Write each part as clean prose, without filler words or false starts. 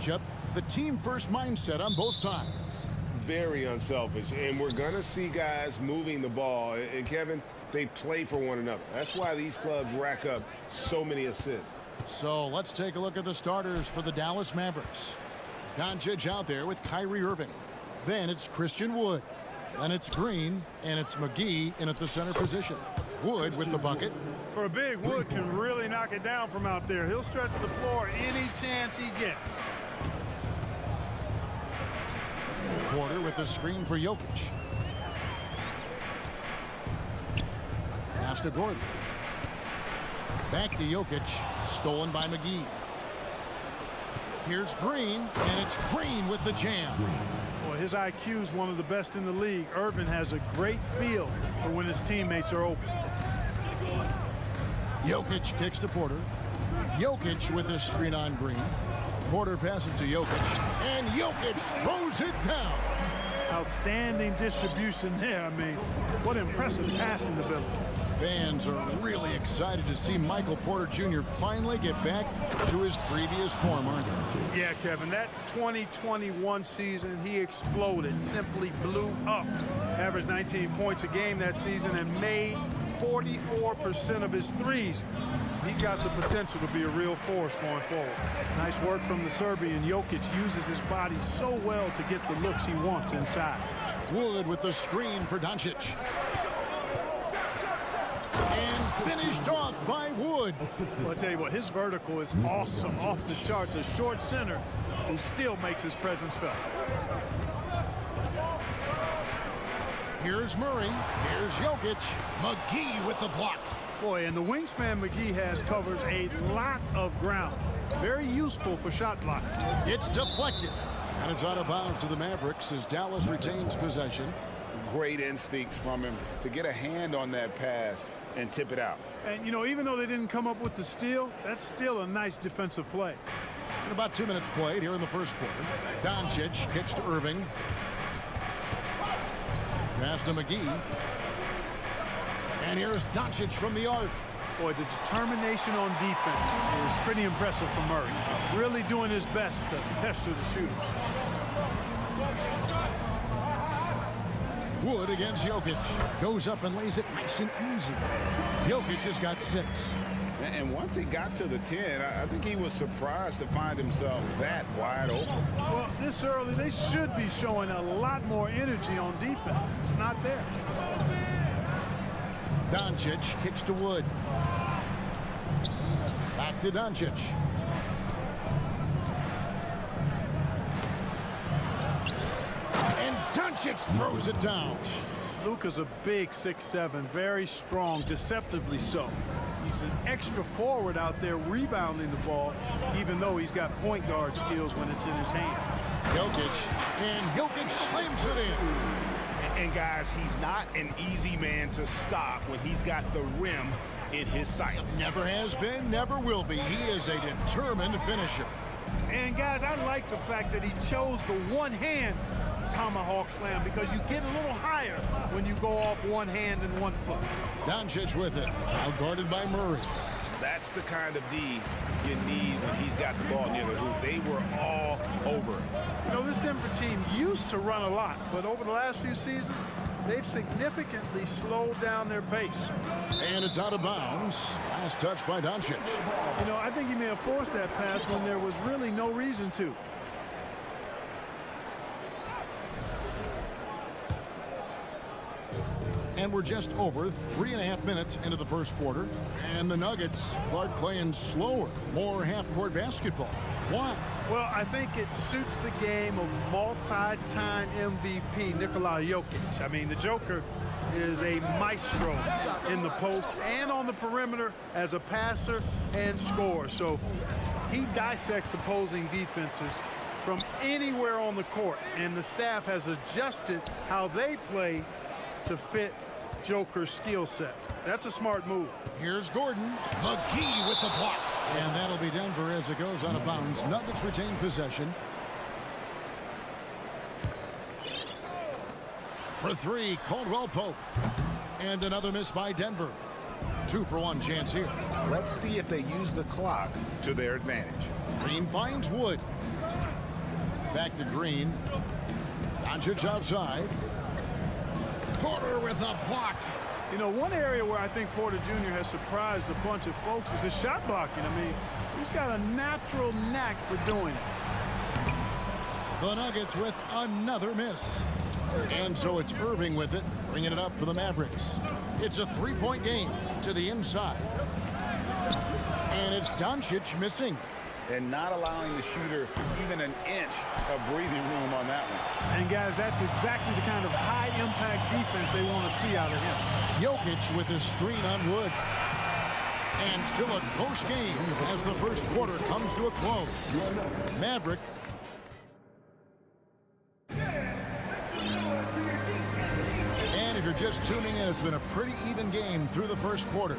matchup. The team-first mindset on both sides. Very unselfish, and we're going to see guys moving the ball. And, Kevin, they play for one another. That's why these clubs rack up so many assists. So let's take a look at the starters for the Dallas Mavericks. Doncic out there with Kyrie Irving. Then it's Christian Wood. Then it's Green, and it's McGee in at the center position. Wood with the bucket. For a big, Wood can really knock it down from out there. He'll stretch the floor any chance he gets. Porter with the screen for Jokic. Pass to Gordon. Back to Jokic. Stolen by McGee. Here's Green, and it's Green with the jam. Well, his IQ is one of the best in the league. Irvin has a great feel for when his teammates are open. Jokic kicks to Porter. Jokic with his screen on Green. Porter passes to Jokic, and Jokic throws it down. Outstanding distribution there. I mean, what impressive passing ability. Fans are really excited to see Michael Porter Jr. finally get back to his previous form, aren't they? Yeah, Kevin, that 2021 season, he exploded, simply blew up. Averaged 19 points a game that season and made 44% of his threes. He's got the potential to be a real force going forward. Nice work from the Serbian. Jokic uses his body so well to get the looks he wants inside. Wood with the screen for Doncic. And finished off by Wood. Well, I'll tell you what, his vertical is awesome, off the charts. A short center who still makes his presence felt. Here's Murray. Here's Jokic. McGee with the block. Boy, and the wingspan McGee has covers a lot of ground. Very useful for shot blocking. It's deflected. And it's out of bounds to the Mavericks as Dallas retains possession. Great instincts from him to get a hand on that pass and tip it out. And, you know, even though they didn't come up with the steal, that's still a nice defensive play. And about 2 minutes played here in the first quarter. Doncic kicks to Irving. Pass to McGee. And here's Doncic from the arc. Boy, the determination on defense is pretty impressive from Murray. Really doing his best to pester the shooters. Wood against Jokic. Goes up and lays it nice and easy. Jokic has got 6. And once he got to the 10, I think he was surprised to find himself that wide open. Well, this early, they should be showing a lot more energy on defense. It's not there. Doncic kicks to Wood. Back to Doncic. And Doncic throws it down. Luka's a big 6'7", very strong, deceptively so. He's an extra forward out there rebounding the ball, even though he's got point guard skills when it's in his hand. Jokic, and Jokic slams it in. And guys, he's not an easy man to stop when he's got the rim in his sights. Never has been, never will be. He is a determined finisher. And guys, I like the fact that he chose the one-hand tomahawk slam because you get a little higher when you go off one hand and 1 foot. Doncic with it, outguarded by Murray. That's the kind of D you need when he's got the ball near the hoop. They were all over it. You know, this Denver team used to run a lot, but over the last few seasons, they've significantly slowed down their pace. And it's out of bounds. Last touch by Doncic. You know, I think he may have forced that pass when there was really no reason to. And we're just over 3.5 minutes into the first quarter. And the Nuggets, Clark, playing slower, more half-court basketball. Why? Well, I think it suits the game of multi-time MVP Nikola Jokic. I mean, the Joker is a maestro in the post and on the perimeter as a passer and scorer. So he dissects opposing defenses from anywhere on the court. And the staff has adjusted how they play to fit Joker's skill set. That's a smart move. Here's Gordon. McGee with the block. And that'll be Denver as it goes out of bounds. Nuggets retain possession. For 3, Caldwell Pope. And another miss by Denver. 2-for-1 chance here. Let's see if they use the clock to their advantage. Green finds Wood. Back to Green. Doncic outside. Porter with a block. You know, one area where I think Porter Jr. has surprised a bunch of folks is his shot blocking. I mean, he's got a natural knack for doing it. The Nuggets with another miss. And so it's Irving with it, bringing it up for the Mavericks. It's a three-point game to the inside. And it's Doncic missing. And not allowing the shooter even an inch of breathing room on that one. And, guys, that's exactly the kind of high-impact defense they want to see out of him. Jokic with his screen on Wood. And still a close game as the first quarter comes to a close. Maverick. And if you're just tuning in, it's been a pretty even game through the first quarter.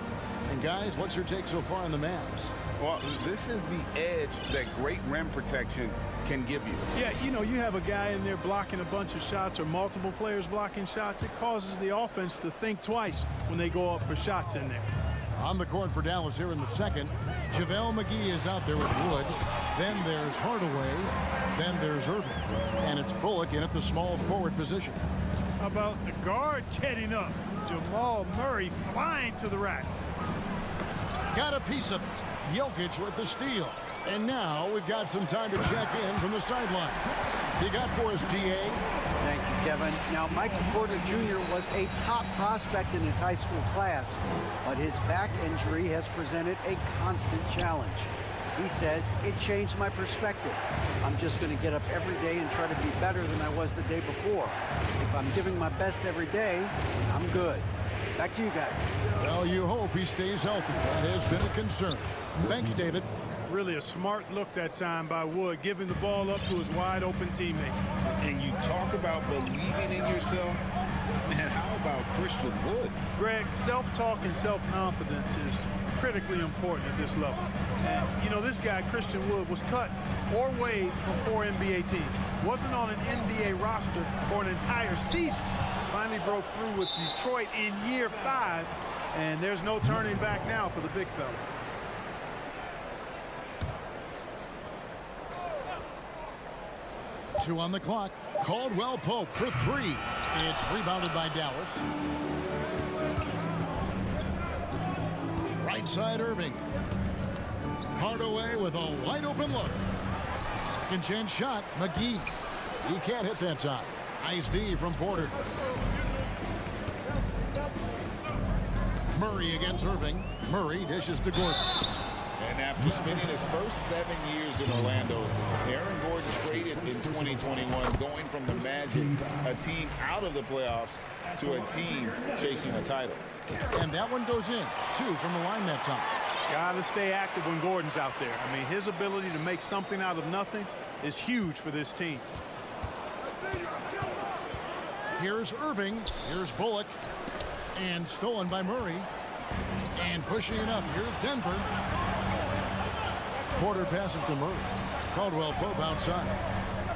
And, guys, what's your take so far on the Mavs? Well, this is the edge that great rim protection can give you. Yeah, you know, you have a guy in there blocking a bunch of shots or multiple players blocking shots. It causes the offense to think twice when they go up for shots in there. On the court for Dallas here in the second, JaVale McGee is out there with Wood. Then there's Hardaway. Then there's Irving. And it's Bullock in at the small forward position. How about the guard getting up? Jamal Murray flying to the rack. Got a piece of it. Jokic with the steal. And now we've got some time to check in from the sideline. You got for us, DA? Thank you, Kevin. Now, Michael Porter Jr. was a top prospect in his high school class, but his back injury has presented a constant challenge. He says, it changed my perspective. I'm just going to get up every day and try to be better than I was the day before. If I'm giving my best every day, I'm good. Back to you guys. Well, you hope he stays healthy. That has been a concern. Thanks, David. Really a smart look that time by Wood, giving the ball up to his wide-open teammate. And you talk about believing in yourself. Man, how about Christian Wood? Greg, self-talk and self-confidence is critically important at this level. And, you know, this guy, Christian Wood, was cut or waived from 4 NBA teams. Wasn't on an NBA roster for an entire season. Finally broke through with Detroit in year 5, and there's no turning back now for the big fella. Two on the clock. Caldwell Pope for three. It's rebounded by Dallas. Right side Irving. Hardaway with a wide open look. Second chance shot. McGee. He can't hit that time. Nice D from Porter. Murray against Irving. Murray dishes to Gordon. And after spending his first 7 years in Orlando, Aaron Gordon traded in 2021, going from the Magic, a team out of the playoffs, to a team chasing a title. And that one goes in. 2 from the line that time. Got to stay active when Gordon's out there. I mean, his ability to make something out of nothing is huge for this team. Here's Irving. Here's Bullock. And stolen by Murray. And pushing it up. Here's Denver. Porter passes to Murray. Caldwell Pope outside.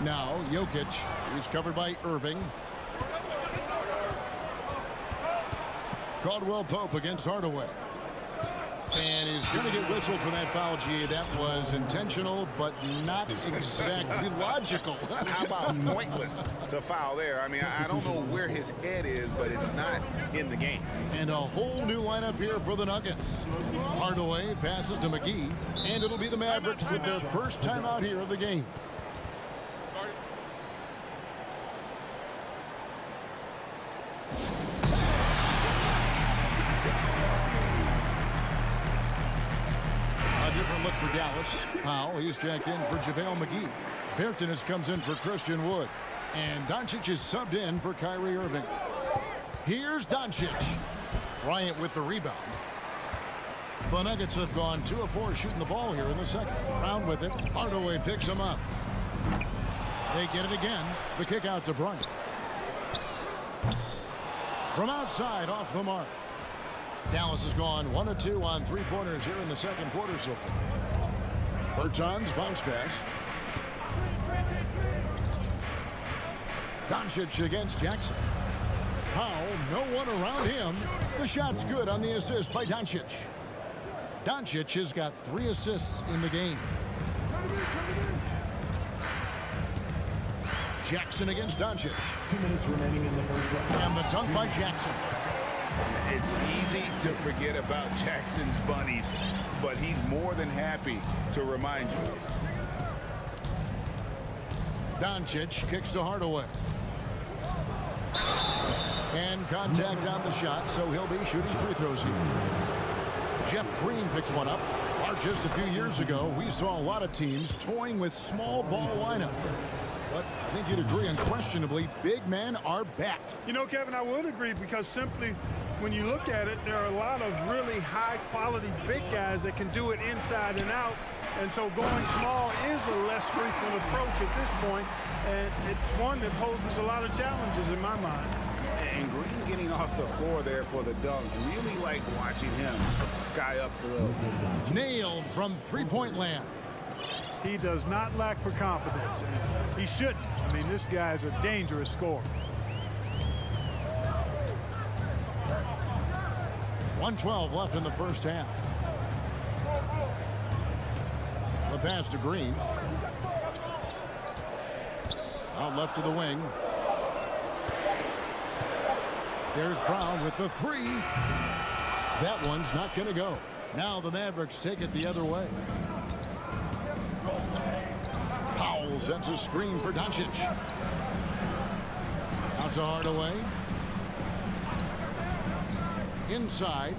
Now Jokic. He's covered by Irving. Caldwell Pope against Hardaway. And he's going to get whistled for that foul, G. That was intentional, but not exactly logical. How about pointless to foul there? I mean, I don't know where his head is, but it's not in the game. And a whole new lineup here for the Nuggets. Hardaway passes to McGee, and it'll be the Mavericks with their first time out here of the game. Different look for Dallas. Powell, he's jacked in for JaVale McGee. Bertans comes in for Christian Wood. And Doncic is subbed in for Kyrie Irving. Here's Doncic. Bryant with the rebound. The Nuggets have gone 2 of 4 shooting the ball here in the second. Round with it. Hardaway picks him up. They get it again. The kick out to Bryant. From outside, off the mark. Dallas has gone 1 of 2 on 3-pointers here in the second quarter so far. Bertans bounce pass. Doncic against Jackson. Powell, no one around him. The shot's good on the assist by Doncic. Doncic has got 3 assists in the game. Jackson against Doncic. 2 minutes remaining in the first round. And the dunk by Jackson. It's easy to forget about Jackson's bunnies, but he's more than happy to remind you. Doncic kicks to Hardaway. And contact on the shot, so he'll be shooting free throws here. Jeff Green picks one up. Just a few years ago, we saw a lot of teams toying with small ball lineups. But I think you'd agree unquestionably, big men are back. You know, Kevin, I would agree because simply when you look at it, there are a lot of really high-quality big guys that can do it inside and out. And so going small is a less frequent approach at this point, and it's one that poses a lot of challenges in my mind. And Green getting off the floor there for the dunk. Really like watching him sky up for those. Nailed from three-point land. He does not lack for confidence, and he shouldn't. I mean, this guy's a dangerous scorer. 1:12 left in the first half. The pass to Green. Out left to the wing. There's Brown with the three. That one's not going to go. Now the Mavericks take it the other way. Powell sets a screen for Doncic. Out to Hardaway. Inside.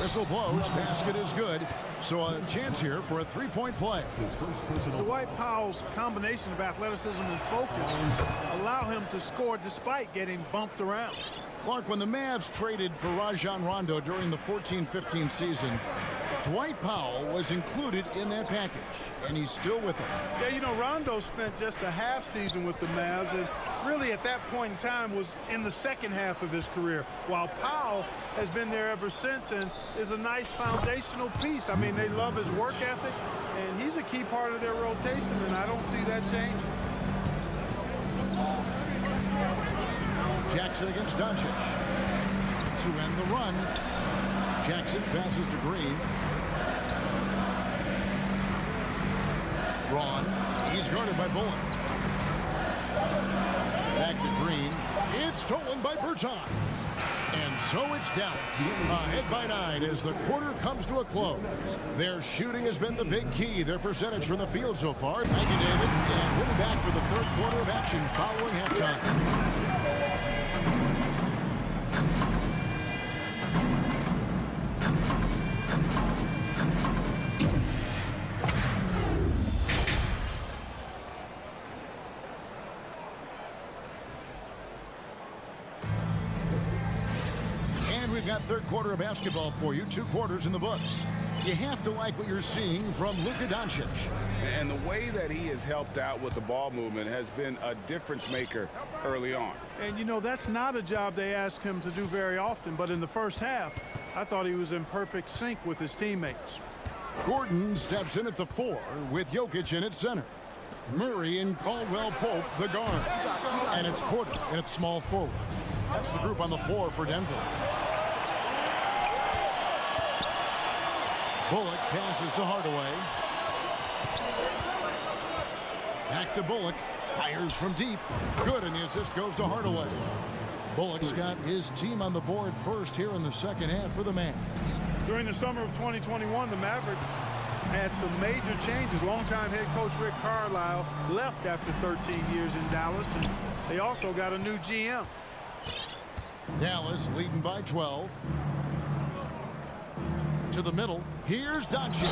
Whistle blows. Basket is good. So a chance here for a three-point play. Dwight Powell's combination of athleticism and focus allow him to score despite getting bumped around. Clark, when the Mavs traded for Rajon Rondo during the 14-15 season, Dwight Powell was included in that package, and he's still with them. Yeah, you know, Rondo spent just a half season with the Mavs, and really at that point in time was in the second half of his career, while Powell has been there ever since and is a nice foundational piece. I mean, they love his work ethic, and he's a key part of their rotation, and I don't see that changing. Jackson against Doncic. To end the run, Jackson passes to Green. Braun. He's guarded by Bullock. Back to Green. It's stolen by Bertans. And so it's Dallas. Ahead by 9 as the quarter comes to a close. Their shooting has been the big key. Their percentage from the field so far. Thank you, David. And we'll be back for the third quarter of action following halftime. We've got third quarter of basketball for you. 2 quarters in the books. You have to like what you're seeing from Luka Doncic. And the way that he has helped out with the ball movement has been a difference maker early on. And, you know, that's not a job they ask him to do very often. But in the first half, I thought he was in perfect sync with his teammates. Gordon steps in at the 4 with Jokic in at center. Murray and Caldwell Pope, the guard. And it's Porter in at small forward. That's the group on the floor for Denver. Bullock passes to Hardaway. Back to Bullock. Fires from deep. Good, and the assist goes to Hardaway. Bullock's got his team on the board first here in the second half for the Mavs. During the summer of 2021, the Mavericks had some major changes. Longtime head coach Rick Carlisle left after 13 years in Dallas, and they also got a new GM. Dallas leading by 12. To the middle. Here's Doncic.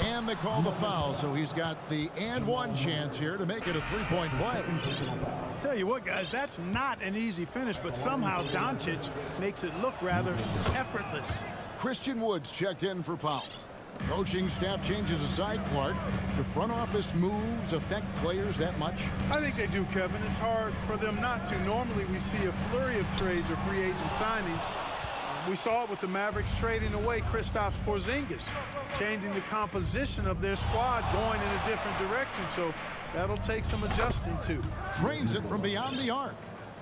And they call the foul, so he's got the and one chance here to make it a three-point play. Tell you what, guys, that's not an easy finish, but somehow Doncic makes it look rather effortless. Christian Woods checked in for Powell. Coaching staff changes aside, Clark. Do front office moves affect players that much? I think they do, Kevin. It's hard for them not to. Normally we see a flurry of trades or free agent signing. We saw it with the Mavericks trading away Kristaps Porzingis, changing the composition of their squad, going in a different direction. So that'll take some adjusting to. Drains it from beyond the arc.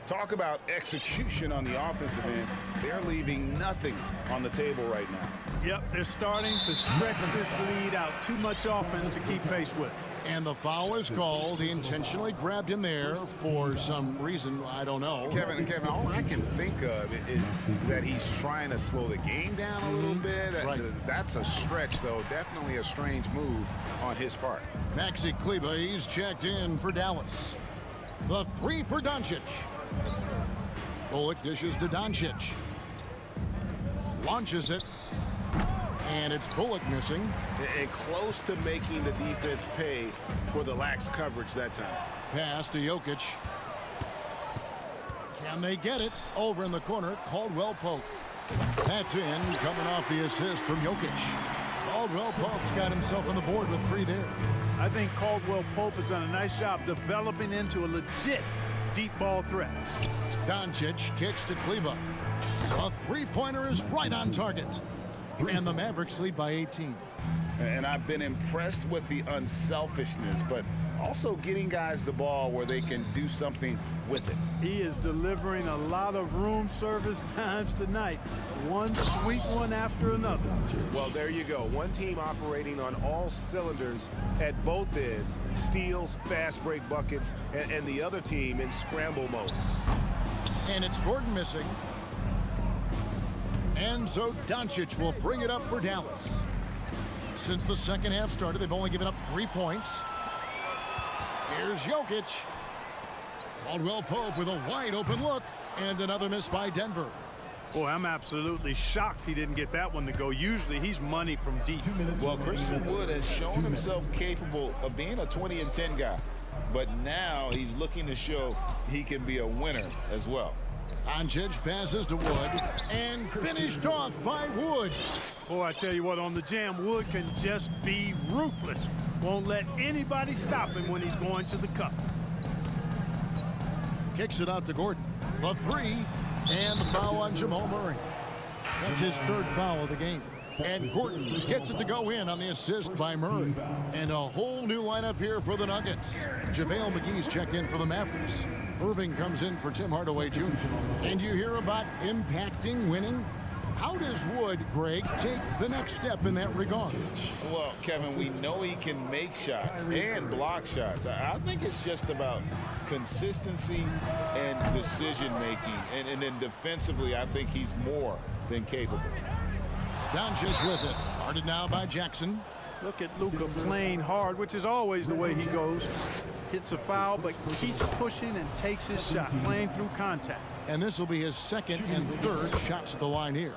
Talk about execution on the offensive end. They're leaving nothing on the table right now. Yep, they're starting to stretch this lead out. Too much offense to keep pace with. And the foul is called. He intentionally grabbed him there for some reason. I don't know. Kevin, all I can think of is that he's trying to slow the game down a little bit. Right. That's a stretch, though. Definitely a strange move on his part. Maxi Kleber, he's checked in for Dallas. The three for Doncic. Bullock dishes to Doncic. Launches it. And it's Bullock missing. And close to making the defense pay for the lax coverage that time. Pass to Jokic. Can they get it? Over in the corner, Caldwell Pope. That's in, coming off the assist from Jokic. Caldwell Pope's got himself on the board with 3 there. I think Caldwell Pope has done a nice job developing into a legit deep ball threat. Doncic kicks to Kleber. A three-pointer is right on target. And the Mavericks lead by 18. And I've been impressed with the unselfishness, but also getting guys the ball where they can do something with it. He is delivering a lot of room service times tonight. One sweet one after another. Well, there you go. One team operating on all cylinders at both ends. Steals, fast break buckets, and the other team in scramble mode. And it's Gordon missing. And so Doncic will bring it up for Dallas. Since the second half started, they've only given up 3 points. Here's Jokic. Caldwell Pope with a wide open look. And another miss by Denver. Boy, I'm absolutely shocked he didn't get that one to go. Usually he's money from deep. Well, Christian Wood has shown himself capable of being a 20-10 guy. But now he's looking to show he can be a winner as well. Doncic passes to Wood and finished off by Wood. Boy, I tell you what, on the jam, Wood can just be ruthless. Won't let anybody stop him when he's going to the cup. Kicks it out to Gordon. The three, and the foul on Jamal Murray. That's his 3rd foul of the game. And Gordon gets it to go in on the assist by Murray. And a whole new lineup here for the Nuggets. JaVale McGee's checked in for the Mavericks. Irving comes in for Tim Hardaway Jr. And you hear about impacting winning? How does Wood, Greg, take the next step in that regard? Well, Kevin, we know he can make shots and block shots. I think it's just about consistency and decision-making. And then defensively, I think he's more than capable. Doncic with it. Guarded now by Jackson. Look at Luka playing hard, which is always the way he goes. Hits a foul, but keeps pushing and takes his shot, playing through contact. And this will be his 2nd and 3rd shots at the line here.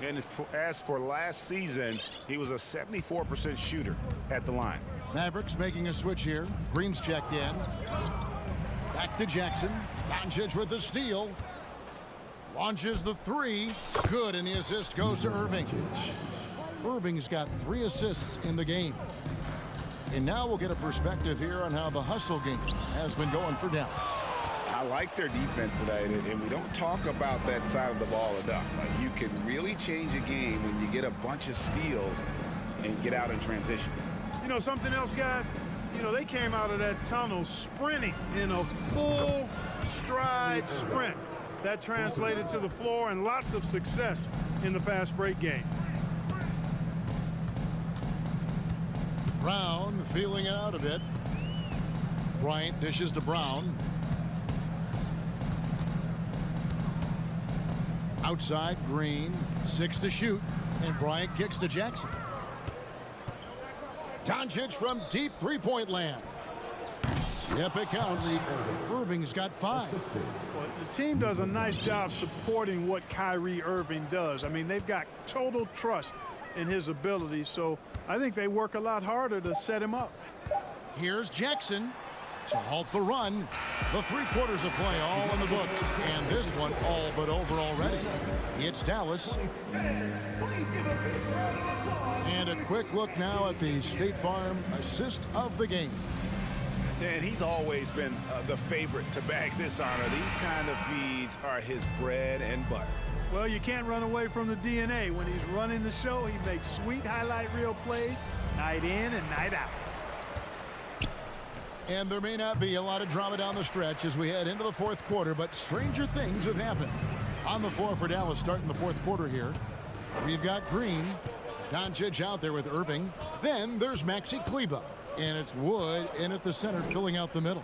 And as for last season, he was a 74% shooter at the line. Mavericks making a switch here. Green's checked in. Back to Jackson. Doncic with the steal. Launches the 3. Good, and the assist goes to Irving. Irving's got 3 assists in the game. And now we'll get a perspective here on how the hustle game has been going for Dallas. I like their defense tonight, and we don't talk about that side of the ball enough. You can really change a game when you get a bunch of steals and get out in transition. You know something else, guys? You know, they came out of that tunnel sprinting in a full stride sprint. That translated to the floor and lots of success in the fast break game. Brown feeling it out a bit. Bryant dishes to Brown. Outside, Green. 6 to shoot. And Bryant kicks to Jackson. Doncic from deep three-point land. Yep, it counts. Irving's got 5. Well, the team does a nice job supporting what Kyrie Irving does. I mean, they've got total trust in his ability, so I think they work a lot harder to set him up. Here's Jackson to halt the run. The 3 quarters of play all in the books, and this one all but over already. It's Dallas. And a quick look now at the State Farm assist of the game. And he's always been the favorite to bag this honor. These kind of feeds are his bread and butter. Well, you can't run away from the DNA. When he's running the show, he makes sweet highlight reel plays night in and night out. And there may not be a lot of drama down the stretch as we head into the 4th quarter, but stranger things have happened. On the floor for Dallas starting the 4th quarter here, we've got Green. Doncic out there with Irving. Then there's Maxi Kleber. And it's Wood in at the center, filling out the middle.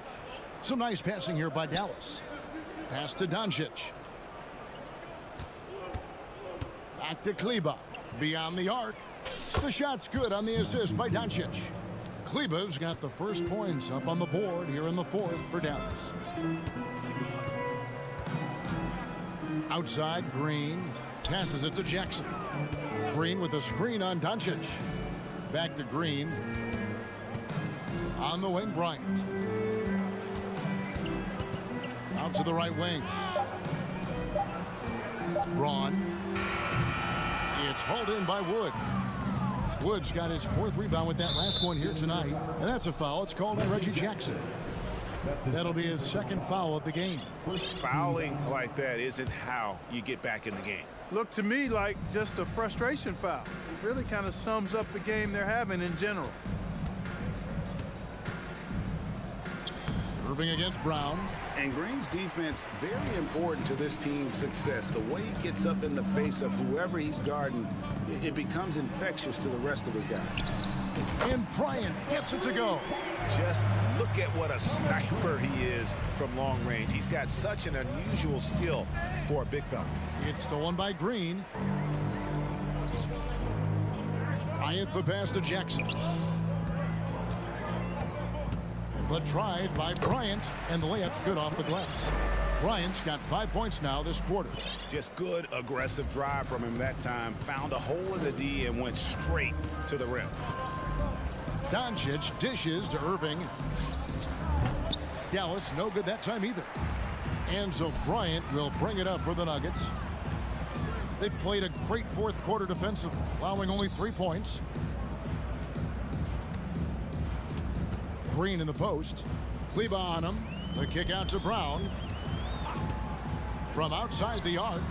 Some nice passing here by Dallas. Pass to Doncic. Back to Kleber. Beyond the arc. The shot's good on the assist by Doncic. Kleber's got the first points up on the board here in the fourth for Dallas. Outside, Green passes it to Jackson. Green with a screen on Doncic. Back to Green. On the wing, Bryant. Out to the right wing. Braun. It's hauled in by Wood. Wood's got his fourth rebound with that last one here tonight. And that's a foul. It's called on Reggie Jackson. That'll be his second foul of the game. Fouling like that isn't how you get back in the game. Looked to me like just a frustration foul. It really kind of sums up the game they're having in general. Irving against Brown. And Green's defense, very important to this team's success. The way he gets up in the face of whoever he's guarding, it becomes infectious to the rest of his guys. And Bryant gets it to go. Just look at what a sniper he is from long range. He's got such an unusual skill for a big fella. It's stolen by Green. Bryant the pass to Jackson. The drive by Bryant, and the layup's good off the glass. Bryant's got 5 points now this quarter. Just good, aggressive drive from him that time. Found a hole in the D and went straight to the rim. Doncic dishes to Irving. Dallas no good that time either. And so Bryant will bring it up for the Nuggets. They played a great fourth quarter defensively, allowing only 3 points. Green in the post. Kleber on him. The kick out to Brown. From outside the arc.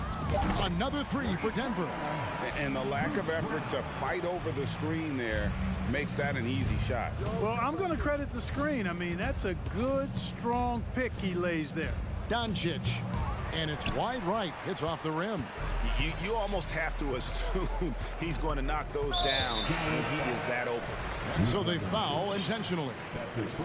Another three for Denver. And the lack of effort to fight over the screen there makes that an easy shot. Well, I'm going to credit the screen. I mean, that's a good, strong pick he lays there. Doncic. And it's wide right. It's off the rim. You almost have to assume he's going to knock those down. He is that open. And so they foul intentionally.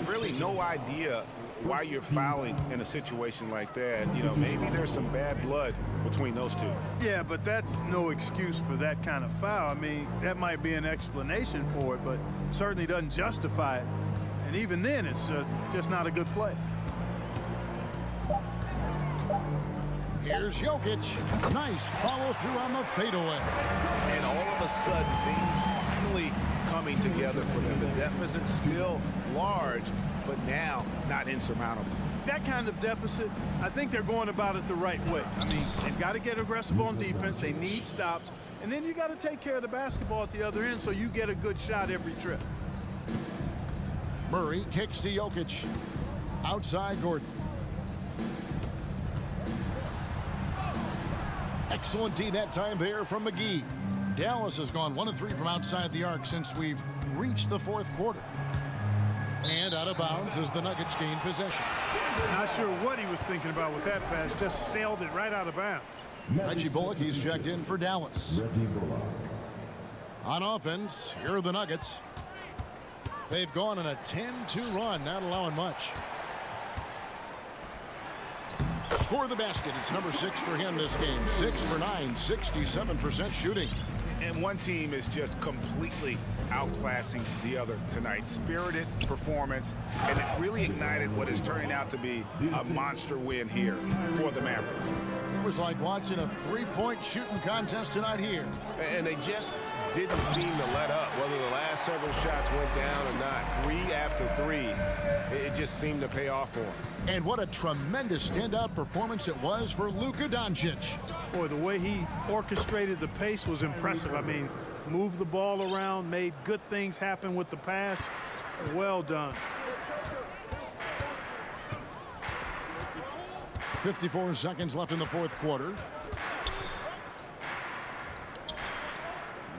Really no idea why you're fouling in a situation like that. You know, maybe there's some bad blood between those two. Yeah, but that's no excuse for that kind of foul. I mean, that might be an explanation for it, but certainly doesn't justify it. And even then, it's just not a good play. Here's Jokic. Nice follow through on the fadeaway. And all of a sudden, things finally coming together for them. The deficit's still large, but now not insurmountable. That kind of deficit, I think they're going about it the right way. I mean, they've got to get aggressive on defense. They need stops. And then you got to take care of the basketball at the other end so you get a good shot every trip. Murray kicks to Jokic. Outside Gordon. Excellent D that time there from McGee. Dallas has gone 1 of 3 from outside the arc since we've reached the fourth quarter. And out of bounds as the Nuggets gain possession. Not sure what he was thinking about with that pass. Just sailed it right out of bounds. Reggie Bullock, he's checked in for Dallas. On offense, here are the Nuggets. They've gone on a 10-2 run, not allowing much. Score the basket. It's number 6 for him this game. 6 for 9, 67% shooting. And one team is just completely outclassing the other tonight. Spirited performance, and it really ignited what is turning out to be a monster win here for the Mavericks. It was like watching a three-point shooting contest tonight here. And they just didn't seem to let up. Whether the last several shots went down or not, 3 after 3, it just seemed to pay off for them. And what a tremendous standout performance it was for Luka Doncic. Boy, the way he orchestrated the pace was impressive. I mean, moved the ball around, made good things happen with the pass. Well done. 54 seconds left in the fourth quarter.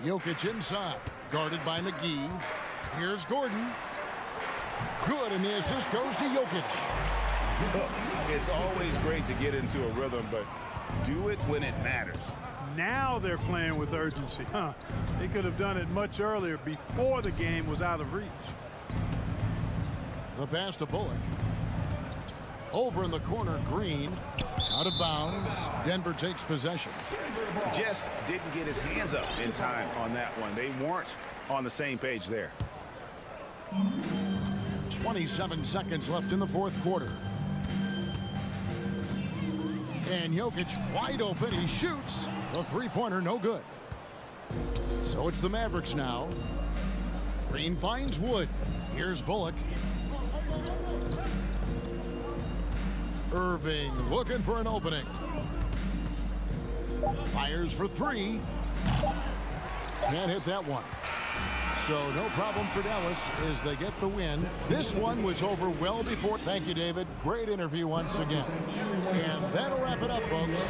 Jokic inside, guarded by McGee. Here's Gordon. Good, and the assist goes to Jokic. Look, it's always great to get into a rhythm, but do it when it matters. Now they're playing with urgency. They could have done it much earlier, before the game was out of reach. The pass to Bullock. Over in the corner, Green. Out of bounds. Denver takes possession. Just didn't get his hands up in time on that one. They weren't on the same page there. 27 seconds left in the fourth quarter. And Jokic wide open. He shoots. The three-pointer no good. So it's the Mavericks now. Green finds Wood. Here's Bullock. Irving looking for an opening. Fires for three. Can't hit that one. So no problem for Dallas as they get the win. This one was over well before. Thank you, David. Great interview once again. And that'll wrap it up, folks.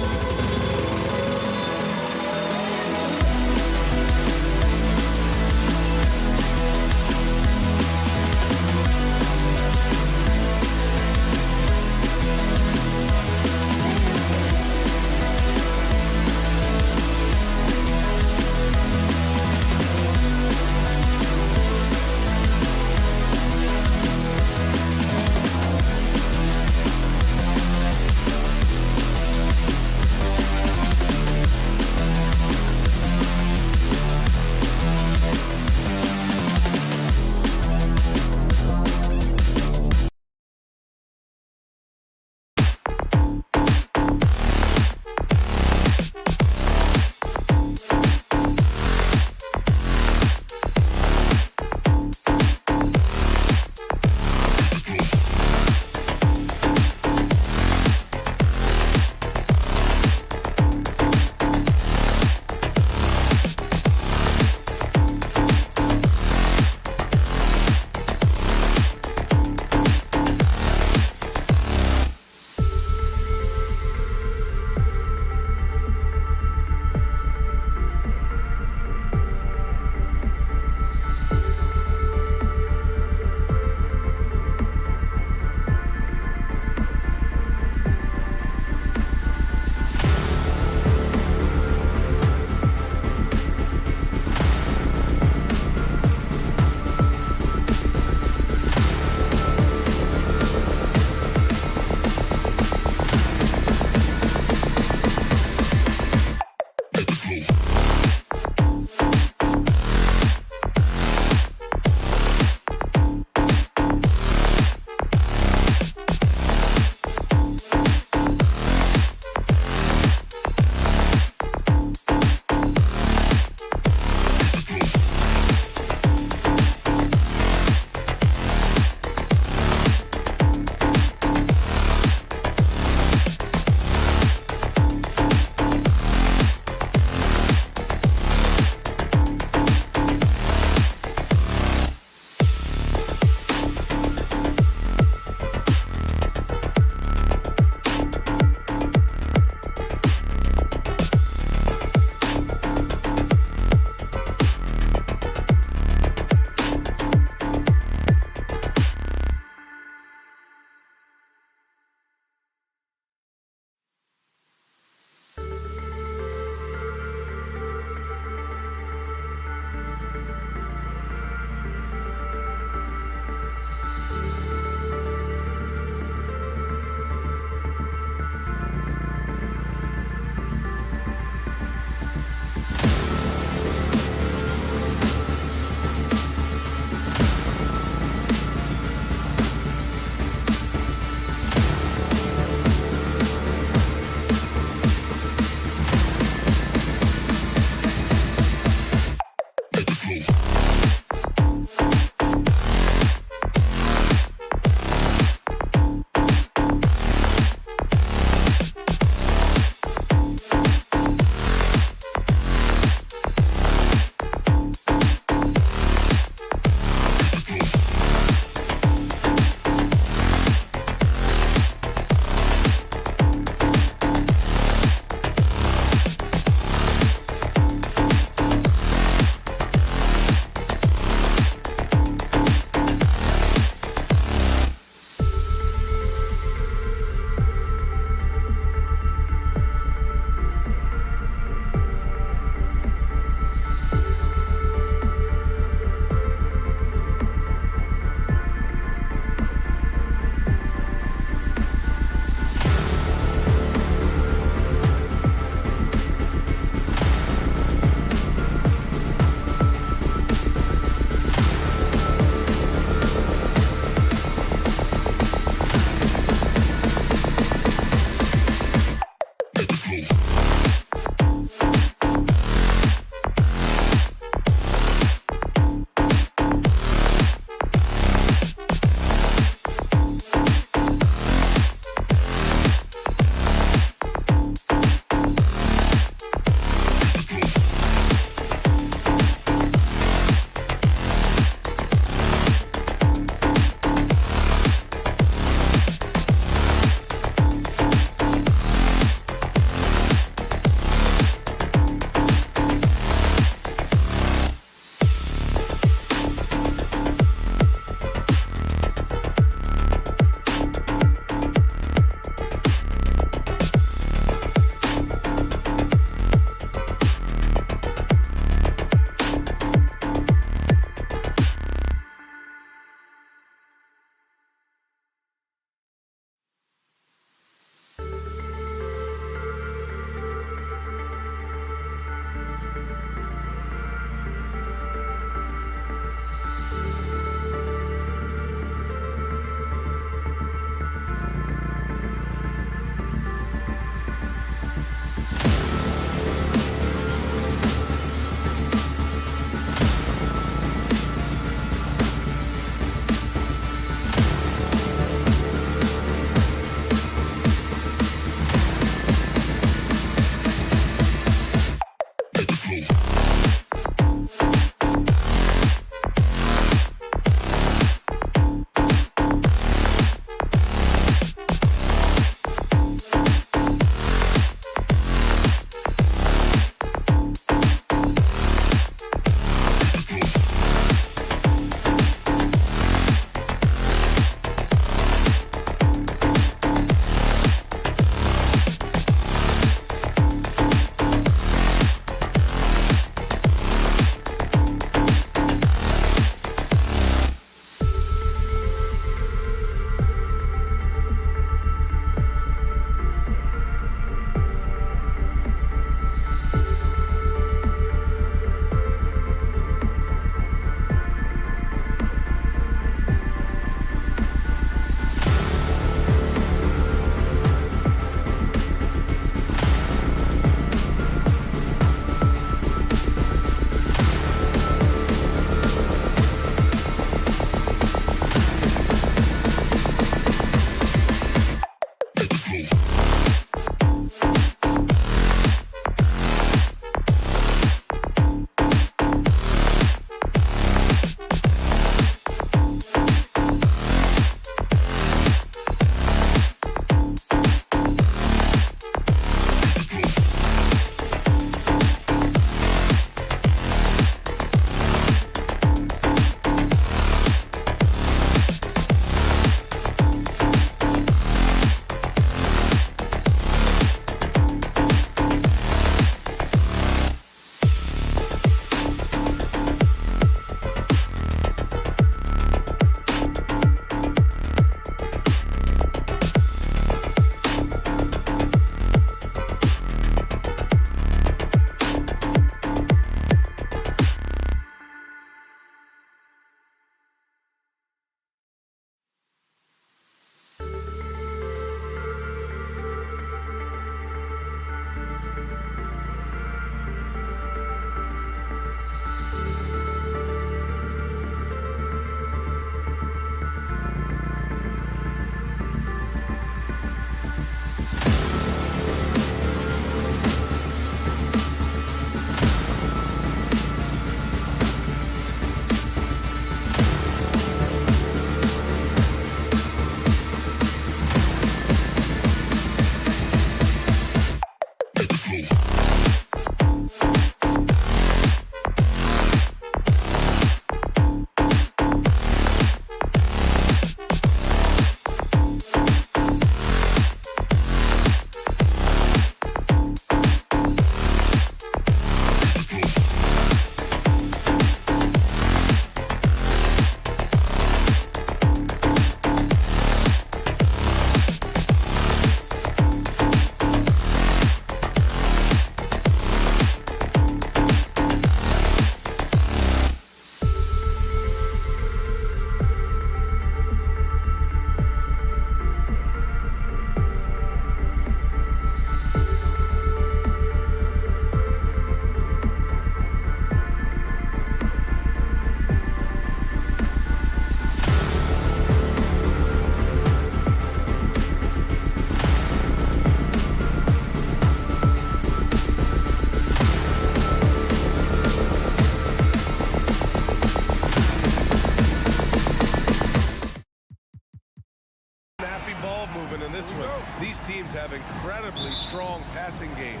These teams have incredibly strong passing games.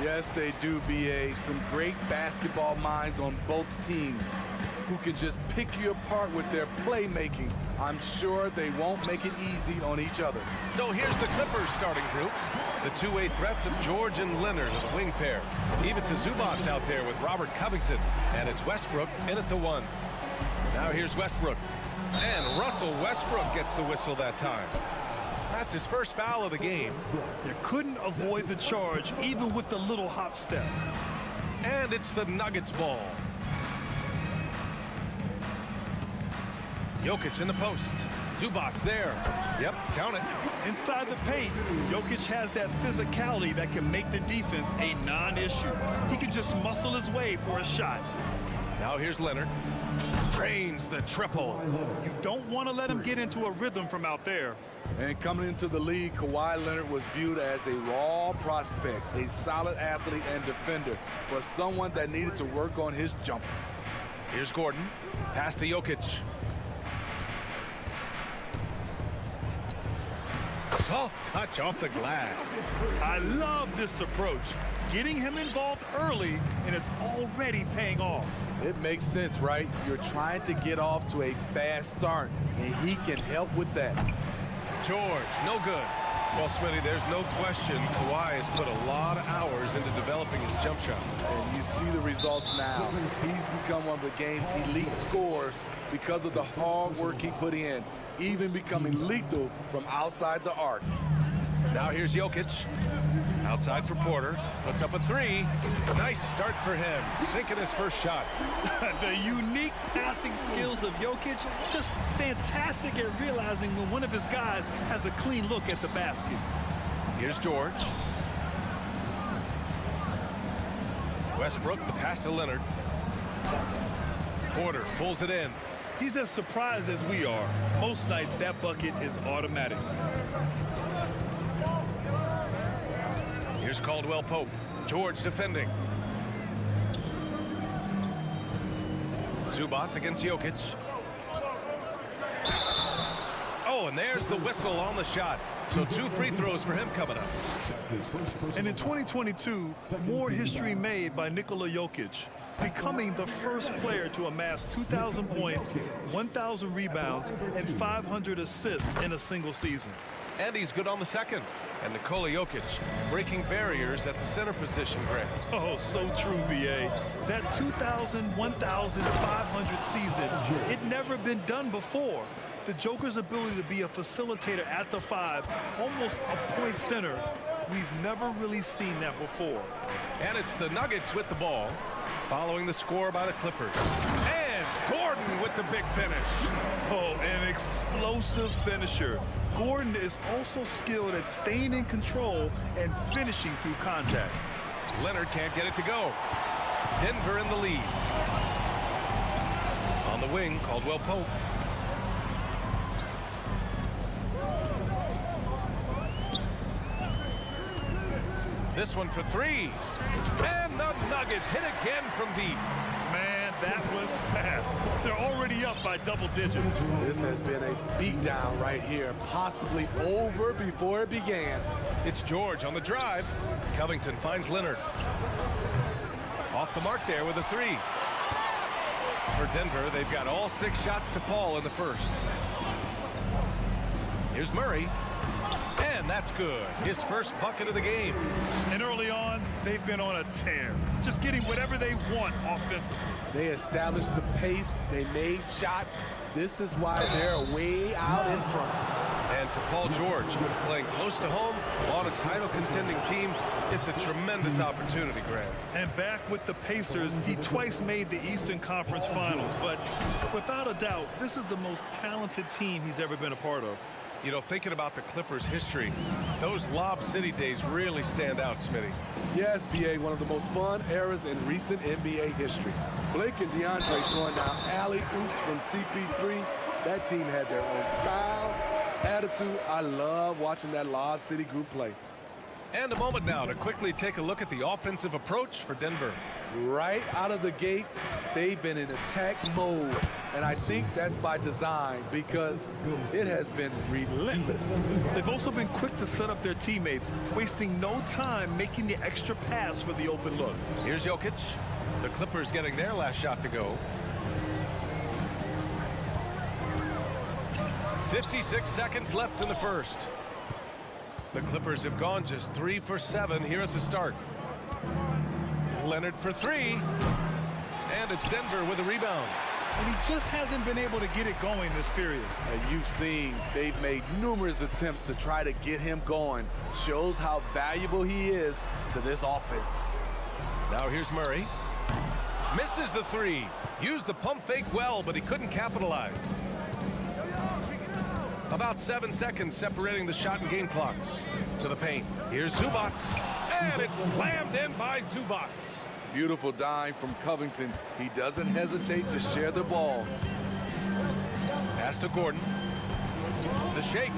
Yes, they do, B.A. Some great basketball minds on both teams who can just pick you apart with their playmaking. I'm sure they won't make it easy on each other. So here's the Clippers starting group. The two-way threats of George and Leonard as a wing pair. Ivica Zubac's out there with Robert Covington. And it's Westbrook in at the one. Now here's Westbrook. And Russell Westbrook gets the whistle that time. That's his first foul of the game. You couldn't avoid the charge, even with the little hop step. And it's the Nuggets ball. Jokic in the post. Zubac's there. Yep, count it. Inside the paint, Jokic has that physicality that can make the defense a non-issue. He can just muscle his way for a shot. Now here's Leonard. Drains the triple. You don't want to let him get into a rhythm from out there. And coming into the league, Kawhi Leonard was viewed as a raw prospect, a solid athlete and defender, but someone that needed to work on his jumper. Here's Gordon. Pass to Jokic. Soft touch off the glass. I love this approach. Getting him involved early, and it's already paying off. It makes sense, right? You're trying to get off to a fast start, and he can help with that. George, no good. Well, Smitty, there's no question Kawhi has put a lot of hours into developing his jump shot. And you see the results now. He's become one of the game's elite scorers because of the hard work he put in, even becoming lethal from outside the arc. Now here's Jokic. Outside for Porter. Puts up a three. Nice start for him. Sinking his first shot. The unique passing skills of Jokic, just fantastic at realizing when one of his guys has a clean look at the basket. Here's George. Westbrook, the pass to Leonard. Porter pulls it in. He's as surprised as we are. Most nights that bucket is automatic. Here's Caldwell Pope. George defending. Zubac against Jokic. Oh, and there's the whistle on the shot. So 2 free throws for him coming up. And in 2022, more history made by Nikola Jokic, becoming the first player to amass 2,000 points, 1,000 rebounds, and 500 assists in a single season. And he's good on the second. And Nikola Jokic breaking barriers at the center position, Greg. Oh, so true, B.A. That 2,000, 1,500 season, it never been done before. The Joker's ability to be a facilitator at the 5, almost a point center, we've never really seen that before. And it's the Nuggets with the ball, following the score by the Clippers. And Gordon with the big finish. Oh, an explosive finisher. Gordon is also skilled at staying in control and finishing through contact. Leonard can't get it to go. Denver in the lead. On the wing, Caldwell Pope. This one for 3. And the Nuggets hit again from deep. Man, That was fast. They're already up by double digits. This has been a beatdown right here, possibly over before it began. It's George on the drive. Covington finds Leonard. Off the mark there with a three. For Denver, they've got all 6 shots to fall in the first. Here's Murray. And that's good. His first bucket of the game. And early on, they've been on a tear. Just getting whatever they want offensively. They established the pace. They made shots. This is why they're way out in front. And for Paul George, playing close to home on a title contending team, it's a tremendous opportunity, Grant. And back with the Pacers, he twice made the Eastern Conference Finals. But without a doubt, this is the most talented team he's ever been a part of. You know, thinking about the Clippers' history, those Lob City days really stand out, Smitty. Yes, BA, one of the most fun eras in recent NBA history. Blake and DeAndre throwing down alley-oops from CP3. That team had their own style, attitude. I love watching that Lob City group play. And a moment now to quickly take a look at the offensive approach for Denver. Right out of the gates, they've been in attack mode. And I think that's by design because it has been relentless. They've also been quick to set up their teammates, wasting no time making the extra pass for the open look. Here's Jokic. The Clippers getting their last shot to go. 56 seconds left in the first. The Clippers have gone just 3 for 7 here at the start. Leonard for 3. And it's Denver with a rebound. And he just hasn't been able to get it going this period. And you've seen they've made numerous attempts to try to get him going. Shows how valuable he is to this offense. Now here's Murray. Misses the 3. Used the pump fake well, but he couldn't capitalize. About 7 seconds separating the shot and game clocks. To the paint. Here's Zubac. And it's slammed in by Zubac. Beautiful dime from Covington. He doesn't hesitate to share the ball. Pass to Gordon. The shake.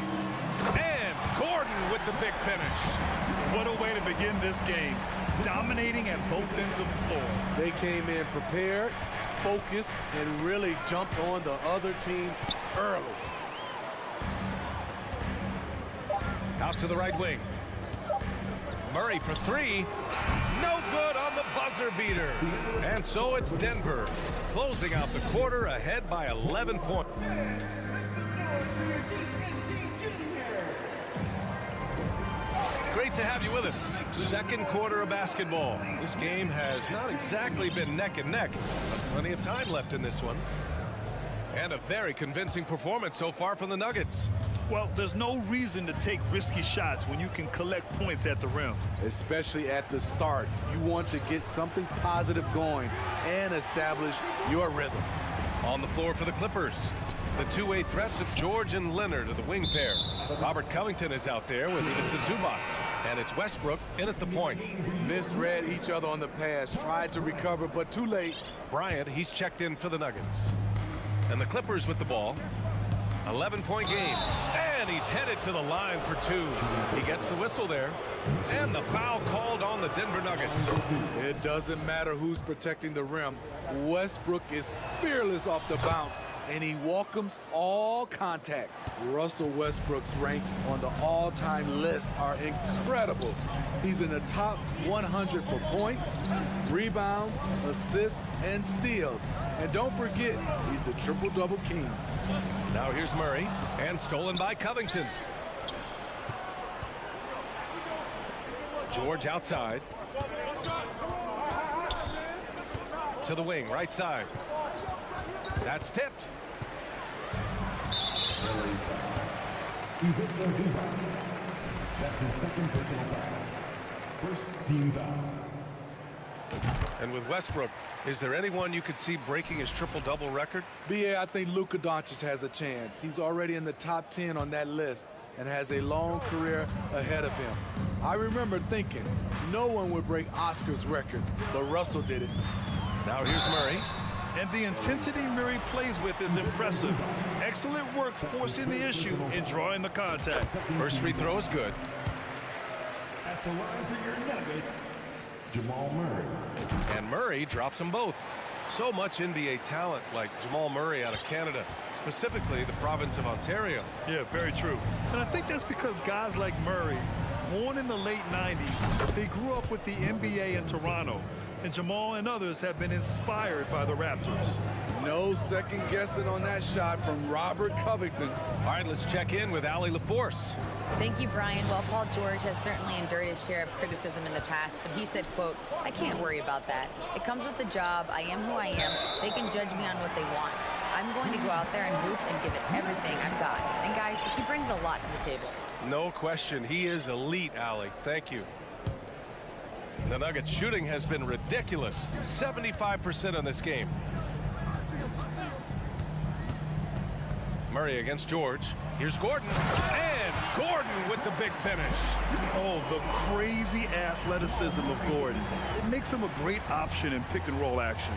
And Gordon with the big finish. What a way to begin this game. Dominating at both ends of the floor. They came in prepared, focused, and really jumped on the other team early. Out to the right wing. Murray for 3. No good on the buzzer beater. And so it's Denver closing out the quarter ahead by 11 points. Great to have you with us. Second quarter of basketball. This game has not exactly been neck and neck, but plenty of time left in this one. And a very convincing performance so far from the Nuggets. Well, there's no reason to take risky shots when you can collect points at the rim. Especially at the start. You want to get something positive going and establish your rhythm. On the floor for the Clippers, the two-way threats of George and Leonard are the wing pair. Robert Covington is out there with Ivica Zubac, and it's Westbrook in at the point. Misread each other on the pass, tried to recover, but too late. Bryant, he's checked in for the Nuggets. And the Clippers with the ball. 11-point game, and he's headed to the line for 2. He gets the whistle there, and the foul called on the Denver Nuggets. It doesn't matter who's protecting the rim. Westbrook is fearless off the bounce, and he welcomes all contact. Russell Westbrook's ranks on the all-time list are incredible. He's in the top 100 for points, rebounds, assists, and steals. And don't forget, he's the triple-double king. Now here's Murray, and stolen by Covington. George outside. To the wing, right side. That's tipped. That's his second personal foul. First team foul. And with Westbrook, is there anyone you could see breaking his triple-double record? BA, I think Luka Doncic has a chance. He's already in the top 10 on that list and has a long career ahead of him. I remember thinking no one would break Oscar's record, but Russell did it. Now here's Murray. And the intensity Murray plays with is impressive. Excellent work forcing the issue and drawing the contact. First free throw is good. At the line for your Nuggets, Jamal Murray. And Murray drops them both. So much NBA talent like Jamal Murray out of Canada, specifically the province of Ontario. Yeah, very true. And I think that's because guys like Murray, born in the late 90s, they grew up with the NBA in Toronto. And Jamal and others have been inspired by the Raptors. No second guessing on that shot from Robert Covington. All right, let's check in with Allie LaForce. Thank you, Brian. Well, Paul George has certainly endured his share of criticism in the past, but he said, quote, "I can't worry about that. It comes with the job. I am who I am. They can judge me on what they want. I'm going to go out there and hoop and give it everything I've got." And guys, he brings a lot to the table. No question. He is elite, Allie. Thank you. The Nuggets shooting has been ridiculous. 75% on this game. Murray against George. Here's Gordon. And Gordon with the big finish. Oh, the crazy athleticism of Gordon. It makes him a great option in pick and roll action.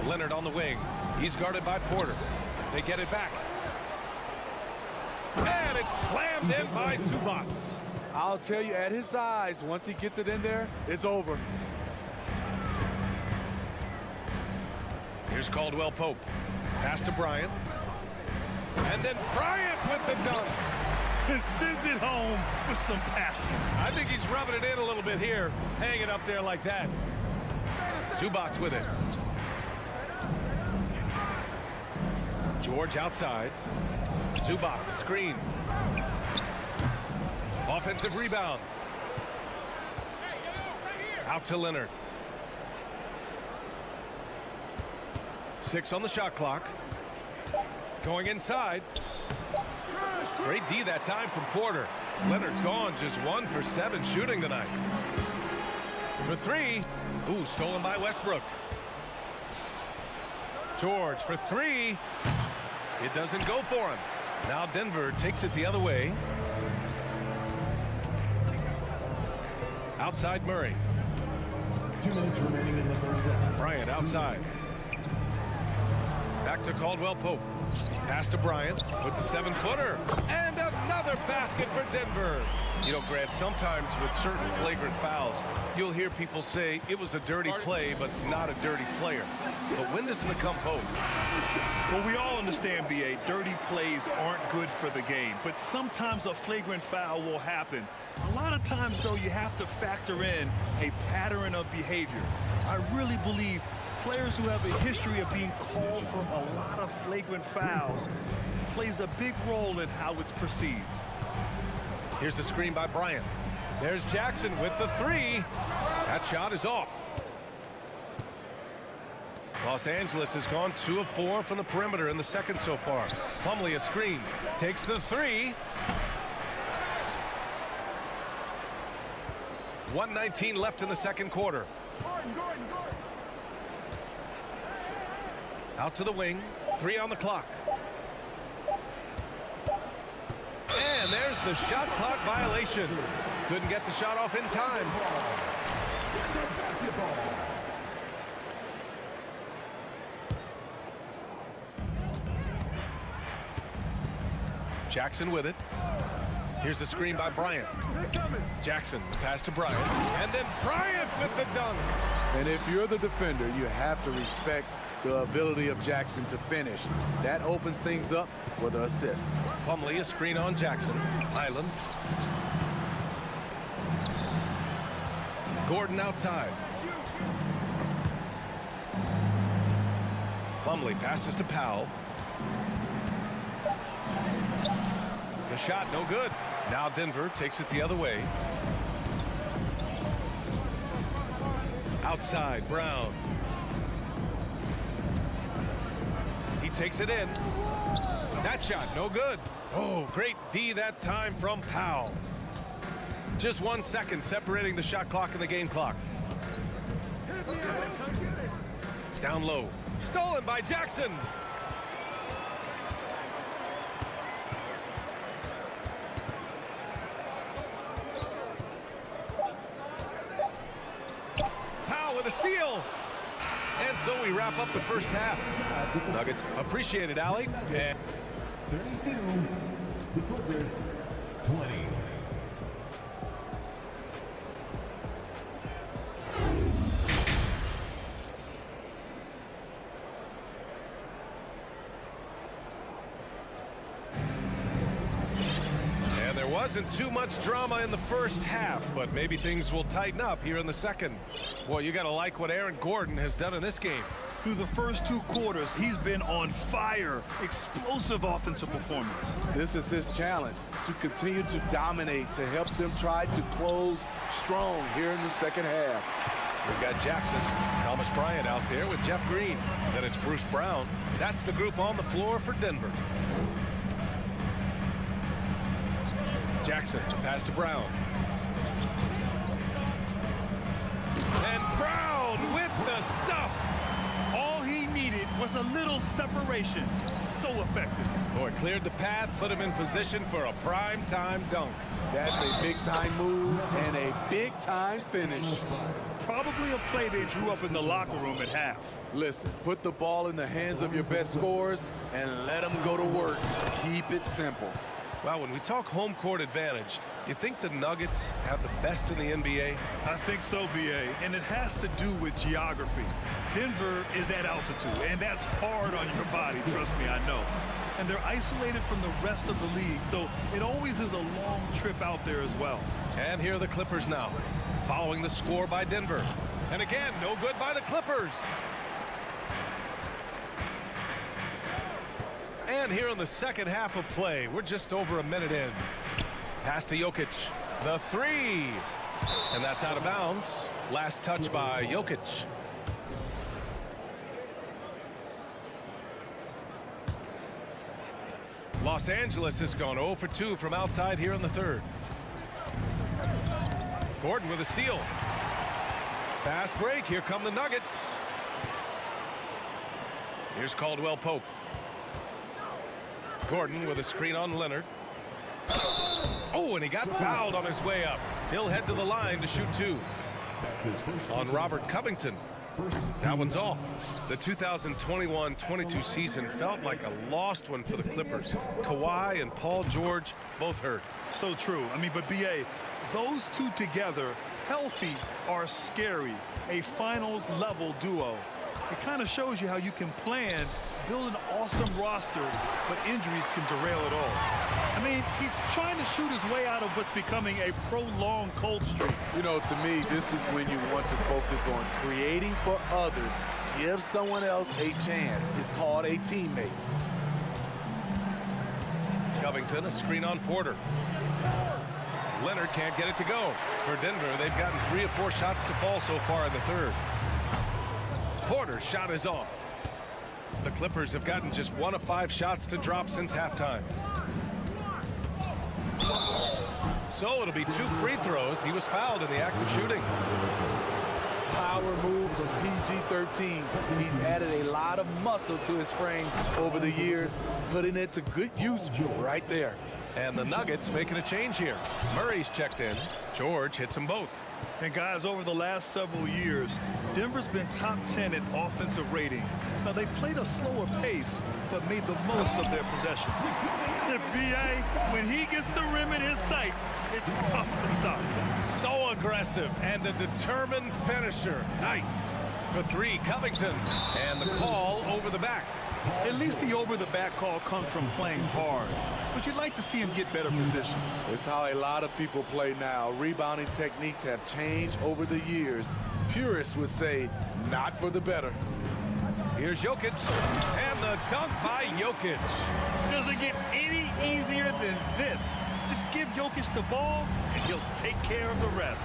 Leonard on the wing. He's guarded by Porter. They get it back. And it's slammed in by Zubac. I'll tell you, at his size, once he gets it in there, it's over. Here's Caldwell Pope. Pass to Bryant. And then Bryant with the dunk. He sends it home with some passion. I think he's rubbing it in a little bit here. Hanging up there like that. Zubac with it. George outside. Zubac screen. Offensive rebound. Out to Leonard. 6 on the shot clock. Going inside. Great D that time from Porter. Leonard's gone just 1 for 7 shooting tonight. For 3. Ooh, stolen by Westbrook. George for 3. It doesn't go for him. Now Denver takes it the other way. Outside Murray. 2 minutes remaining in the first half. Bryant outside. Back to Caldwell Pope. Pass to Bryant with the 7-footer. And another basket for Denver. You know, Grant, sometimes with certain flagrant fouls, you'll hear people say it was a dirty play, but not a dirty player. But when does it become both? Well, we all understand, B.A., dirty plays aren't good for the game. But sometimes a flagrant foul will happen. A lot of times, though, you have to factor in a pattern of behavior. I really believe players who have a history of being called for a lot of flagrant fouls plays a big role in how it's perceived. Here's the screen by Bryant. There's Jackson with the 3. That shot is off. Los Angeles has gone 2 of 4 from the perimeter in the second so far. Plumlee a screen. Takes the 3. 1:19 left in the second quarter. Out to the wing. 3 on the clock. And there's the shot clock violation. Couldn't get the shot off in time. Jackson with it. Here's the screen by Bryant. Jackson, pass to Bryant. And then Bryant with the dunk. And if you're the defender, you have to respect the ability of Jackson to finish. That opens things up for the assist. Plumlee a screen on Jackson. Highland. Gordon outside. Plumlee passes to Powell. The shot no good. Now Denver takes it the other way. Outside Brown. He takes it in. That shot no good. Oh, great D that time from Powell. Just 1 second separating the shot clock and the game clock. Down low. Stolen by Jackson. Powell with a steal. And so we wrap up the first half. Nuggets appreciate it, Allie. And 32, the Clippers 20. wasn't too much drama in the first half, but maybe things will tighten up here in the second. Boy, you got to like what Aaron Gordon has done in this game. Through the first 2 quarters, he's been on fire. Explosive offensive performance. This is his challenge, to continue to dominate, to help them try to close strong here in the second half. We've got Jackson, Thomas Bryant out there with Jeff Green. Then it's Bruce Brown. That's the group on the floor for Denver. Jackson, pass to Brown. And Brown with the stuff. All he needed was a little separation. So effective. Boy, cleared the path, put him in position for a prime-time dunk. That's a big-time move and a big-time finish. Probably a play they drew up in the locker room at half. Listen, put the ball in the hands of your best scorers and let them go to work. Keep it simple. Well, when we talk home court advantage, you think the Nuggets have the best in the NBA? I think so, B.A., and it has to do with geography. Denver is at altitude, and that's hard on your body, trust me, I know. And they're isolated from the rest of the league, so it always is a long trip out there as well. And here are the Clippers now, following the score by Denver. And again, no good by the Clippers. And here in the second half of play, we're just over a minute in. Pass to Jokic, the 3. And that's out of bounds. Last touch by Jokic. Los Angeles has gone 0 for 2 from outside here in the third. Gordon with a steal. Fast break. Here come the Nuggets. Here's Caldwell Pope. Gordon with a screen on Leonard. Oh, and he got fouled on his way up. He'll head to the line to shoot 2. On Robert Covington. That one's off. The 2021-22 season felt like a lost one for the Clippers. Kawhi and Paul George both hurt. So true. I mean, but B.A., those two together, healthy, are scary. A finals-level duo. It kind of shows you how you can plan, build an awesome roster, but injuries can derail it all. I mean, he's trying to shoot his way out of what's becoming a prolonged cold streak. You know, to me, this is when you want to focus on creating for others. Give someone else a chance. It's called a teammate. Covington, a screen on Porter. Leonard can't get it to go. For Denver, they've gotten 3 or 4 shots to fall so far in the third. Porter's shot is off. The Clippers have gotten just 1 of 5 shots to drop since halftime. So it'll be 2 free throws. He was fouled in the act of shooting. Power move from PG-13s. He's added a lot of muscle to his frame over the years, putting it to good use right there. And the Nuggets making a change here. Murray's checked in. George hits them both. And guys, over the last several years, Denver's been top 10 in offensive rating. Now, they played a slower pace, but made the most of their possessions. And B.A., when he gets the rim in his sights, it's tough to stop. So aggressive and a determined finisher. Nice. For 3, Covington. And the call over the back. At least the over-the-back call comes from playing hard. But you'd like to see him get better position. It's how a lot of people play now. Rebounding techniques have changed over the years. Purists would say, not for the better. Here's Jokic. And the dunk by Jokic. Does it get any easier than this? Just give Jokic the ball, and he'll take care of the rest.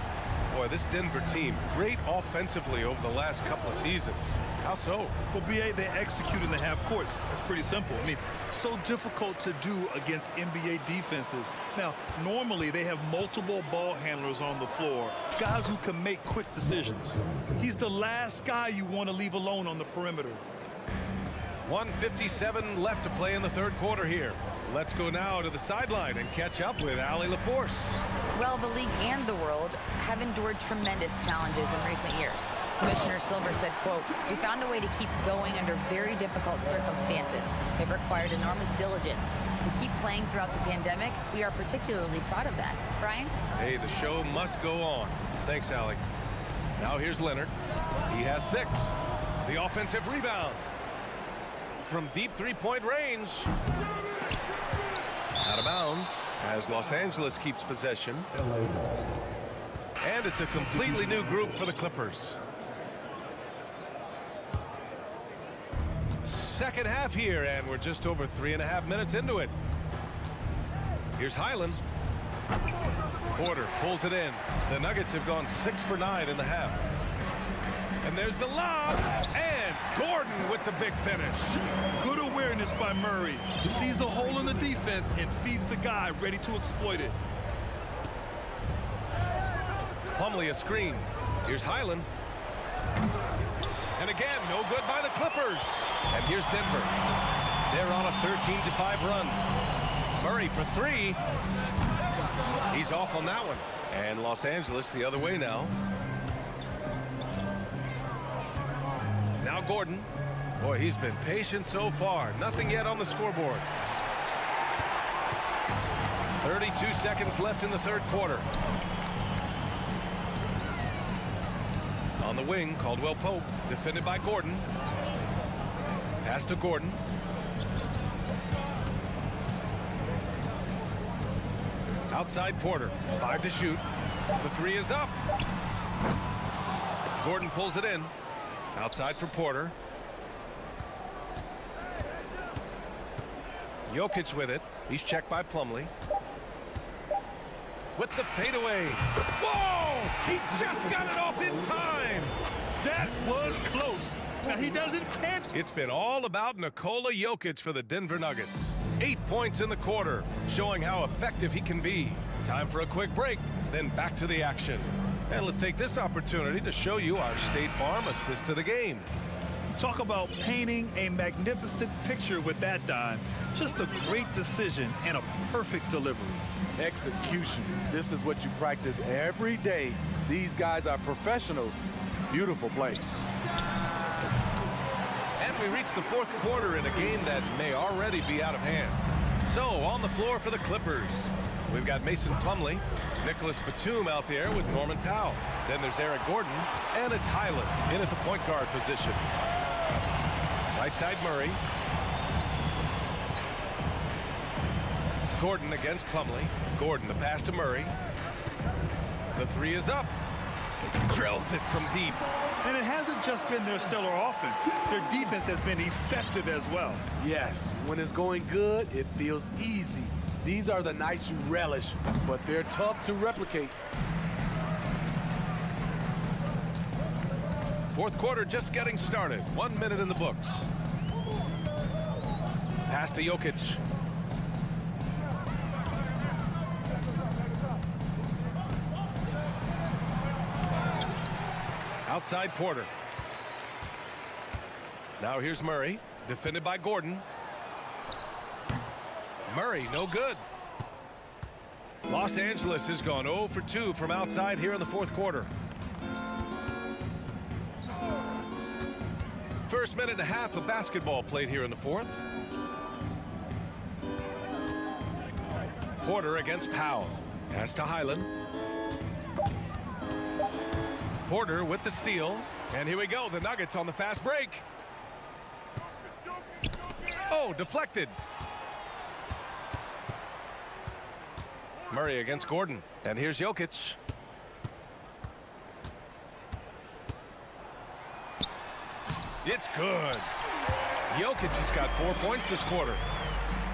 Boy, this Denver team, great offensively over the last couple of seasons. How so? Well, B.A., they execute in the half courts. That's pretty simple. I mean, so difficult to do against NBA defenses. Now, normally they have multiple ball handlers on the floor, guys who can make quick decisions. He's the last guy you want to leave alone on the perimeter. 1:57 left to play in the third quarter here. Let's go now to the sideline and catch up with Allie LaForce. Well, the league and the world have endured tremendous challenges in recent years. Commissioner Silver said, quote, "We found a way to keep going under very difficult circumstances. It required enormous diligence. To keep playing throughout the pandemic, we are particularly proud of that." Brian? Hey, the show must go on. Thanks, Allie. Now here's Leonard. He has 6. The offensive rebound. From deep 3-point range. Out of bounds as Los Angeles keeps possession. And it's a completely new group for the Clippers. Second half here, and we're just over 3.5 minutes into it. Here's Highland. Porter pulls it in. The Nuggets have gone 6 for 9 in the half. And there's the lob, and Gordon with the big finish. Good awareness by Murray. He sees a hole in the defense and feeds the guy ready to exploit it. Plumlee a screen. Here's Highland. And again, no good by the Clippers. And here's Denver. They're on a 13-5 run. Murray for 3. He's off on that one. And Los Angeles the other way now. Now Gordon. Boy, he's been patient so far. Nothing yet on the scoreboard. 32 seconds left in the third quarter. On the wing, Caldwell Pope, defended by Gordon. Pass to Gordon. Outside Porter, 5 to shoot. The 3 is up. Gordon pulls it in. Outside for Porter. Jokic with it. He's checked by Plumlee. With the fadeaway. Whoa! He just got it off in time. That was close. Now he doesn't panic. It's been all about Nikola Jokic for the Denver Nuggets. 8 points in the quarter, showing how effective he can be. Time for a quick break, then back to the action. And let's take this opportunity to show you our State Farm assist to the game. Talk about painting a magnificent picture with that dime. Just a great decision and a perfect delivery. Execution. This is what you practice every day. These guys are professionals. Beautiful play. And we reach the fourth quarter in a game that may already be out of hand. So on the floor for the Clippers, we've got Mason Plumlee, Nicholas Batum out there with Norman Powell. Then there's Eric Gordon, and it's Highland in at the point guard position. Right side Murray. Gordon against Plumlee. Gordon the pass to Murray. The 3 is up. Drills it from deep. And it hasn't just been their stellar offense. Their defense has been effective as well. Yes, when it's going good, it feels easy. These are the nights you relish, but they're tough to replicate. Fourth quarter just getting started. 1 minute in the books. Pass to Jokic. Outside Porter. Now here's Murray, defended by Gordon. Murray, no good. Los Angeles has gone 0 for 2 from outside here in the fourth quarter. First minute and a half of basketball played here in the fourth. Porter against Powell. Pass to Highland. Porter with the steal. And here we go. The Nuggets on the fast break. Oh, deflected. Murray against Gordon. And here's Jokic. It's good. Jokic has got 4 points this quarter.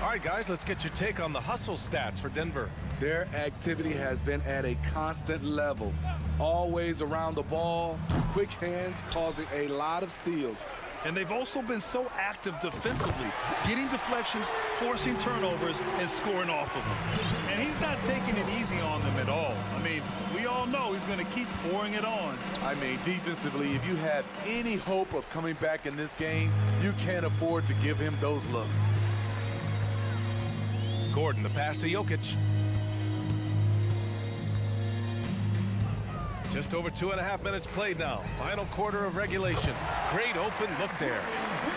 All right, guys, let's get your take on the hustle stats for Denver. Their activity has been at a constant level. Always around the ball, quick hands causing a lot of steals. And they've also been so active defensively, getting deflections, forcing turnovers, and scoring off of them. And he's not taking it easy on them at all. I mean, we all know he's going to keep pouring it on. I mean, defensively, if you have any hope of coming back in this game, you can't afford to give him those looks. Gordon, the pass to Jokic. Just over 2.5 minutes played now. Final quarter of regulation. Great open look there.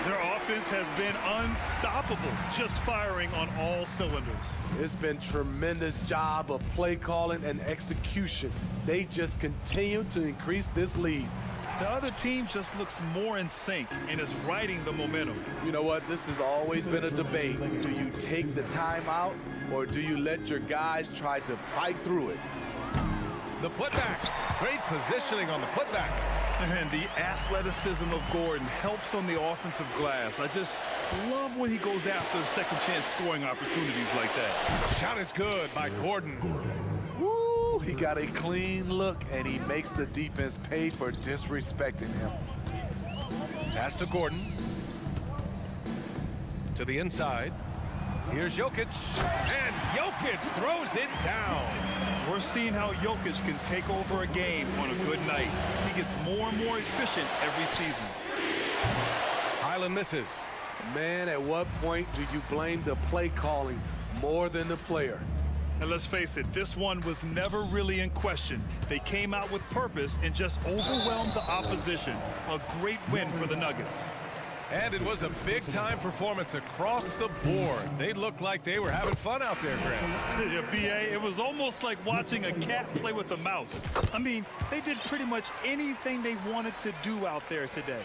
Their offense has been unstoppable, just firing on all cylinders. It's been tremendous job of play calling and execution. They just continue to increase this lead. The other team just looks more in sync and is riding the momentum. You know what? This has always been a debate. Do you take the timeout or do you let your guys try to fight through it? The putback. Great positioning on the putback. And the athleticism of Gordon helps on the offensive glass. I just love when he goes after second chance scoring opportunities like that. Shot is good by Gordon. Woo! He got a clean look, and he makes the defense pay for disrespecting him. Pass to Gordon. To the inside. Here's Jokic. And Jokic throws it down. We're seeing how Jokic can take over a game on a good night. He gets more and more efficient every season. Highland misses. Man, at what point do you blame the play calling more than the player? And let's face it, this one was never really in question. They came out with purpose and just overwhelmed the opposition. A great win for the Nuggets. And it was a big-time performance across the board. They looked like they were having fun out there, Grant. Yeah, B.A., it was almost like watching a cat play with a mouse. I mean, they did pretty much anything they wanted to do out there today.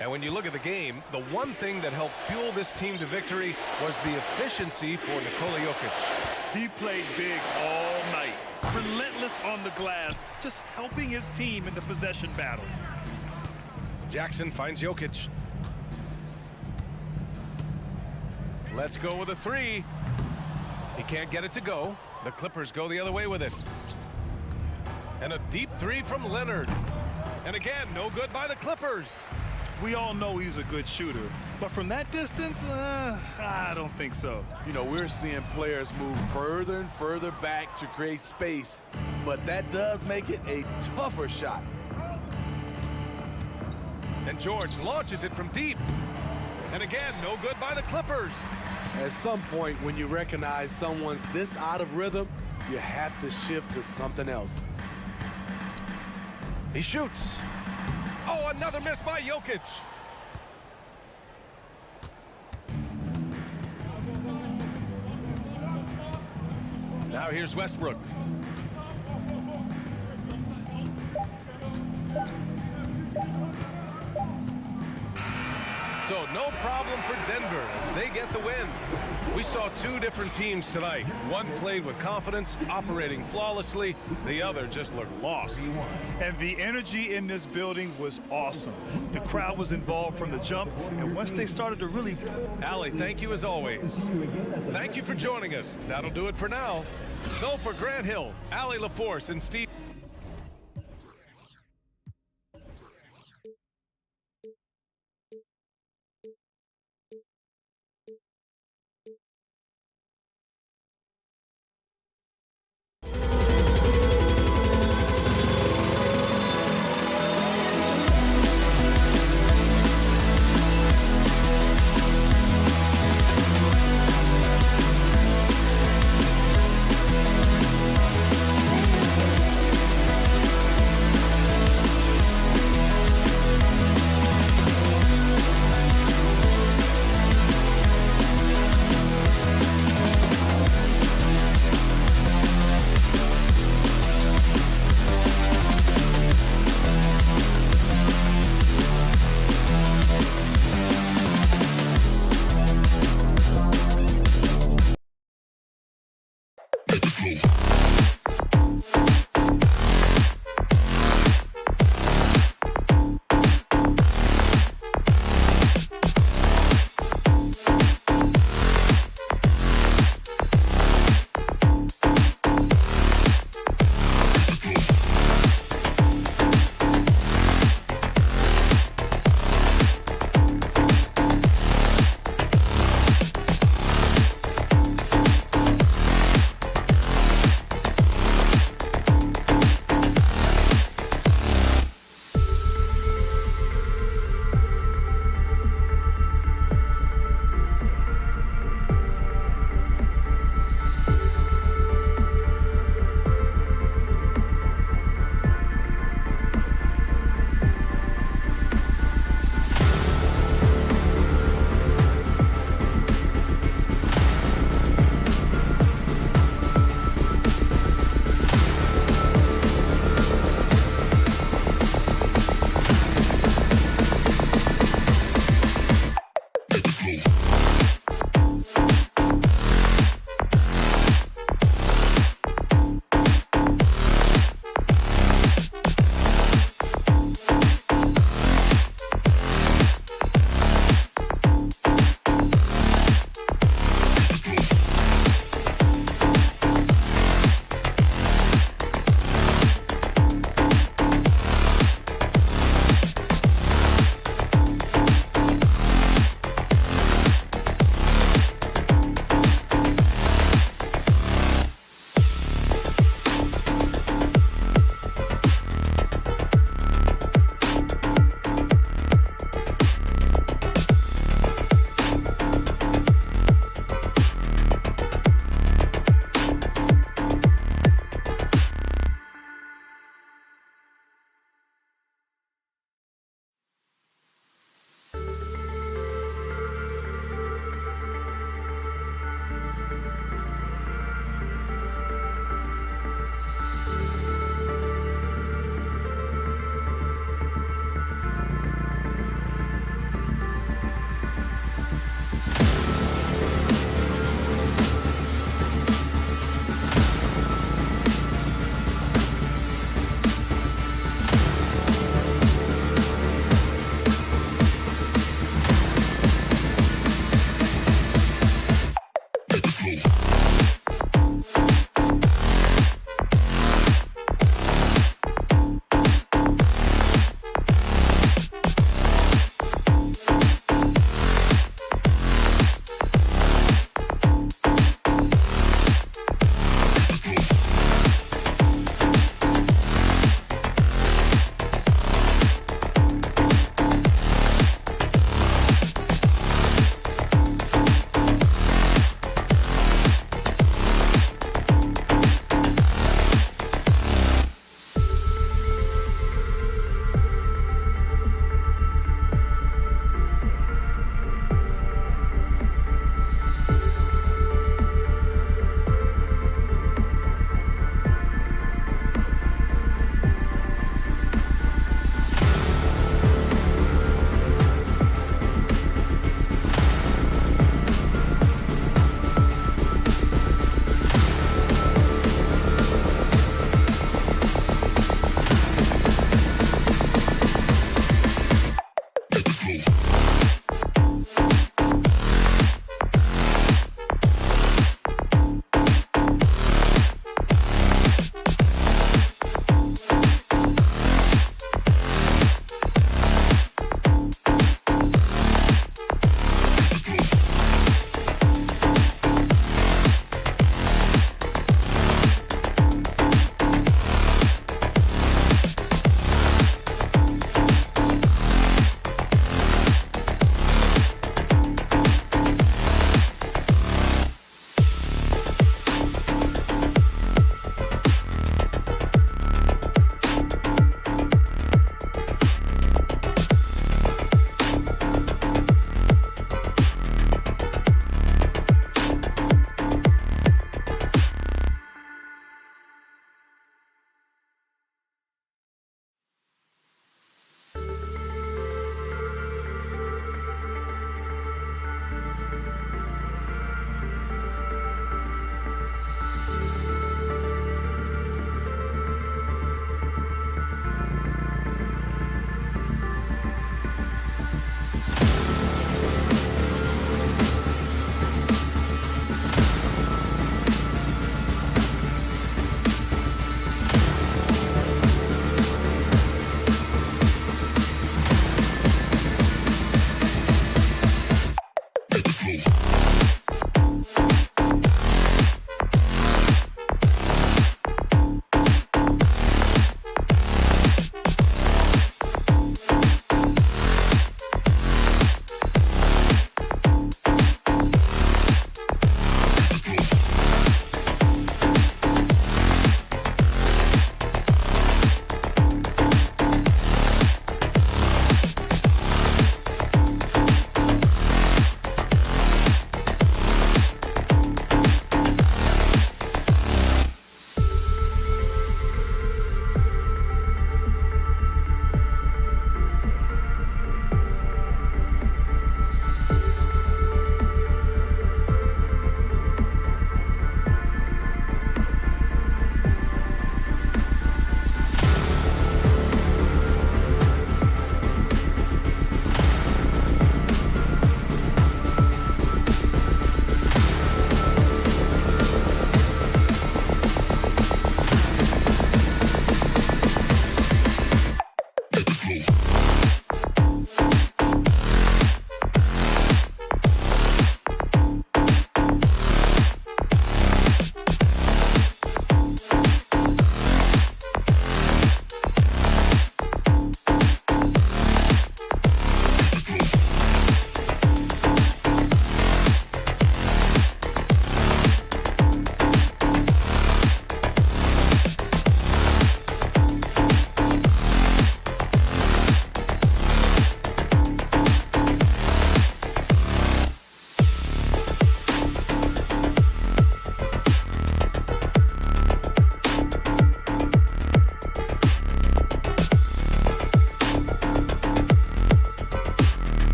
And when you look at the game, the one thing that helped fuel this team to victory was the efficiency for Nikola Jokic. He played big all night, relentless on the glass, just helping his team in the possession battle. Jackson finds Jokic. Let's go with a three. He can't get it to go. The Clippers go the other way with it. And a deep three from Leonard. And again, no good by the Clippers. We all know he's a good shooter, but from that distance, I don't think so. You know, we're seeing players move further and further back to create space, but that does make it a tougher shot. And George launches it from deep. And again, no good by the Clippers. At some point, when you recognize someone's this out of rhythm, you have to shift to something else. He shoots. Oh, another miss by Jokic. Now here's Westbrook. So no problem for Denver as they get the win. We saw two different teams tonight. One played with confidence, operating flawlessly. The other just looked lost. And the energy in this building was awesome. The crowd was involved from the jump, and once they started to really... Allie, thank you as always. Thank you for joining us. That'll do it for now. So for Grant Hill, Allie LaForce, and Steve...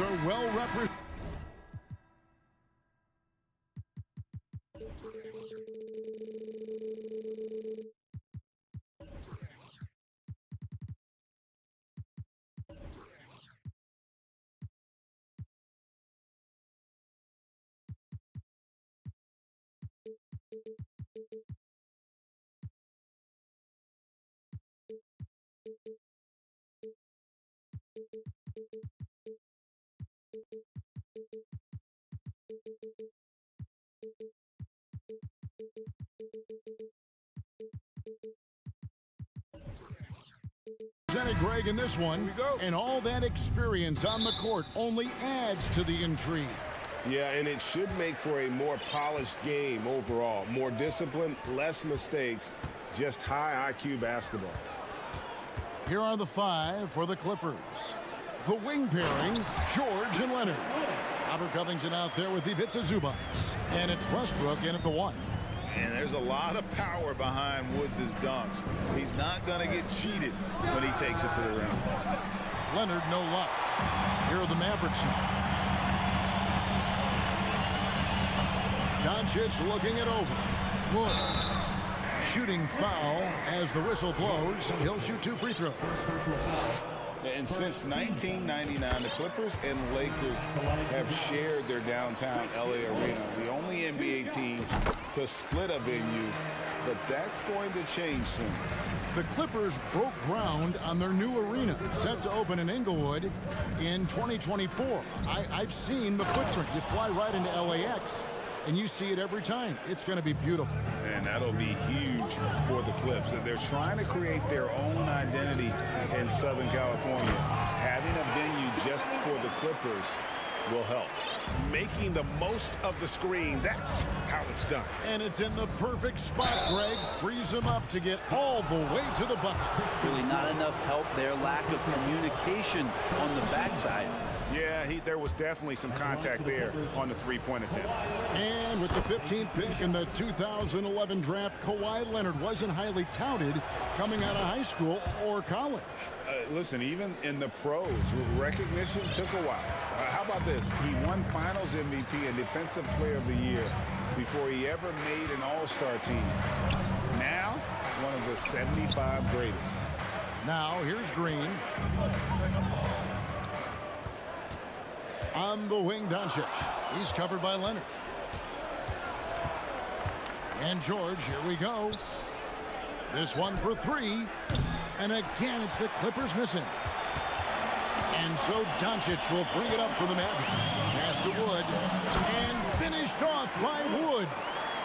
are well represented. Greg in this one, and all that experience on the court only adds to the intrigue. Yeah, and it should make for a more polished game overall. More discipline, less mistakes, just high IQ basketball. Here are the 5 for the Clippers. The wing pairing, George and Leonard. Robert Covington out there with Ivica Zubac. And it's Westbrook in at the 1. And there's a lot of power behind Woods' dunks. He's not going to get cheated when he takes it to the rim. Leonard, no luck. Here are the Mavericks now. Doncic looking it over. Wood. Shooting foul as the whistle blows. He'll shoot 2 free throws. And since 1999, the Clippers and Lakers have shared their downtown LA arena. The only NBA team to split a venue, but that's going to change soon. The Clippers broke ground on their new arena, set to open in Inglewood in 2024. I've seen the footprint. You fly right into LAX, and you see it every time. It's going to be beautiful. And that'll be huge for the Clips. They're trying to create their own identity in Southern California. Having a venue just for the Clippers will help. Making the most of the screen, that's how it's done. And it's in the perfect spot, Greg. Frees him up to get all the way to the bucket. Really not enough help there. Lack of communication on the backside. Yeah, there was definitely some contact there on the three-point attempt. And with the 15th pick in the 2011 draft, Kawhi Leonard wasn't highly touted coming out of high school or college. Listen, even in the pros, recognition took a while. How about this? He won Finals MVP and Defensive Player of the Year before he ever made an All-Star team. Now, one of the 75 greatest. Now, here's Green. On the wing, Doncic. He's covered by Leonard. And George, here we go. This one for 3. And again, it's the Clippers missing. And so Doncic will bring it up for the Mavericks. Pass to Wood. And finished off by Wood.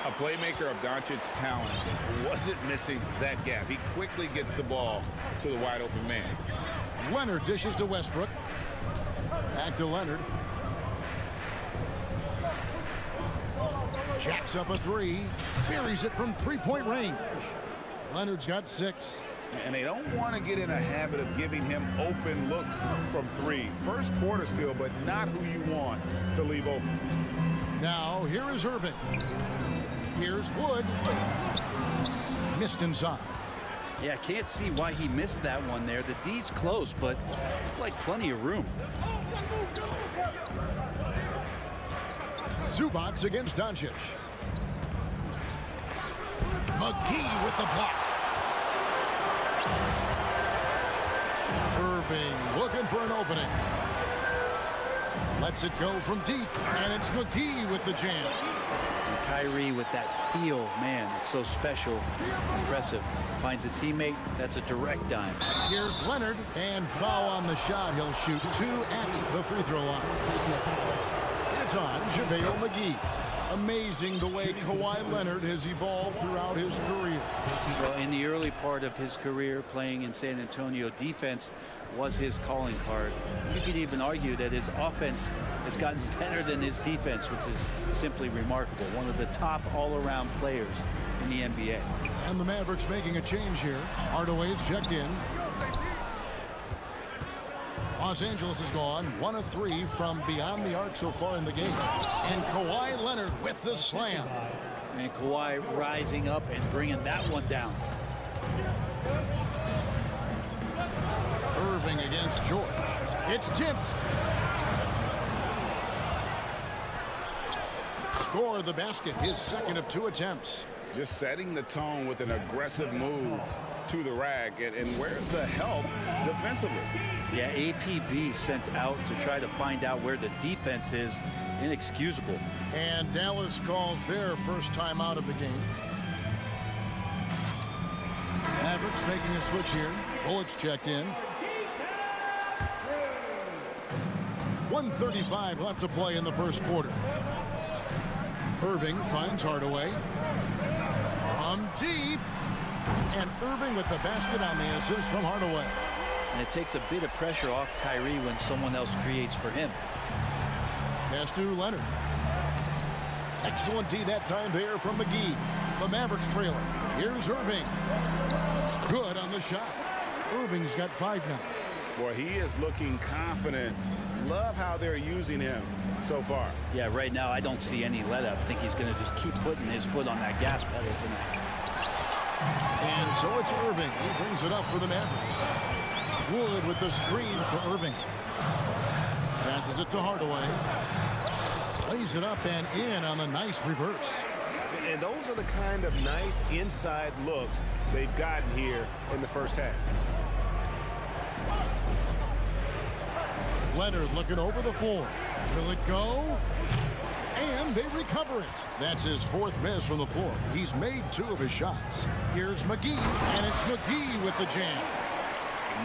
A playmaker of Doncic's talents wasn't missing that gap. He quickly gets the ball to the wide open man. Leonard dishes to Westbrook. Back to Leonard. Jacks up a 3. Buries it from 3-point range. Leonard's got 6. And they don't want to get in a habit of giving him open looks from 3. First quarter still, but not who you want to leave open. Now, here is Irving. Here's Wood. Missed inside. Yeah, can't see why he missed that one there. The D's close, but looked like plenty of room. Zubac against Doncic. McGee with the block. Irving looking for an opening. Lets it go from deep, and it's McGee with the jam. And Kyrie with that feel, man, it's so special, impressive. Finds a teammate, that's a direct dime. Here's Leonard, and foul on the shot. He'll shoot 2 at the free throw line. It's on JaVale McGee. Amazing the way Kawhi Leonard has evolved throughout his career. Well, in the early part of his career playing in San Antonio, defense was his calling card. You could even argue that his offense has gotten better than his defense, which is simply remarkable. One of the top all-around players in the NBA. And the Mavericks making a change here. Hardaway's checked in. Los Angeles has gone 1 of 3 from beyond the arc so far in the game. And Kawhi Leonard with the slam. And Kawhi rising up and bringing that one down. Irving against George. It's tipped. score the basket, his second of 2 attempts. Just setting the tone with an aggressive move to the rack. And where's the help defensively? Yeah, APB sent out to try to find out where the defense is. Inexcusable. And Dallas calls their first time out of the game. Mavericks making a switch here. Bullets checked in. 1:35 left to play in the first quarter. Irving finds Hardaway. From deep. And Irving with the basket on the assist from Hardaway. And it takes a bit of pressure off Kyrie when someone else creates for him. Pass to Leonard. Excellent D that time there from McGee. The Mavericks trailing. Here's Irving. Good on the shot. Irving's got 5 now. Boy, he is looking confident. Love how they're using him so far. Yeah, right now I don't see any let up. I think he's going to just keep putting his foot on that gas pedal tonight. And so it's Irving. He brings it up for the Mavericks. Wood with the screen for Irving. Passes it to Hardaway. Lays it up and in on the nice reverse. And those are the kind of nice inside looks they've gotten here in the first half. Leonard looking over the floor. Will it go? And they recover it. That's his 4th miss from the floor. He's made 2 of his shots. Here's McGee, and it's McGee with the jam.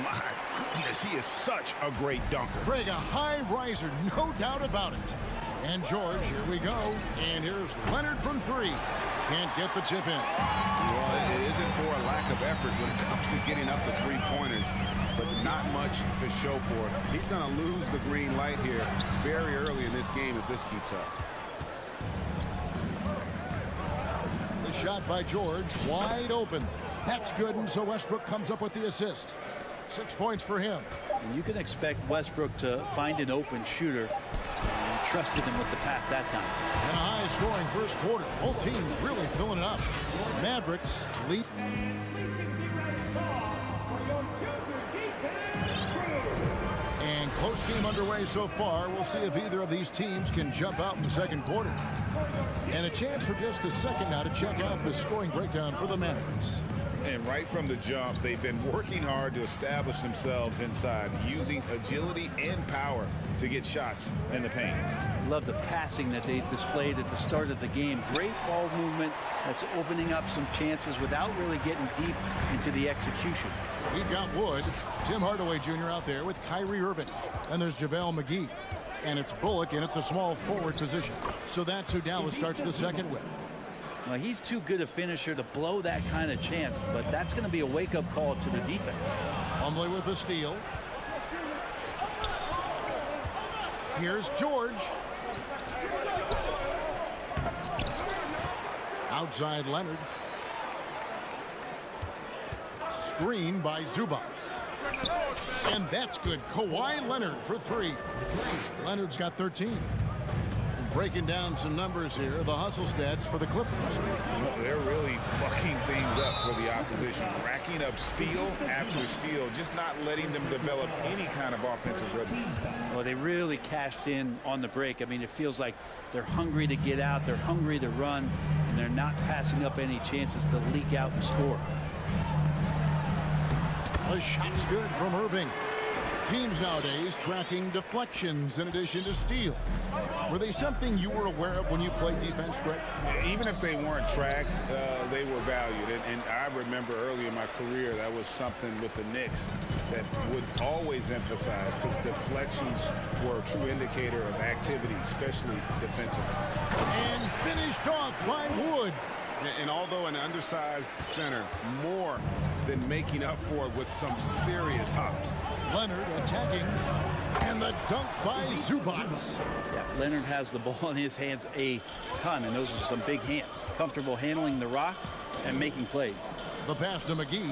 My goodness, he is such a great dunker. Craig, a high riser, no doubt about it. And George, here we go. And here's Leonard from 3. Can't get the tip in. Well, it isn't for a lack of effort when it comes to getting up the 3-pointers, but not much to show for it. He's going to lose the green light here very early in this game if this keeps up. The shot by George, wide open. That's good, and so Westbrook comes up with the assist. 6 points for him. And you can expect Westbrook to find an open shooter. And trusted him with the pass that time. And a high-scoring first quarter. Both teams really filling it up. Mavericks lead. And close game underway so far. We'll see if either of these teams can jump out in the second quarter. And a chance for just a second now to check out the scoring breakdown for the Mavericks. And right from the jump, they've been working hard to establish themselves inside, using agility and power to get shots in the paint. Love the passing that they displayed at the start of the game. Great ball movement that's opening up some chances without really getting deep into the execution. We've got Wood, Tim Hardaway Jr. out there with Kyrie Irving. And there's JaVale McGee. And it's Bullock in at the small forward position. So that's who Dallas starts the second with. Well, he's too good a finisher to blow that kind of chance, but that's going to be a wake-up call to the defense. Plumlee with the steal. Here's George. Outside Leonard. Screen by Zubac. And that's good. Kawhi Leonard for 3. Leonard's got 13. And breaking down some numbers here, the hustle stats for the Clippers. Well, they're really bucking things up for the opposition, racking up steal after steal, just not letting them develop any kind of offensive rhythm. Well, they really cashed in on the break. I mean, it feels like they're hungry to get out, they're hungry to run, and they're not passing up any chances to leak out and score. The shot's good from Irving. Teams nowadays tracking deflections in addition to steals. Were they something you were aware of when you played defense, Greg? Even if they weren't tracked, they were valued. And I remember early in my career, that was something with the Knicks that would always emphasize, because deflections were a true indicator of activity, especially defensively. And finished off by Wood. And although an undersized center, more than making up for it with some serious hops. Leonard attacking, and the dunk by Zubac. Yeah, Leonard has the ball in his hands a ton, and those are some big hands. Comfortable handling the rock and making plays. The pass to McGee.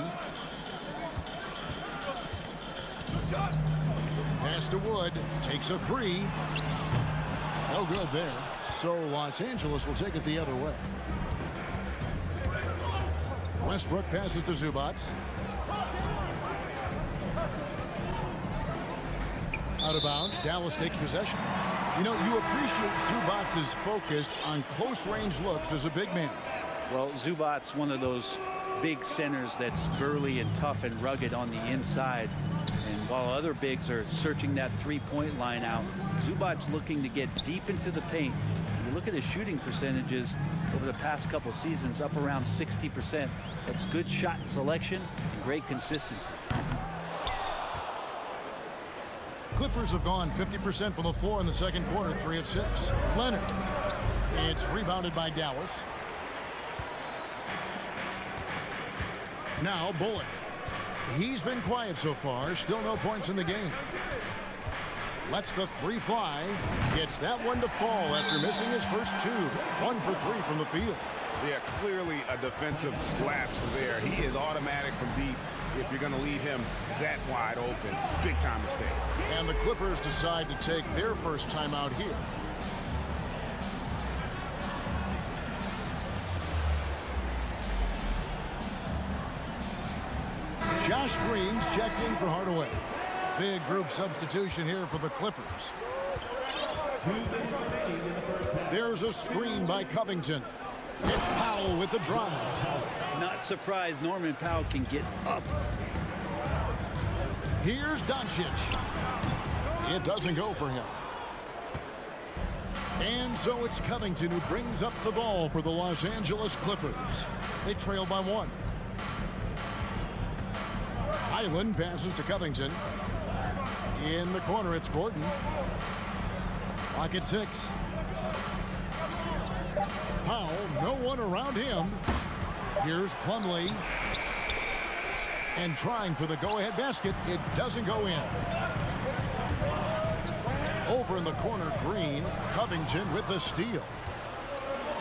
Pass to Wood, takes a 3. No good there. So Los Angeles will take it the other way. Westbrook passes to Zubac. Out of bounds. Dallas takes possession. You know, you appreciate Zubac's focus on close-range looks as a big man. Well, Zubac's one of those big centers that's burly and tough and rugged on the inside. And while other bigs are searching that three-point line out, Zubac's looking to get deep into the paint. You look at his shooting percentages over the past couple seasons, up around 60%. That's good shot selection and great consistency. Clippers have gone 50% from the floor in the second quarter, 3 of 6. Leonard. It's rebounded by Dallas. Now Bullock. He's been quiet so far. Still no points in the game. Lets the three fly. Gets that one to fall after missing his first 2. 1 for 3 from the field. Yeah, clearly a defensive lapse there. He is automatic from deep if you're going to leave him that wide open. Big time mistake. And the Clippers decide to take their first timeout here. Josh Green's checked in for Hardaway. Big group substitution here for the Clippers. There's a screen by Covington. It's Powell with the drive. Not surprised Norman Powell can get up. Here's Doncic. It doesn't go for him. And so it's Covington who brings up the ball for the Los Angeles Clippers. They trail by 1. Highland passes to Covington. In the corner, it's Gordon. Clock at 6. Powell, no one around him. Here's Plumlee. And trying for the go-ahead basket. It doesn't go in. Over in the corner, Green. Covington with the steal.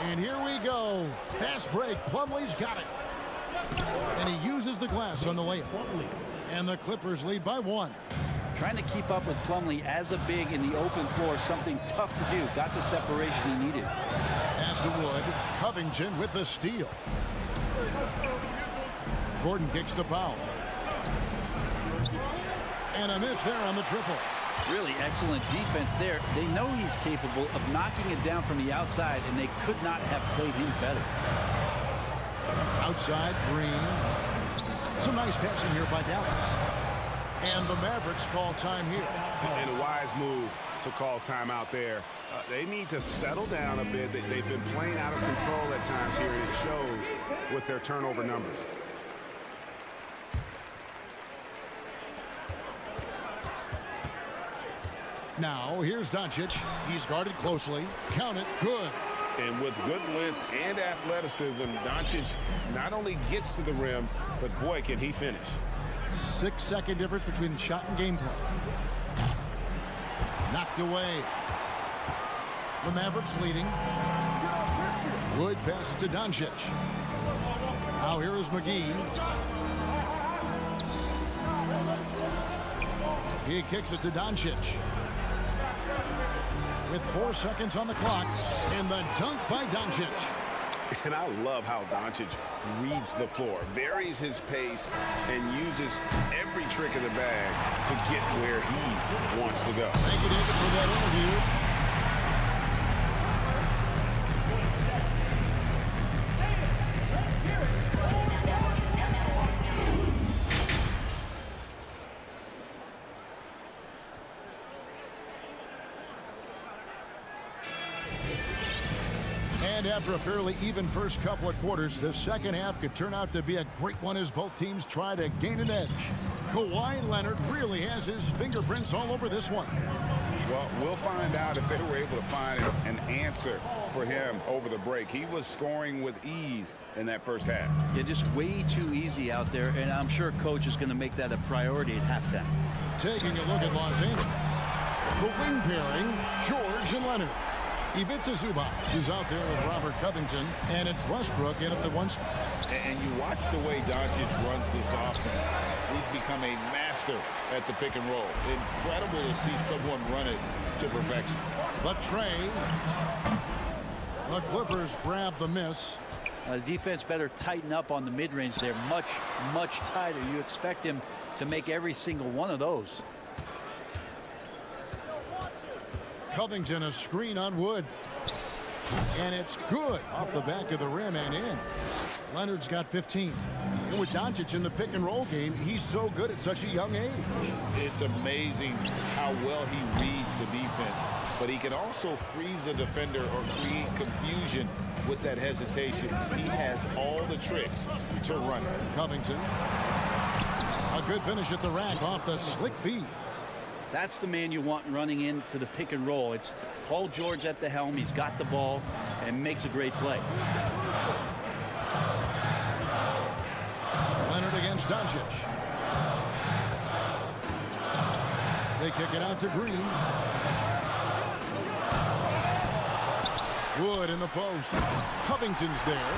And here we go. Fast break. Plumlee's got it. And he uses the glass on the layup. And the Clippers lead by 1. Trying to keep up with Plumlee as a big in the open floor, something tough to do. Got the separation he needed. Pass to Wood. Covington with the steal. Gordon kicks to Powell. And a miss there on the triple. Really excellent defense there. They know he's capable of knocking it down from the outside, and they could not have played him better. Outside, Green. Some nice passing here by Dallas. And the Mavericks call time here. And a wise move to call time out there. They need to settle down a bit. They've been playing out of control at times here, and it shows with their turnover numbers. Now, here's Doncic. He's guarded closely. Count it. Good. And with good length and athleticism, Doncic not only gets to the rim, but boy, can he finish. 6-second difference between the shot and game play. Knocked away. The Mavericks leading. Wood passes to Doncic. Now here is McGee. He kicks it to Doncic. With 4 seconds on the clock, and the dunk by Doncic. And I love how Doncic reads the floor, varies his pace, and uses every trick of the bag to get where he wants to go. Thank you, David, for that interview. And after a fairly even first couple of quarters, the second half could turn out to be a great one as both teams try to gain an edge. Kawhi Leonard really has his fingerprints all over this one. Well, we'll find out if they were able to find an answer for him over the break. He was scoring with ease in that first half. Yeah, just way too easy out there, and I'm sure Coach is going to make that a priority at halftime. Taking a look at Los Angeles. The wing pairing, George and Leonard. Ivica Zubac is out there with Robert Covington, and it's Westbrook in at the 1 spot. And you watch the way Doncic runs this offense. He's become a master at the pick and roll. Incredible to see someone run it to perfection. The tray. The Clippers grab the miss. The defense better tighten up on the mid-range there. Much, much tighter. You expect him to make every single one of those. Covington, a screen on Wood. And it's good off the back of the rim and in. Leonard's got 15. And with Doncic in the pick and roll game, he's so good at such a young age. It's amazing how well he reads the defense, but he can also freeze the defender or create confusion with that hesitation. He has all the tricks to run it. Covington. A good finish at the rack off the slick feed. That's the man you want running into the pick and roll. It's Paul George at the helm. He's got the ball and makes a great play. Leonard against Doncic. They kick it out to Green. Wood in the post. Covington's there.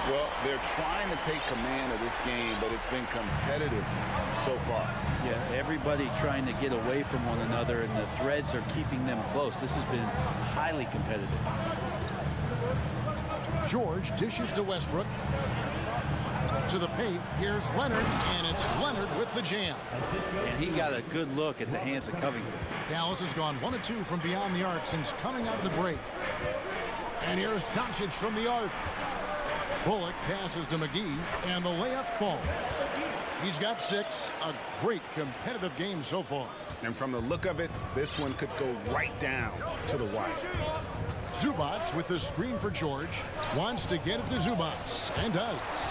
Well, they're trying to take command of this game, but it's been competitive so far. Yeah, everybody trying to get away from one another, and the threads are keeping them close. This has been highly competitive. George dishes to Westbrook. To the paint. Here's Leonard, and it's Leonard with the jam. And he got a good look at the hands of Covington. Dallas has gone 1 of 2 from beyond the arc since coming out of the break. And here's Doncic from the arc. Bullock passes to McGee, and the layup falls. He's got 6. A great competitive game so far. And from the look of it, this one could go right down to the wire. Zubac with the screen for George. Wants to get it to Zubac, and does.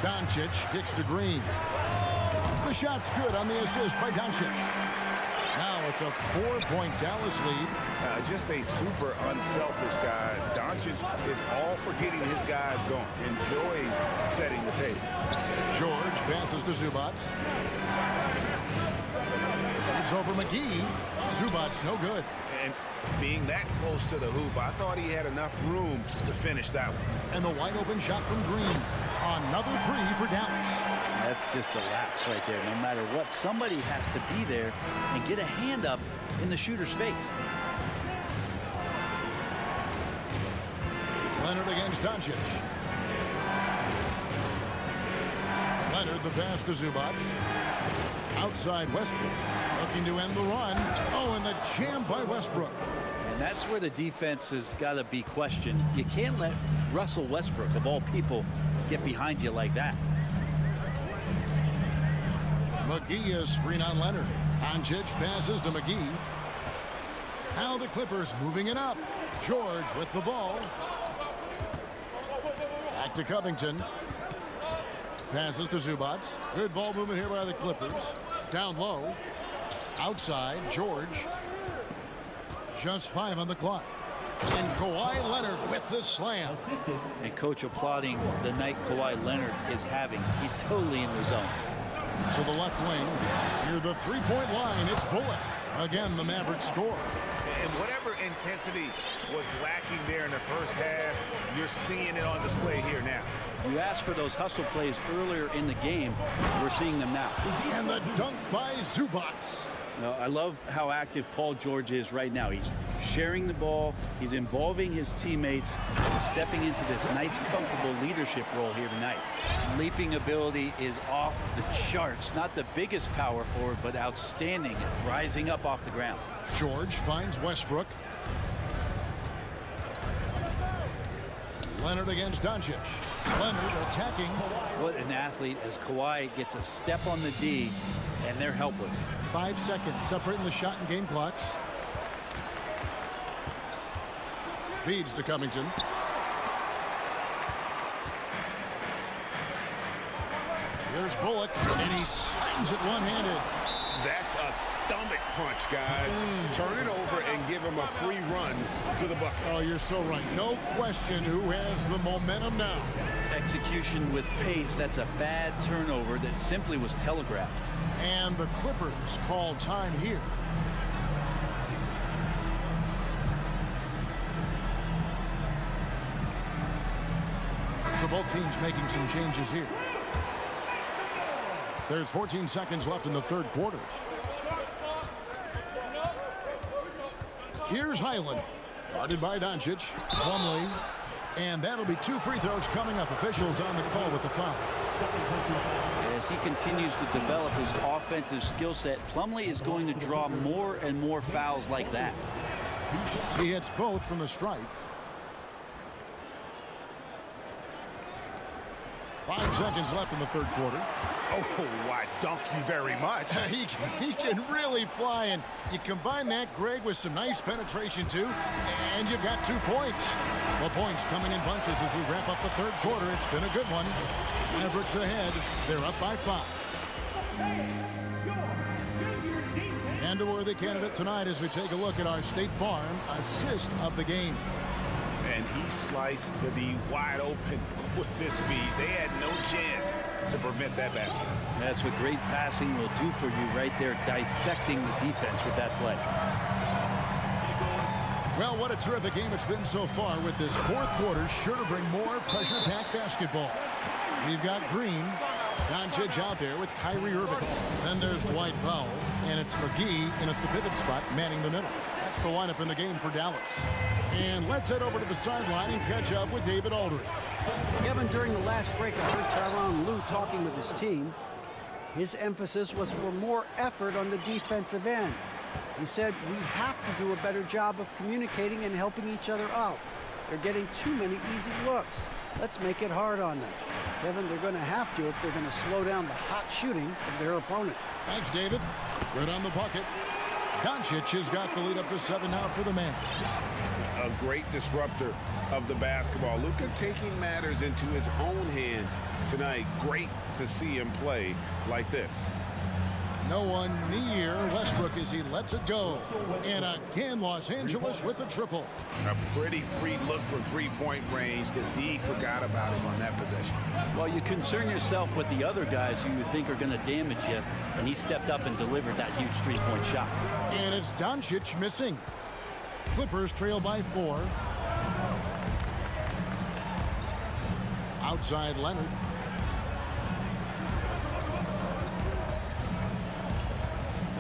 Doncic kicks to Green. The shot's good on the assist by Doncic. Now it's a 4-point Dallas lead. Just a super unselfish guy. Doncic is all for getting his guys going. Enjoys setting the table. George passes to Zubac. It's over McGee. Zubac no good. And being that close to the hoop, I thought he had enough room to finish that one. And the wide open shot from Green. Another 3 for Dallas. That's just a lapse right there. No matter what, somebody has to be there and get a hand up in the shooter's face. Leonard against Doncic. Leonard the pass to Zubac. Outside Westbrook. Looking to end the run. Oh, and the jam by Westbrook. And that's where the defense has got to be questioned. You can't let Russell Westbrook, of all people, get behind you like that. McGee is screen on Leonard. Doncic passes to McGee. Now the Clippers moving it up. George with the ball. Back to Covington. Passes to Zubac. Good ball movement here by the Clippers. Down low. Outside, George. Just 5 on the clock. And Kawhi Leonard with the slam. And Coach applauding the night Kawhi Leonard is having. He's totally in the zone. To the left wing. Near the three-point line, it's Bullock. Again, the Mavericks score. And whatever intensity was lacking there in the first half, you're seeing it on display here now. You asked for those hustle plays earlier in the game. We're seeing them now. And the dunk by Zubac. No, I love how active Paul George is right now. He's sharing the ball. He's involving his teammates and stepping into this nice, comfortable leadership role here tonight. Leaping ability is off the charts. Not the biggest power forward, but outstanding, rising up off the ground. George finds Westbrook. Leonard against Doncic. Leonard attacking. What an athlete as Kawhi gets a step on the D, and they're helpless. 5 seconds separating the shot and game clocks. Feeds to Covington. Here's Bullock, and he slams it one-handed. That's a stomach punch, guys. Turn it over and give him a free run to the bucket. Oh, you're so right. No question who has the momentum now. Execution with pace. That's a bad turnover that simply was telegraphed. And the Clippers call time here. So both teams making some changes here. There's 14 seconds left in the third quarter. Here's Highland, guarded by Doncic, Plumlee, and that'll be 2 free throws coming up. Officials on the call with the foul. As he continues to develop his offensive skill set, Plumlee is going to draw more and more fouls like that. He hits both from the stripe. 5 seconds left in the third quarter. Oh, why, thank you very much. He can really fly, and you combine that, Greg, with some nice penetration, too, and you've got 2 points. Well, points coming in bunches as we wrap up the third quarter. It's been a good one. Mavericks ahead. They're up by 5. And a worthy candidate tonight as we take a look at our State Farm assist of the game. And he sliced the D wide open with this feed. They had no chance to prevent that basket. That's what great passing will do for you right there, dissecting the defense with that play. Well, what a terrific game it's been so far, with this fourth quarter sure to bring more pressure-packed basketball. We've got Green, Doncic out there with Kyrie Irving. Then there's Dwight Powell, and it's McGee in at the pivot spot, manning the middle. That's the lineup in the game for Dallas. And let's head over to the sideline and catch up with David Aldridge. Kevin, during the last break, I heard Tyronn Lue talking with his team. His emphasis was for more effort on the defensive end. He said we have to do a better job of communicating and helping each other out. They're getting too many easy looks. Let's make it hard on them. Kevin, they're going to have to if they're going to slow down the hot shooting of their opponent. Thanks, David. Good on the bucket. Doncic has got the lead up to 7 now for the Mavericks. A great disruptor of the basketball. Luka taking matters into his own hands tonight. Great to see him play like this. No one near Westbrook as he lets it go. And again, Los Angeles with a triple. A pretty free look from three-point range. The D forgot about him on that possession. Well, you concern yourself with the other guys who you think are going to damage you, and he stepped up and delivered that huge three-point shot. And it's Doncic missing. Clippers trail by 4. Outside Leonard.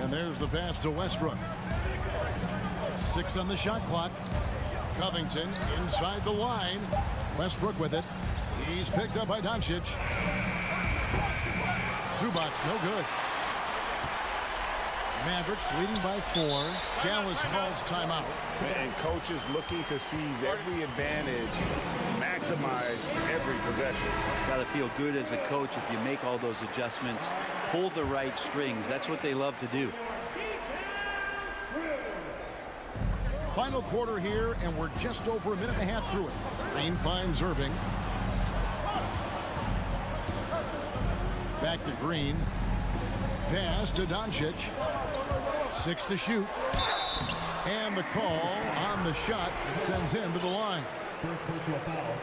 And there's the pass to Westbrook. 6 on the shot clock. Covington inside the line. Westbrook with it. He's picked up by Doncic. Zubac, no good. Mavericks leading by 4. Dallas calls timeout. And coaches looking to seize every advantage, maximize every possession. Got to feel good as a coach if you make all those adjustments. Pull the right strings. That's what they love to do. Final quarter here, and we're just over a minute and a half through it. Green finds Irving. Back to Green. Pass to Doncic. 6 to shoot. And the call on the shot that sends him to the line.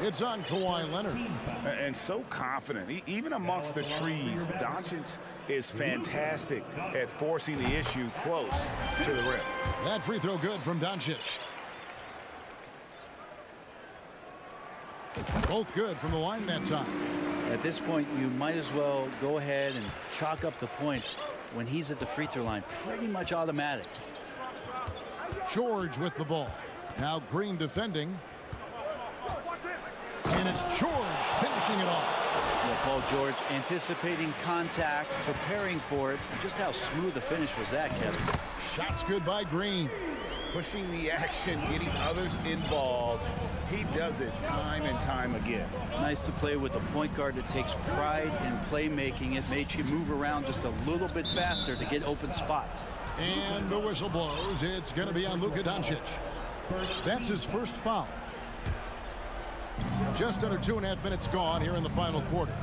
It's on Kawhi Leonard. And so confident. Even amongst the trees, Doncic is fantastic at forcing the issue close to the rim. That free throw good from Doncic. Both good from the line that time. At this point, you might as well go ahead and chalk up the points when he's at the free throw line. Pretty much automatic. George with the ball. Now Green defending. And it's George finishing it off. Well, Paul George anticipating contact, preparing for it. Just how smooth the finish was that, Kevin. Shots good by Green. Pushing the action, getting others involved. He does it time and time again. Nice to play with a point guard that takes pride in playmaking. It makes you move around just a little bit faster to get open spots. And the whistle blows. It's going to be on Luka Doncic. That's his first foul. Just under 2.5 minutes gone here in the final quarter.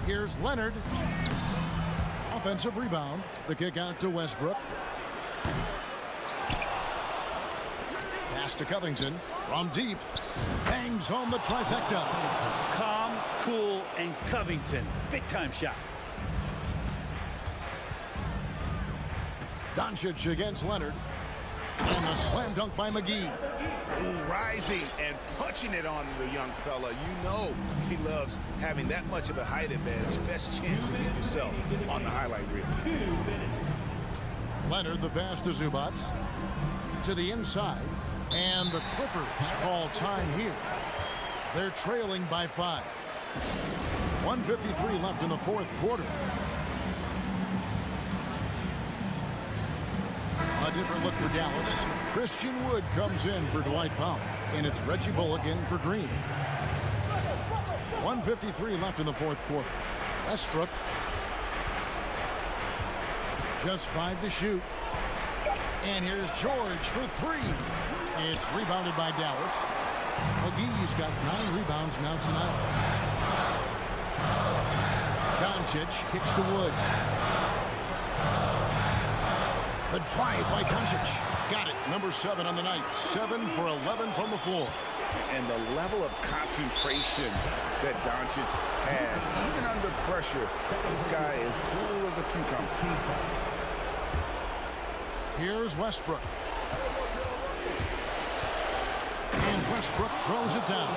Here's Leonard. Offensive rebound. The kick out to Westbrook. Pass to Covington from deep. Bangs home the trifecta. Calm, cool, and Covington. Big time shot. Doncic against Leonard. And the slam dunk by McGee. Ooh, rising and punching it on the young fella. You know he loves having that much of a height advantage. Best chance to get yourself on the highlight reel. Leonard, the pass to Zubac. To the inside. And the Clippers call time here. They're trailing by 5. 1:53 left in the fourth quarter. A different look for Dallas. Christian Wood comes in for Dwight Powell, and it's Reggie Bullock in for Green. 1:53 left in the fourth quarter. Westbrook. Just 5 to shoot. And here's George for 3. It's rebounded by Dallas. McGee's got 9 rebounds now tonight. Doncic kicks to Wood. The drive by Doncic. Got it. Number 7 on the night. 7 for 11 from the floor. And the level of concentration that Doncic has, even under pressure, this guy is cool as a cucumber. Here's Westbrook. And Westbrook throws it down.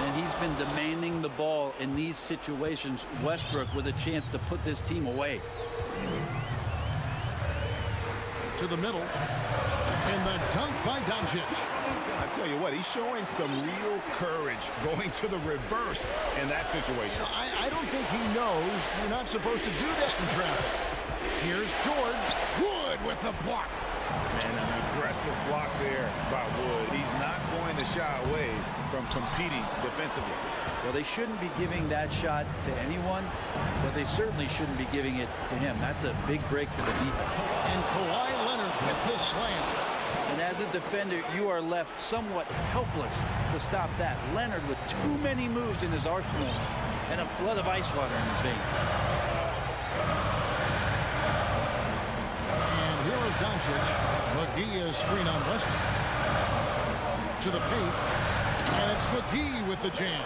And he's been demanding the ball in these situations. Westbrook with a chance to put this team away. To the middle. And the dunk by Doncic. I tell you what, he's showing some real courage going to the reverse in that situation. I don't think he knows you're not supposed to do that in traffic. Here's George. Wood with the block. And an aggressive block there by Wood. He's not going to shy away from competing defensively. Well, they shouldn't be giving that shot to anyone, but they certainly shouldn't be giving it to him. That's a big break for the defense. And Kawhi Leonard with the slam. And as a defender, you are left somewhat helpless to stop that. Leonard with too many moves in his arsenal and a flood of ice water in his veins. And here is Doncic. McGee is screen on Westbrook. To the paint. And it's McGee with the jam.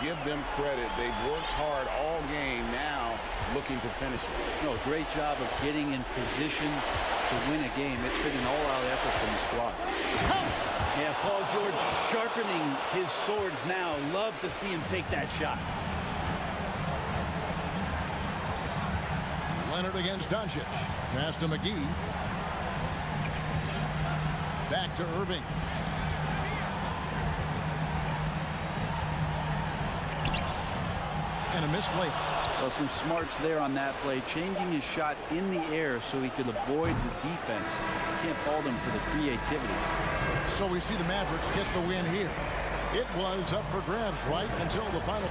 Give them credit. They've worked hard all game, now looking to finish it. No, great job of getting in position to win a game. It's been an all-out effort from the squad. Yeah, Paul George sharpening his swords now. Love to see him take that shot. Leonard against Doncic. Pass to McGee. Back to Irving. And a missed layup. Well, some smarts there on that play, changing his shot in the air so he could avoid the defense. Can't fault him for the creativity. So we see the Mavericks get the win here. It was up for grabs right until the final.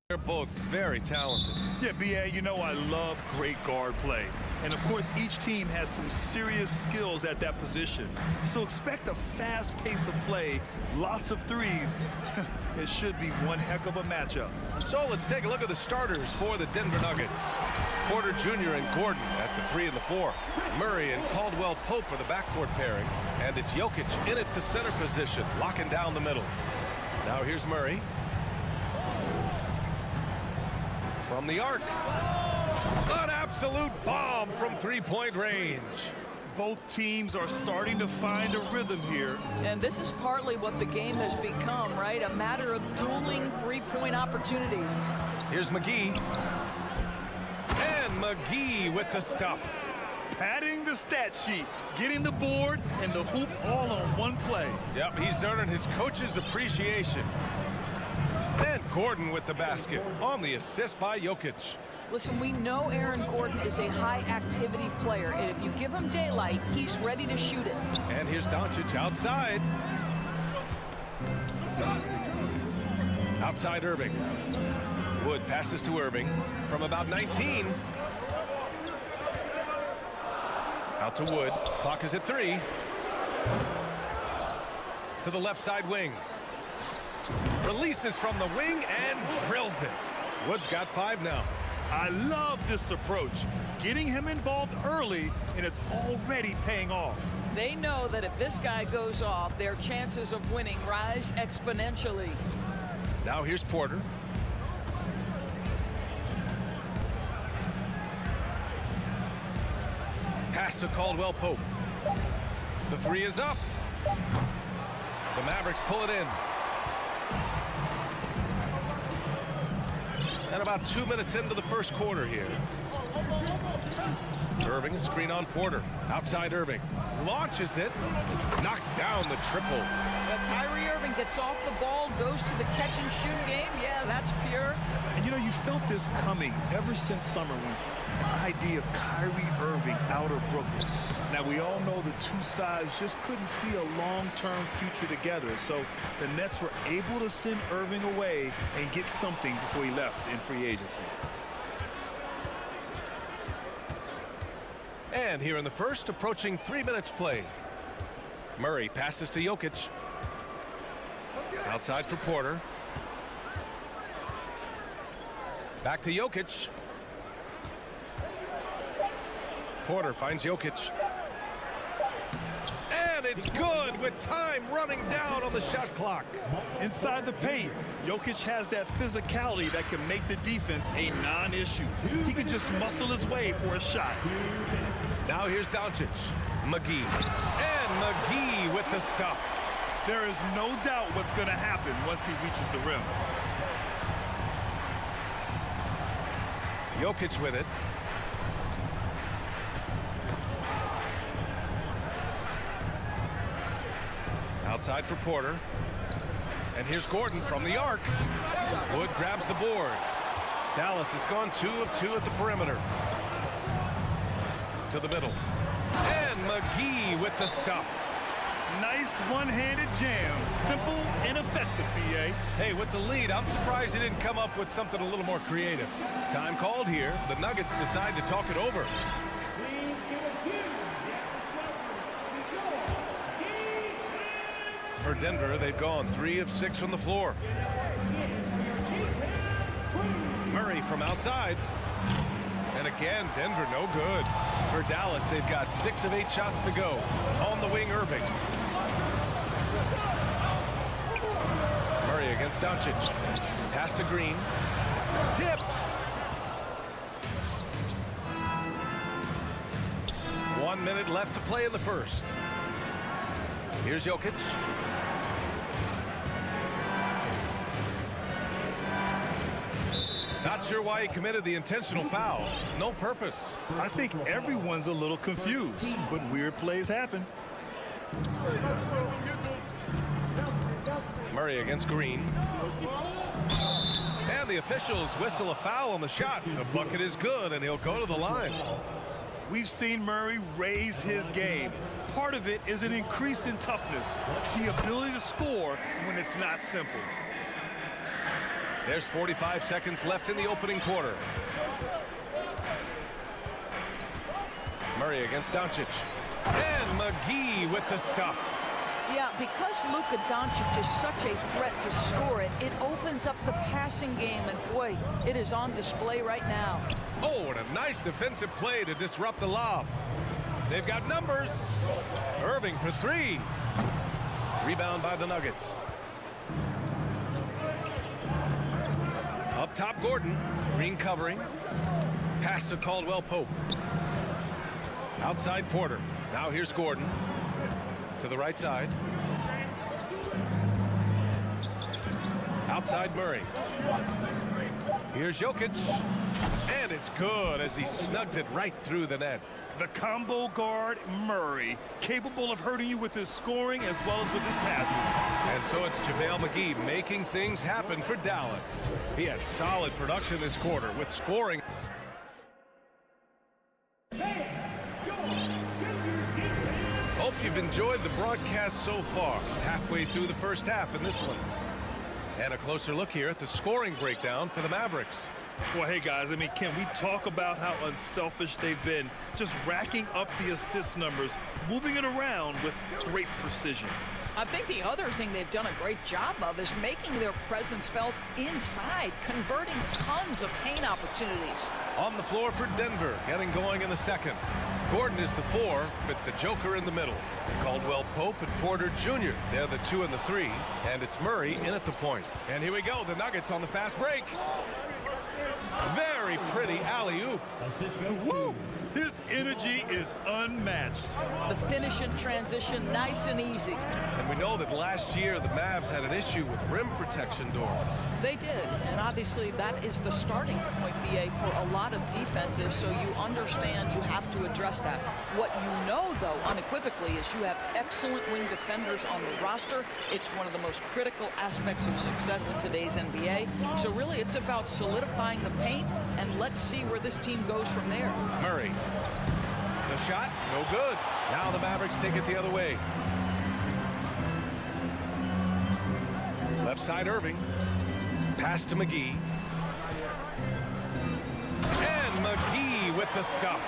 They're both very talented. Yeah, B.A., you know I love great guard play. And, of course, each team has some serious skills at that position. So expect a fast pace of play, lots of threes. It should be one heck of a matchup. So let's take a look at the starters for the Denver Nuggets. Porter Jr. and Gordon at the 3 and the 4. Murray and Caldwell Pope are the backcourt pairing. And it's Jokic in at the center position, locking down the middle. Now here's Murray. From the arc. An absolute bomb from three-point range. Both teams are starting to find a rhythm here. And this is partly what the game has become, right? A matter of dueling three-point opportunities. Here's McGee. And McGee with the stuff. Padding the stat sheet, getting the board and the hoop all on one play. Yep, he's earning his coach's appreciation. And Gordon with the basket on the assist by Jokic. Listen, we know Aaron Gordon is a high-activity player, and if you give him daylight, he's ready to shoot it. And here's Doncic outside. Outside Irving. Wood passes to Irving from about 19. Out to Wood. Clock is at 3. To the left side wing. Releases from the wing and drills it. Wood's got 5 now. I love this approach. Getting him involved early, and it's already paying off. They know that if this guy goes off, their chances of winning rise exponentially. Now here's Porter. Pass to Caldwell Pope. The 3 is up. The Mavericks pull it in. And about 2 minutes into the first quarter here. Irving, a screen on Porter. Outside Irving. Launches it. Knocks down the triple. Well, Kyrie Irving gets off the ball, goes to the catch-and-shoot game. Yeah, that's pure. And, you know, you felt this coming ever since summer when the idea of Kyrie Irving out of Brooklyn. Now, we all know the two sides just couldn't see a long-term future together. So the Nets were able to send Irving away and get something before he left in free agency. And here in the first, approaching 3 minutes played. Murray passes to Jokic. Outside for Porter. Back to Jokic. Porter finds Jokic. And it's good with time running down on the shot clock. Inside the paint, Jokic has that physicality that can make the defense a non-issue. He can just muscle his way for a shot. Now Now here's Doncic. McGee. And McGee with the stuff. There is no doubt what's going to happen once he reaches the rim. Jokic with it. Outside for Porter. And here's Gordon from the arc. Wood grabs the board. Dallas has gone 2 of 2 at the perimeter. To the middle. And McGee with the stuff. Nice one-handed jam. Simple and effective, B.A. Hey, with the lead, I'm surprised he didn't come up with something a little more creative. Time called here. The Nuggets decide to talk it over. For Denver, they've gone 3 of 6 from the floor. Murray from outside. And again, Denver no good. For Dallas, they've got 6 of 8 shots to go. On the wing, Irving. Murray against Doncic. Pass to Green. Tipped. 1 minute left to play in the first. Here's Jokic. Not sure why he committed the intentional foul. No purpose. I think everyone's a little confused, but weird plays happen. Murray against Green. And the officials whistle a foul on the shot. The bucket is good, and he'll go to the line. We've seen Murray raise his game. Part of it is an increase in toughness, the ability to score when it's not simple. There's 45 seconds left in the opening quarter. Murray against Doncic. And McGee with the stuff. Yeah, because Luka Doncic is such a threat to score it, it opens up the passing game, and boy, it is on display right now. Oh, and a nice defensive play to disrupt the lob. They've got numbers. Irving for 3. Rebound by the Nuggets. Up top, Gordon. Green covering. Pass to Caldwell-Pope. Outside Porter. Now here's Gordon. To the right side. Outside Murray. Here's Jokic. And it's good as he snugs it right through the net. The combo guard, Murray, capable of hurting you with his scoring as well as with his passing. And so it's JaVale McGee making things happen for Dallas. He had solid production this quarter with scoring. Hope you've enjoyed the broadcast so far. Halfway through the first half in this one. And a closer look here at the scoring breakdown for the Mavericks. Well, hey, guys, I mean, can we talk about how unselfish they've been? Just racking up the assist numbers, moving it around with great precision. I think the other thing they've done a great job of is making their presence felt inside, converting tons of paint opportunities. On the floor for Denver, getting going in the second. Gordon is the 4, with the Joker in the middle. Caldwell-Pope and Porter Jr. They're the 2 and the 3, and it's Murray in at the point. And here we go, the Nuggets on the fast break. Very pretty alley-oop. Woo! His energy is unmatched. The finish in transition, nice and easy. And we know that last year the Mavs had an issue with rim protection doors. They did, and obviously that is the starting point, BA, for a lot of defenses, so you understand you have to address that. What you know, though, unequivocally, is you have excellent wing defenders on the roster. It's one of the most critical aspects of success in today's NBA. So really, it's about solidifying the paint, and let's see where this team goes from there. Murray. The shot, no good. Now the Mavericks take it the other way. Left side, Irving. Pass to McGee. And McGee with the stuff.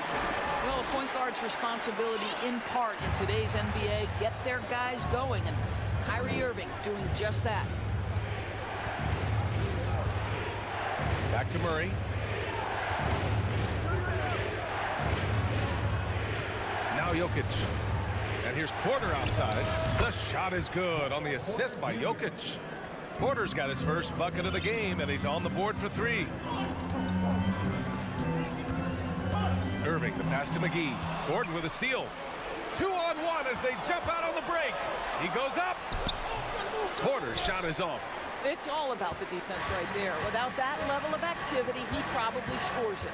Well, a point guard's responsibility in part in today's NBA, get their guys going, and Kyrie Irving doing just that. Back to Murray. Now Jokic. And here's Porter outside. The shot is good on the assist by Jokic. Porter's got his first bucket of the game, and he's on the board for 3. Irving, the pass to McGee. Gordon with a steal. 2-on-1 as they jump out on the break. He goes up. Porter's shot is off. It's all about the defense right there. Without that level of activity, he probably scores it.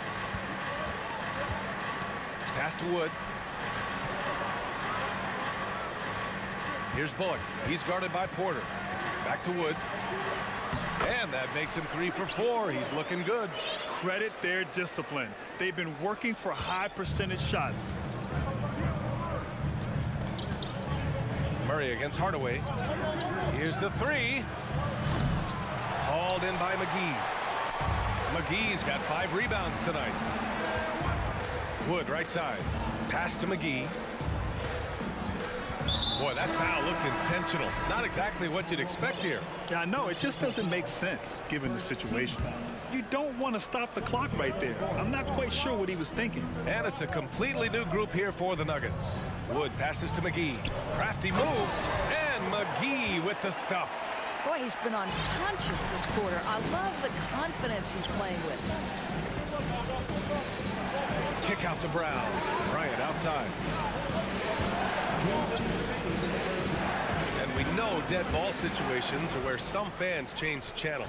Pass to Wood. Here's Bullock. He's guarded by Porter. Back to Wood. And that makes him 3 for 4. He's looking good. Credit their discipline. They've been working for high percentage shots. Murray against Hardaway. Here's the 3. Hauled in by McGee. McGee's got 5 rebounds tonight. Wood right side. Pass to McGee. Boy, that foul looked intentional. Not exactly what you'd expect here. Yeah, I know. It just doesn't make sense given the situation. You don't want to stop the clock right there. I'm not quite sure what he was thinking. And it's a completely new group here for the Nuggets. Wood passes to McGee. Crafty moves. And McGee with the stuff. Boy, he's been unconscious this quarter. I love the confidence he's playing with. Kick out to Brown. Bryant outside. And we know dead ball situations are where some fans change the channel.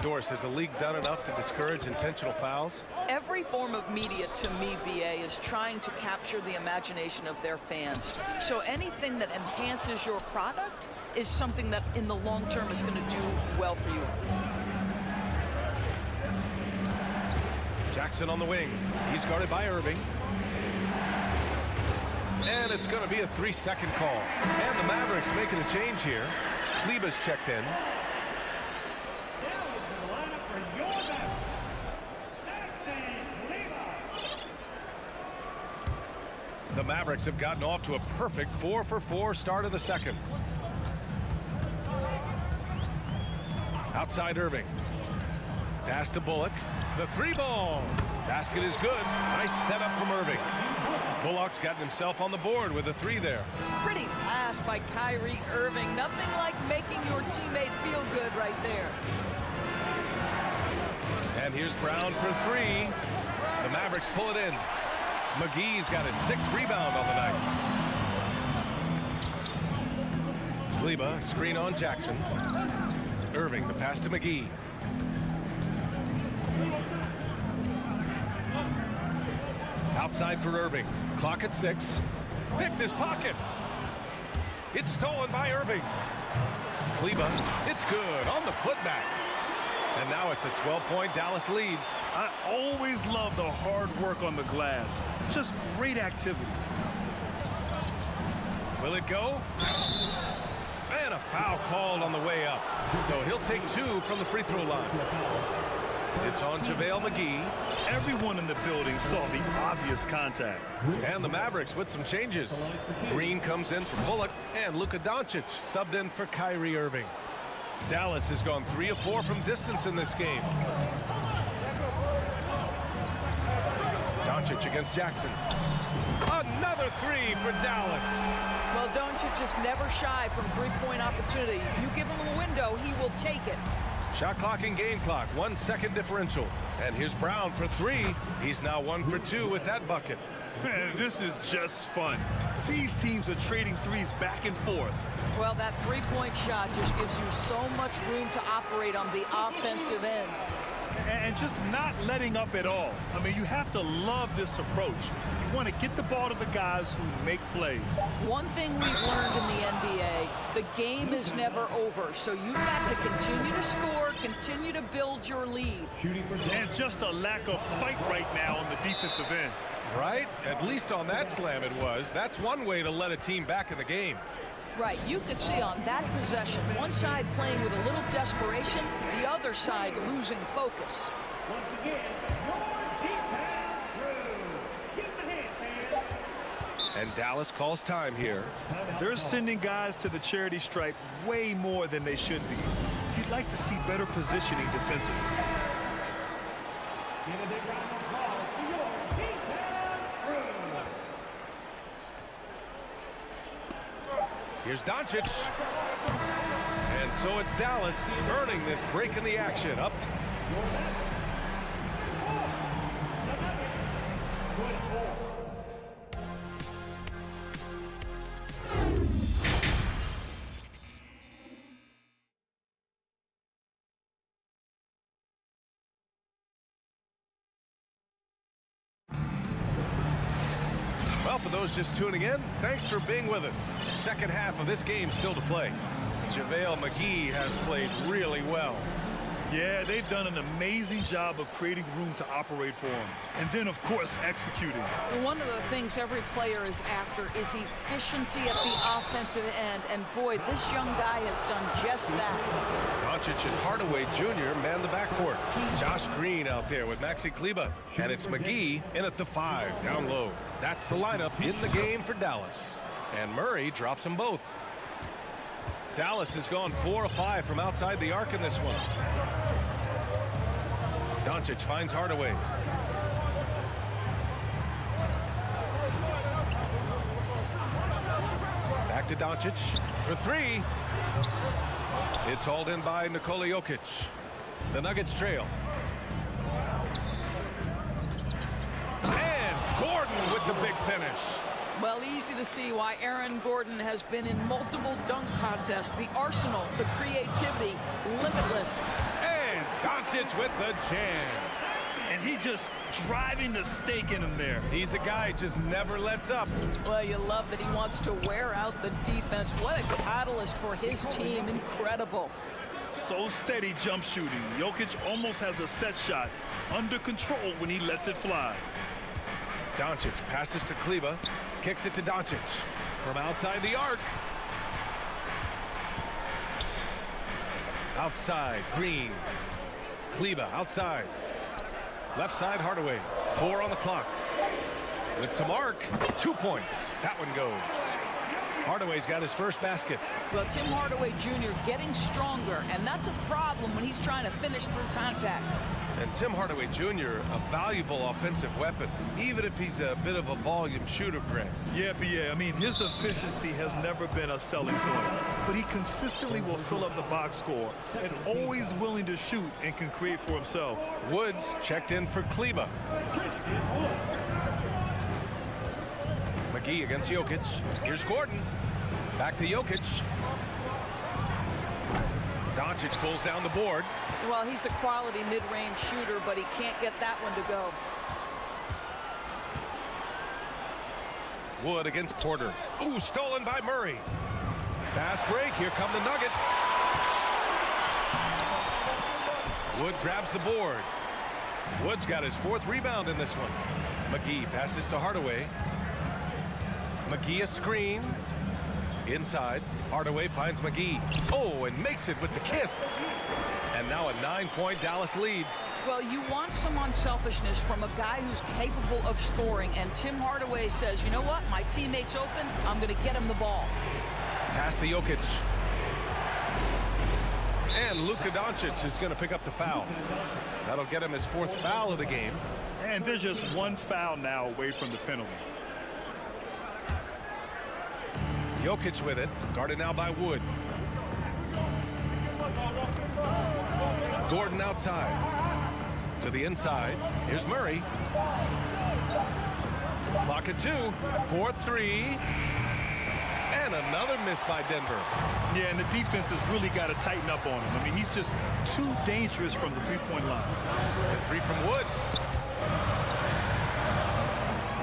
Doris, has the league done enough to discourage intentional fouls? Every form of media, to me, BA, is trying to capture the imagination of their fans. So anything that enhances your product is something that in the long term is going to do well for you. Jackson on the wing. He's guarded by Irving. And it's going to be a 3-second call. And the Mavericks making a change here. Kleber's checked in. The Mavericks have gotten off to a perfect 4 for 4 start of the second. Outside Irving. Pass to Bullock. The 3-ball. Basket is good. Nice setup from Irving. Bullock's gotten himself on the board with a 3 there. Pretty pass by Kyrie Irving. Nothing like making your teammate feel good right there. And here's Brown for 3. The Mavericks pull it in. McGee's got his 6th rebound on the night. Kleber, screen on Jackson. Irving, the pass to McGee. Outside for Irving. Clock at 6. Picked his pocket. It's stolen by Irving. Kleber, it's good on the putback. And now it's a 12-point Dallas lead. I always love the hard work on the glass. Just great activity. Will it go? And a foul called on the way up. So he'll take 2 from the free throw line. It's on JaVale McGee. Everyone in the building saw the obvious contact. And the Mavericks with some changes. Green comes in for Bullock, and Luka Doncic subbed in for Kyrie Irving. Dallas has gone 3 of 4 from distance in this game. Doncic against Jackson. Another 3 for Dallas. Well, Doncic is never shy from three-point opportunity. You give him a window, he will take it. Shot clock and game clock, 1 second differential. And here's Brown for 3. He's now 1 for 2 with that bucket. Man, this is just fun. These teams are trading threes back and forth. Well, that three-point shot just gives you so much room to operate on the offensive end. And just not letting up at all. I mean, you have to love this approach. You want to get the ball to the guys who make plays. One thing we've learned in the NBA, the game is never over. So you've got to continue to score, continue to build your lead. And just a lack of fight right now on the defensive end. Right? At least on that slam it was. That's one way to let a team back in the game. Right, you could see on that possession, one side playing with a little desperation, the other side losing focus. And Dallas calls time here. They're sending guys to the charity stripe way more than they should be. You'd like to see better positioning defensively. Here's Doncic. And so it's Dallas earning this break in the action. Up. those just tuning in, thanks for being with us. Second half of this game still to play. JaVale McGee has played really well. Yeah, they've done an amazing job of creating room to operate for him. And then, of course, executing. One of the things every player is after is efficiency at the offensive end. And boy, this young guy has done just that. Doncic and Hardaway Jr. man the backcourt. Josh Green out there with Maxi Kleber. And it's McGee in at the 5, down low. That's the lineup in the game for Dallas. And Murray drops them both. Dallas has gone 4 of 5 from outside the arc in this one. Doncic finds Hardaway. Back to Doncic for 3. It's hauled in by Nikola Jokic. The Nuggets trail. And Gordon with the big finish. Well, easy to see why Aaron Gordon has been in multiple dunk contests. The arsenal, the creativity, limitless. And Doncic with the jam. And he just driving the stake in him there. He's a guy who just never lets up. Well, you love that he wants to wear out the defense. What a catalyst for his team. Incredible. So steady jump shooting. Jokic almost has a set shot under control when he lets it fly. Doncic passes to Kleber. Kicks it to Doncic from outside the arc. Outside, Green. Kleber outside. Left side, Hardaway. 4 on the clock. With some arc, 2 points. That one goes. Hardaway's got his first basket. Well, Tim Hardaway Jr. getting stronger, and that's a problem when he's trying to finish through contact. And Tim Hardaway Jr., a valuable offensive weapon, even if he's a bit of a volume shooter, Grant. Yeah, B.A. I mean, his efficiency has never been a selling point, but he consistently will fill up the box score and always willing to shoot and can create for himself. Woods checked in for Kleber. McGee against Jokic. Here's Gordon. Back to Jokic. Doncic pulls down the board. Well, he's a quality mid-range shooter, but he can't get that one to go. Wood against Porter. Ooh, stolen by Murray. Fast break. Here come the Nuggets. Wood grabs the board. Wood's got his 4th rebound in this one. McGee passes to Hardaway. McGee a screen. Inside, Hardaway finds McGee. Oh, and makes it with the kiss. And now a 9-point Dallas lead. Well, you want some unselfishness from a guy who's capable of scoring. And Tim Hardaway says, you know what? My teammate's open. I'm going to get him the ball. Pass to Jokic. And Luka Doncic is going to pick up the foul. That'll get him his 4th foul of the game. And there's just 1 foul now away from the penalty. Jokic with it, guarded now by Wood. Gordon outside. To the inside. Here's Murray. Clock at 2. 4-3. And another miss by Denver. Yeah, and the defense has really got to tighten up on him. I mean, he's just too dangerous from the three-point line. And 3 from Wood.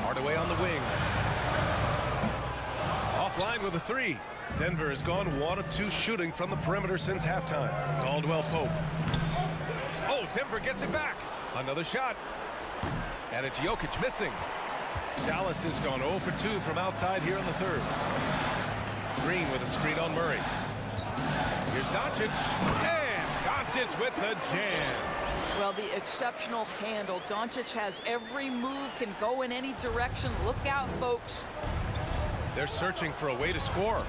Hardaway on the wing. Offline with a 3. Denver has gone 1 of 2 shooting from the perimeter since halftime. Caldwell Pope. Oh, Denver gets it back. Another shot. And it's Jokic missing. Dallas has gone 0 for 2 from outside here in the 3rd. Green with a screen on Murray. Here's Doncic. And Doncic with the jam. Well, the exceptional handle. Doncic has every move, can go in any direction. Look out, folks. They're searching for a way to score.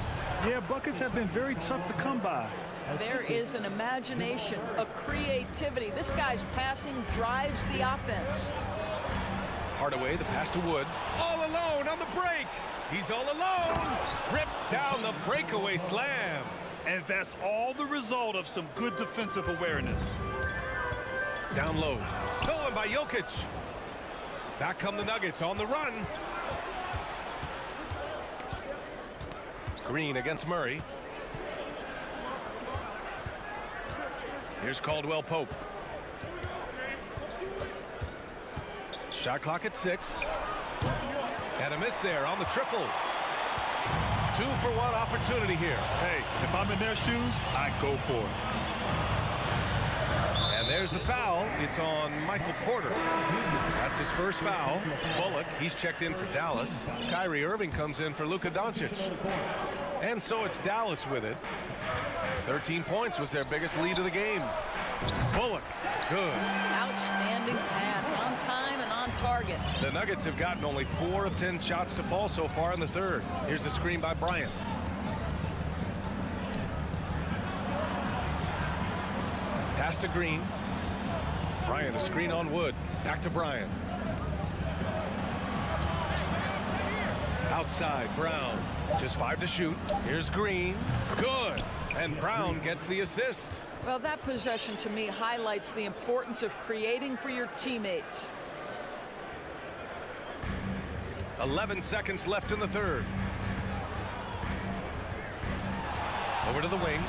Yeah, buckets have been very tough to come by. There is an imagination, a creativity. This guy's passing drives the offense. Hardaway, the pass to Wood. All alone on the break. He's all alone. Rips down the breakaway slam. And that's all the result of some good defensive awareness. Down low. Stolen by Jokic. Back come the Nuggets on the run. Green against Murray. Here's Caldwell Pope. Shot clock at 6. And a miss there on the triple. 2-for-1 opportunity here. Hey, if I'm in their shoes, I go for it. And there's the foul. It's on Michael Porter. That's his first foul. Bullock, he's checked in for Dallas. Kyrie Irving comes in for Luka Doncic. And so it's Dallas with it. 13 points was their biggest lead of the game. Bullock, good. Outstanding pass, on time and on target. The Nuggets have gotten only 4 of 10 shots to fall so far in the third. Here's the screen by Bryant. Pass to Green. Bryant, a screen on Wood. Back to Bryant. Outside, Brown. Just 5 to shoot. Here's Green. Good. And Brown gets the assist. Well, that possession to me highlights the importance of creating for your teammates. 11 seconds left in the third. Over to the wing.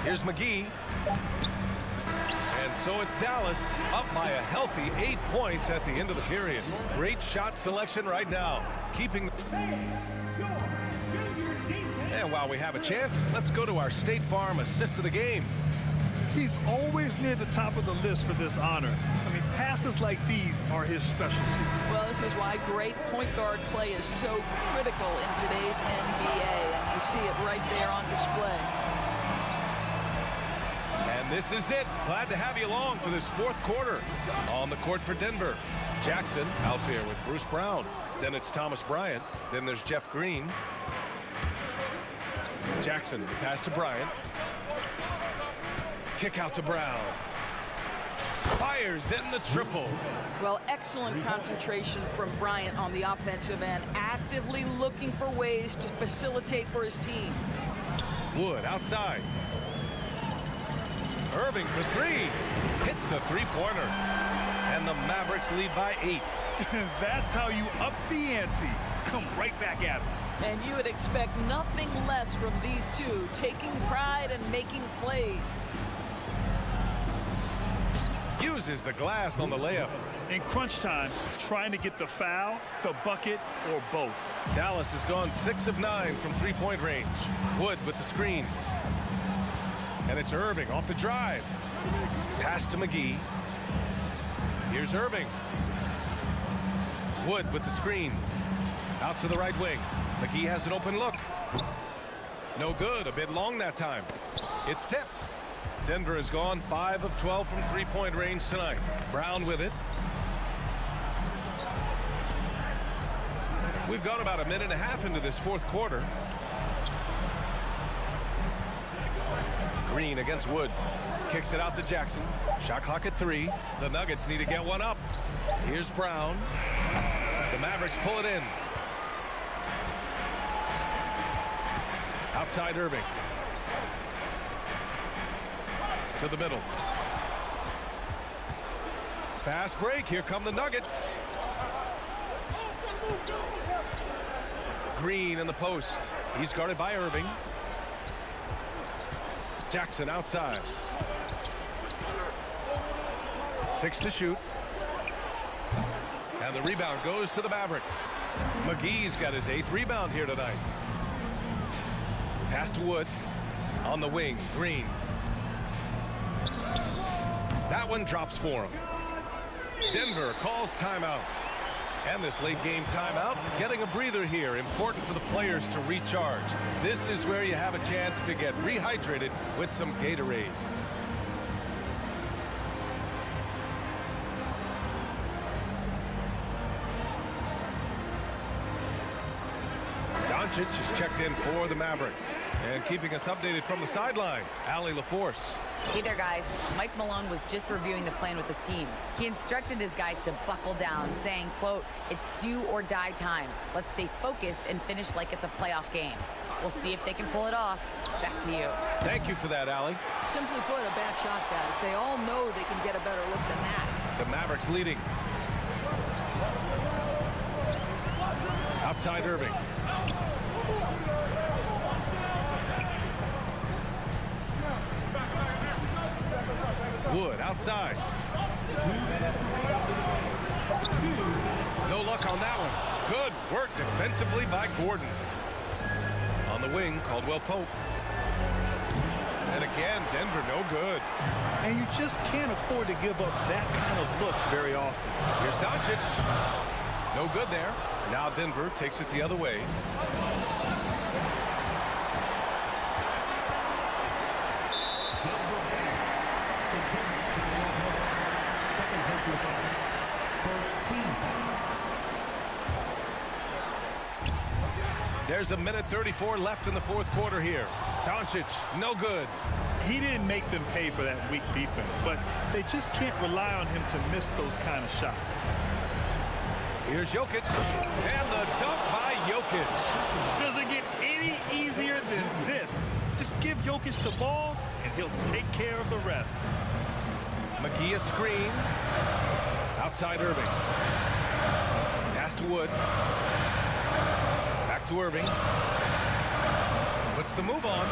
Here's McGee. And so it's Dallas up by a healthy 8 points at the end of the period. Great shot selection right now. Keeping. And while we have a chance, let's go to our State Farm assist of the game. He's always near the top of the list for this honor. I mean, passes like these are his specialty. Well, this is why great point guard play is so critical in today's NBA. And you see it right there on display. And this is it. Glad to have you along for this fourth quarter. On the court for Denver. Jackson out there with Bruce Brown. Then it's Thomas Bryant. Then there's Jeff Green. Jackson, pass to Bryant. Kick out to Brown. Fires in the triple. Well, excellent concentration from Bryant on the offensive end, actively looking for ways to facilitate for his team. Wood outside. Irving for 3. Hits a three-pointer. And the Mavericks lead by 8. That's how you up the ante. Come right back at him. And you would expect nothing less from these two, taking pride and making plays. Uses the glass on the layup. In crunch time, trying to get the foul, the bucket, or both. Dallas has gone 6 of 9 from three-point range. Wood with the screen. And it's Irving off the drive. Pass to McGee. Here's Irving. Wood with the screen. Out to the right wing. McGee has an open look. No good. A bit long that time. It's tipped. Denver has gone 5 of 12 from three-point range tonight. Brown with it. We've gone about a minute and a half into this fourth quarter. Green against Wood. Kicks it out to Jackson. Shot clock at 3. The Nuggets need to get one up. Here's Brown. The Mavericks pull it in. Outside Irving. To the middle. Fast break. Here come the Nuggets. Green in the post. He's guarded by Irving. Jackson outside. 6 to shoot. And the rebound goes to the Mavericks. McGee's got his 8th rebound here tonight. Pass to Wood. On the wing, Green. That one drops for him. Denver calls timeout. And this late game timeout, getting a breather here. Important for the players to recharge. This is where you have a chance to get rehydrated with some Gatorade. Doncic is checked in for the Mavericks. And keeping us updated from the sideline, Allie LaForce. Hey there, guys. Mike Malone was just reviewing the plan with his team. He instructed his guys to buckle down, saying, quote, "It's do or die time. Let's stay focused and finish like it's a playoff game." We'll see if they can pull it off. Back to you. Thank you for that, Allie. Simply put, a bad shot, guys. They all know they can get a better look than that. The Mavericks leading. Outside Irving. Wood outside. No luck on that one. Good work defensively by Gordon. On the wing, Caldwell Pope. And again, Denver no good. And you just can't afford to give up that kind of look very often. Here's Doncic. No good there. Now Denver takes it the other way. There's a minute 34 left in the fourth quarter here. Doncic, no good. He didn't make them pay for that weak defense, but they just can't rely on him to miss those kind of shots. Here's Jokic, and the dunk by Jokic. Does it get any easier than this? Just give Jokic the ball, and he'll take care of the rest. McGee a screen. Outside Irving. Pass to Wood. Back to Irving. Puts the move on.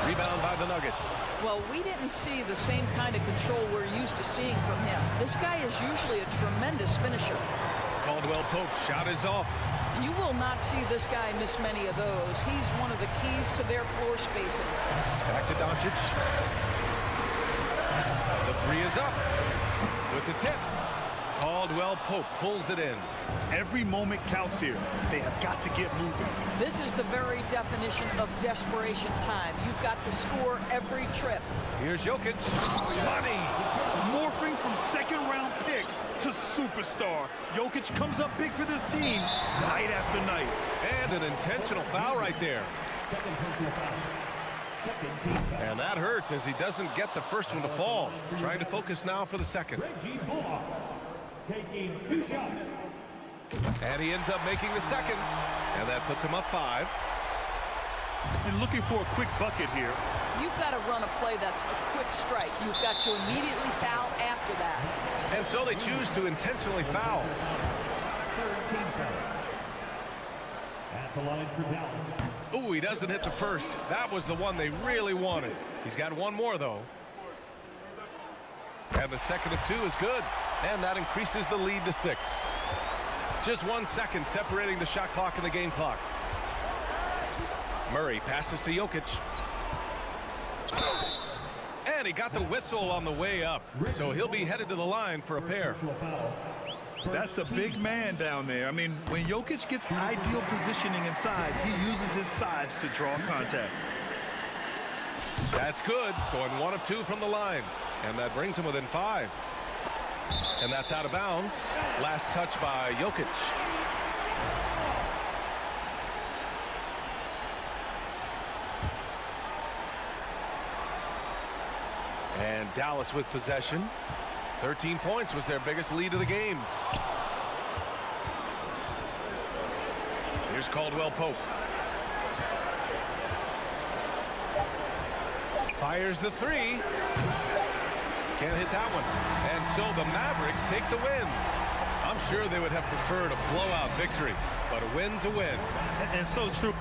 Rebound by the Nuggets. Well, we didn't see the same kind of control we're used to seeing from him. This guy is usually a tremendous finisher. Caldwell Pope shot is off. You will not see this guy miss many of those. He's one of the keys to their floor spacing. Back to Doncic. The three is up. With the tip. Caldwell Pope pulls it in. Every moment counts here. They have got to get moving. This is the very definition of desperation time. You've got to score every trip. Here's Jokic. Money. Morphing from second-round pick to superstar. Jokic comes up big for this team night after night. And an intentional foul right there. And that hurts as he doesn't get the first one to fall. Trying to focus now for the second. Taking 2 shots. And he ends up making the second. And that puts him up 5. And looking for a quick bucket here. You've got to run a play that's a quick strike. You've got to immediately foul after that. And so they choose to intentionally foul. Third team foul. At the line for Dallas. Ooh, he doesn't hit the first. That was the one they really wanted. He's got one more, though. And the second of 2 is good. And that increases the lead to 6. Just 1 second separating the shot clock and the game clock. Murray passes to Jokic. And he got the whistle on the way up. So he'll be headed to the line for a pair. That's a big man down there. I mean, when Jokic gets ideal positioning inside, he uses his size to draw contact. That's good. Going 1 of 2 from the line. And that brings him within 5. And that's out of bounds. Last touch by Jokic. And Dallas with possession. 13 points was their biggest lead of the game. Here's Caldwell Pope. Fires the 3. Can't hit that one. And so the Mavericks take the win. I'm sure they would have preferred a blowout victory, but a win's a win. And so true.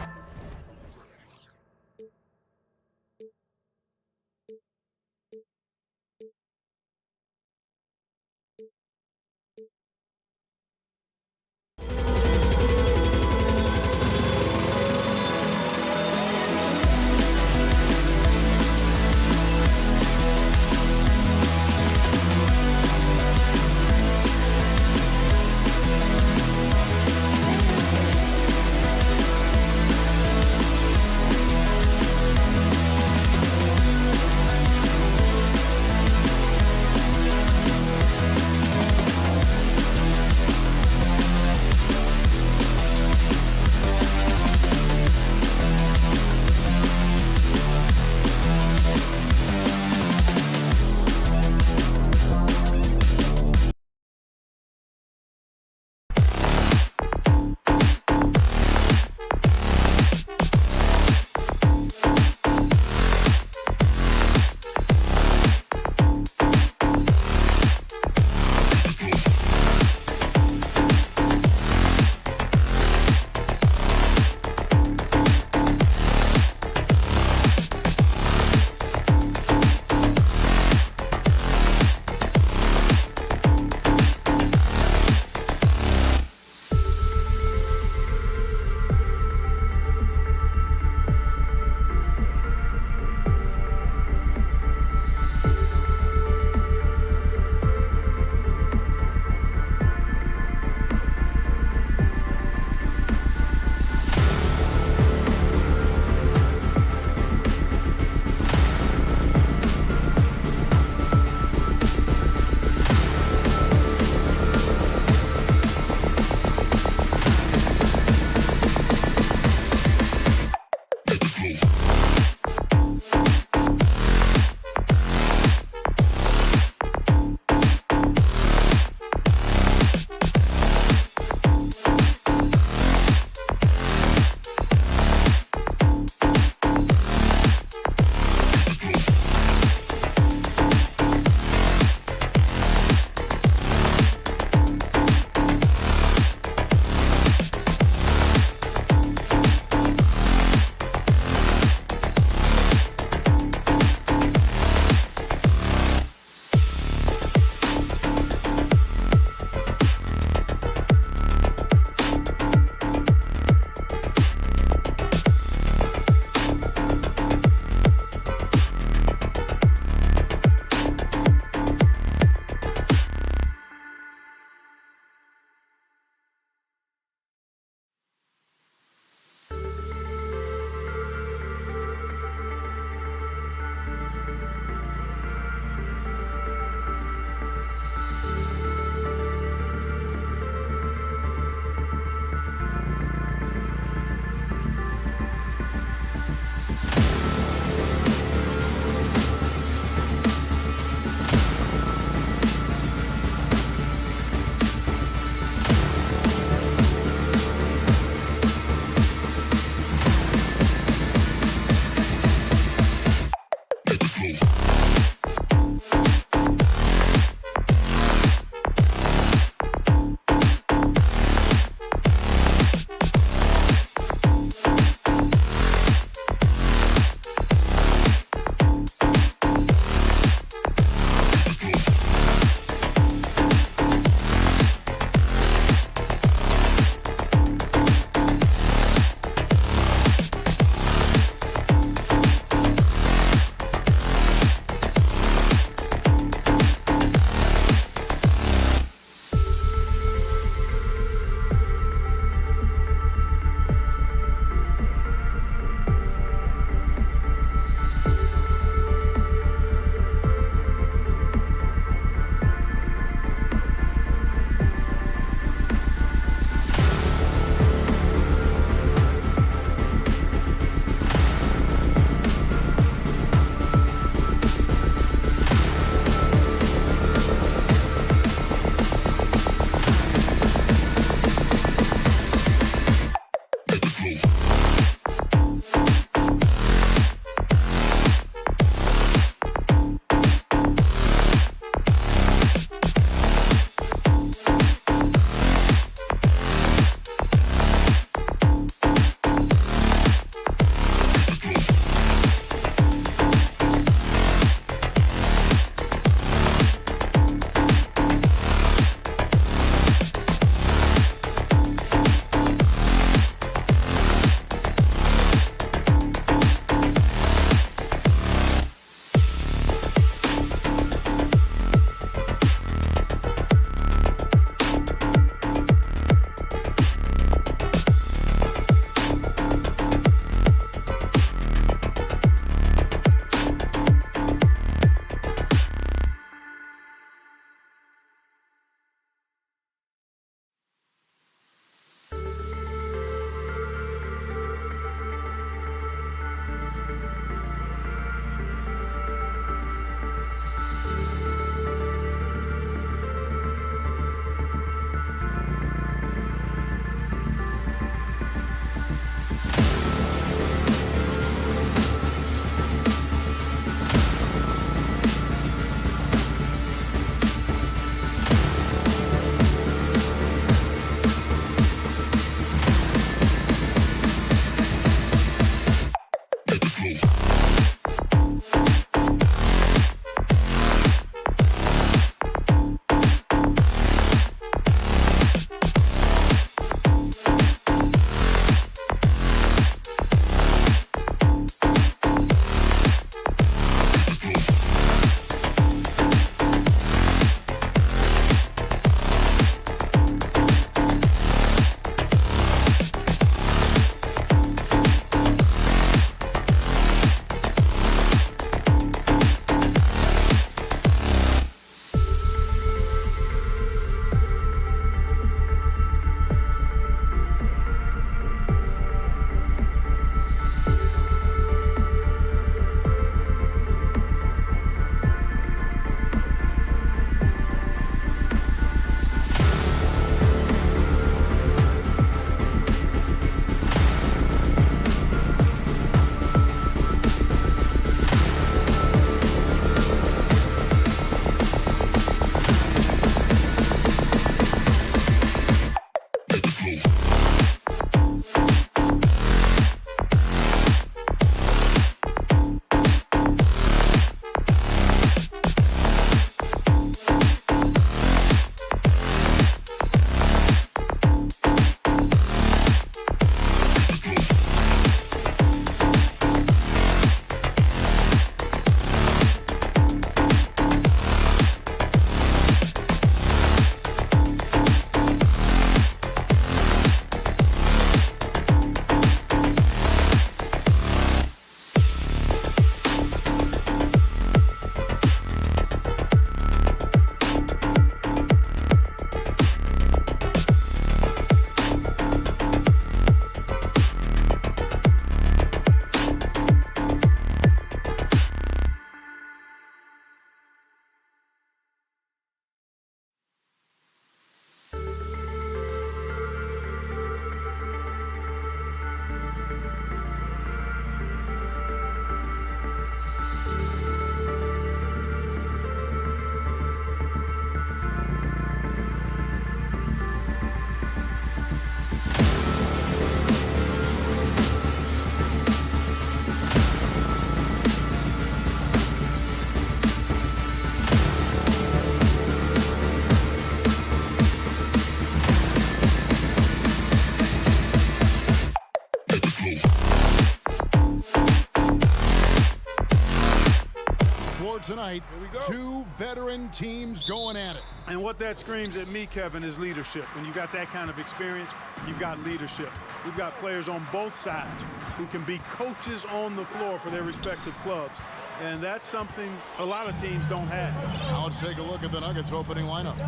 tonight. Here we go. Two veteran teams going at it. And what that screams at me, Kevin, is leadership. When you got that kind of experience, you've got leadership. We've got players on both sides who can be coaches on the floor for their respective clubs. And that's something a lot of teams don't have. Now let's take a look at the Nuggets opening lineup.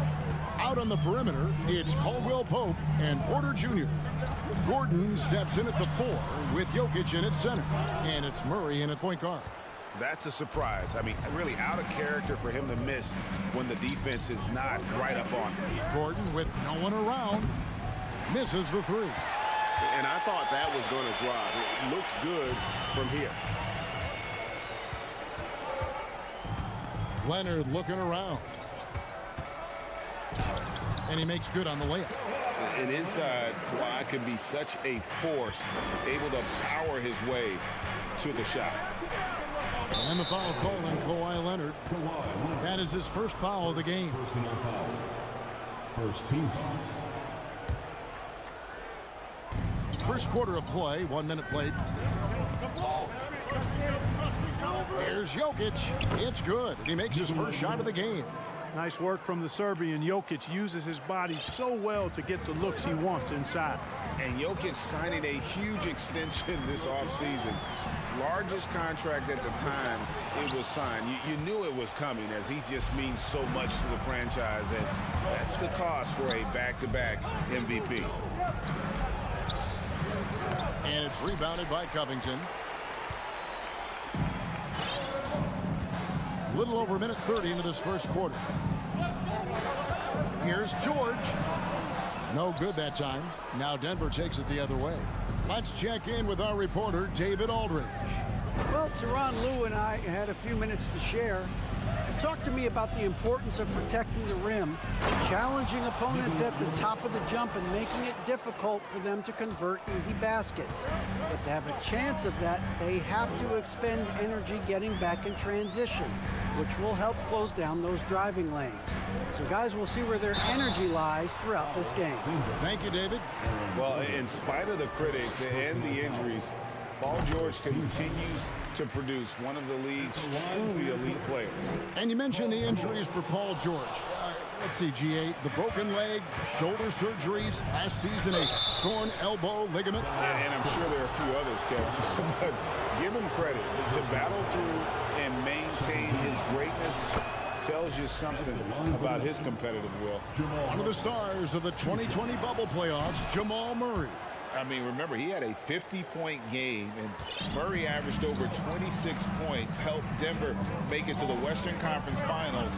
Out on the perimeter, it's Caldwell Pope and Porter Jr. Gordon steps in at the 4 with Jokic in at center. And it's Murray in at point guard. That's a surprise. I mean, really out of character for him to miss when the defense is not right up on him. Gordon, with no one around, misses the 3. And I thought that was going to drop. It looked good from here. Leonard looking around. And he makes good on the layup. And inside, Kawhi can be such a force, able to power his way to the shot. And the foul called on Kawhi Leonard. That is his first foul of the game. Personal foul. First team foul. First quarter of play, 1 minute played. Here's Jokic. It's good. And he makes his first shot of the game. Nice work from the Serbian. Jokic uses his body so well to get the looks he wants inside. And Jokic signing a huge extension this offseason. Largest contract at the time it was signed. You knew it was coming, as he just means so much to the franchise. And that's the cost for a back-to-back MVP. And it's rebounded by Covington. Little over a minute 30 into this first quarter. Here's George. No good that time. Now Denver takes it the other way. Let's check in with our reporter, David Aldridge. Well, Tyronn Lue and I had a few minutes to share. Talk to me about the importance of protecting the rim, challenging opponents at the top of the jump and making it difficult for them to convert easy baskets. But to have a chance of that, they have to expend energy getting back in transition, which will help close down those driving lanes. So guys, we'll see where their energy lies throughout this game. Thank you, David. Well, in spite of the critics and the injuries, Paul George continues to produce one of the league's truly elite players. And you mentioned the injuries for Paul George. Let's see, G8, the broken leg, shoulder surgeries, last season a torn elbow ligament. And I'm sure there are a few others, Kevin. But give him credit. To battle through and maintain his greatness tells you something about his competitive will. One of the stars of the 2020 bubble playoffs, Jamal Murray. I mean, remember, he had a 50-point game, and Murray averaged over 26 points, helped Denver make it to the Western Conference Finals.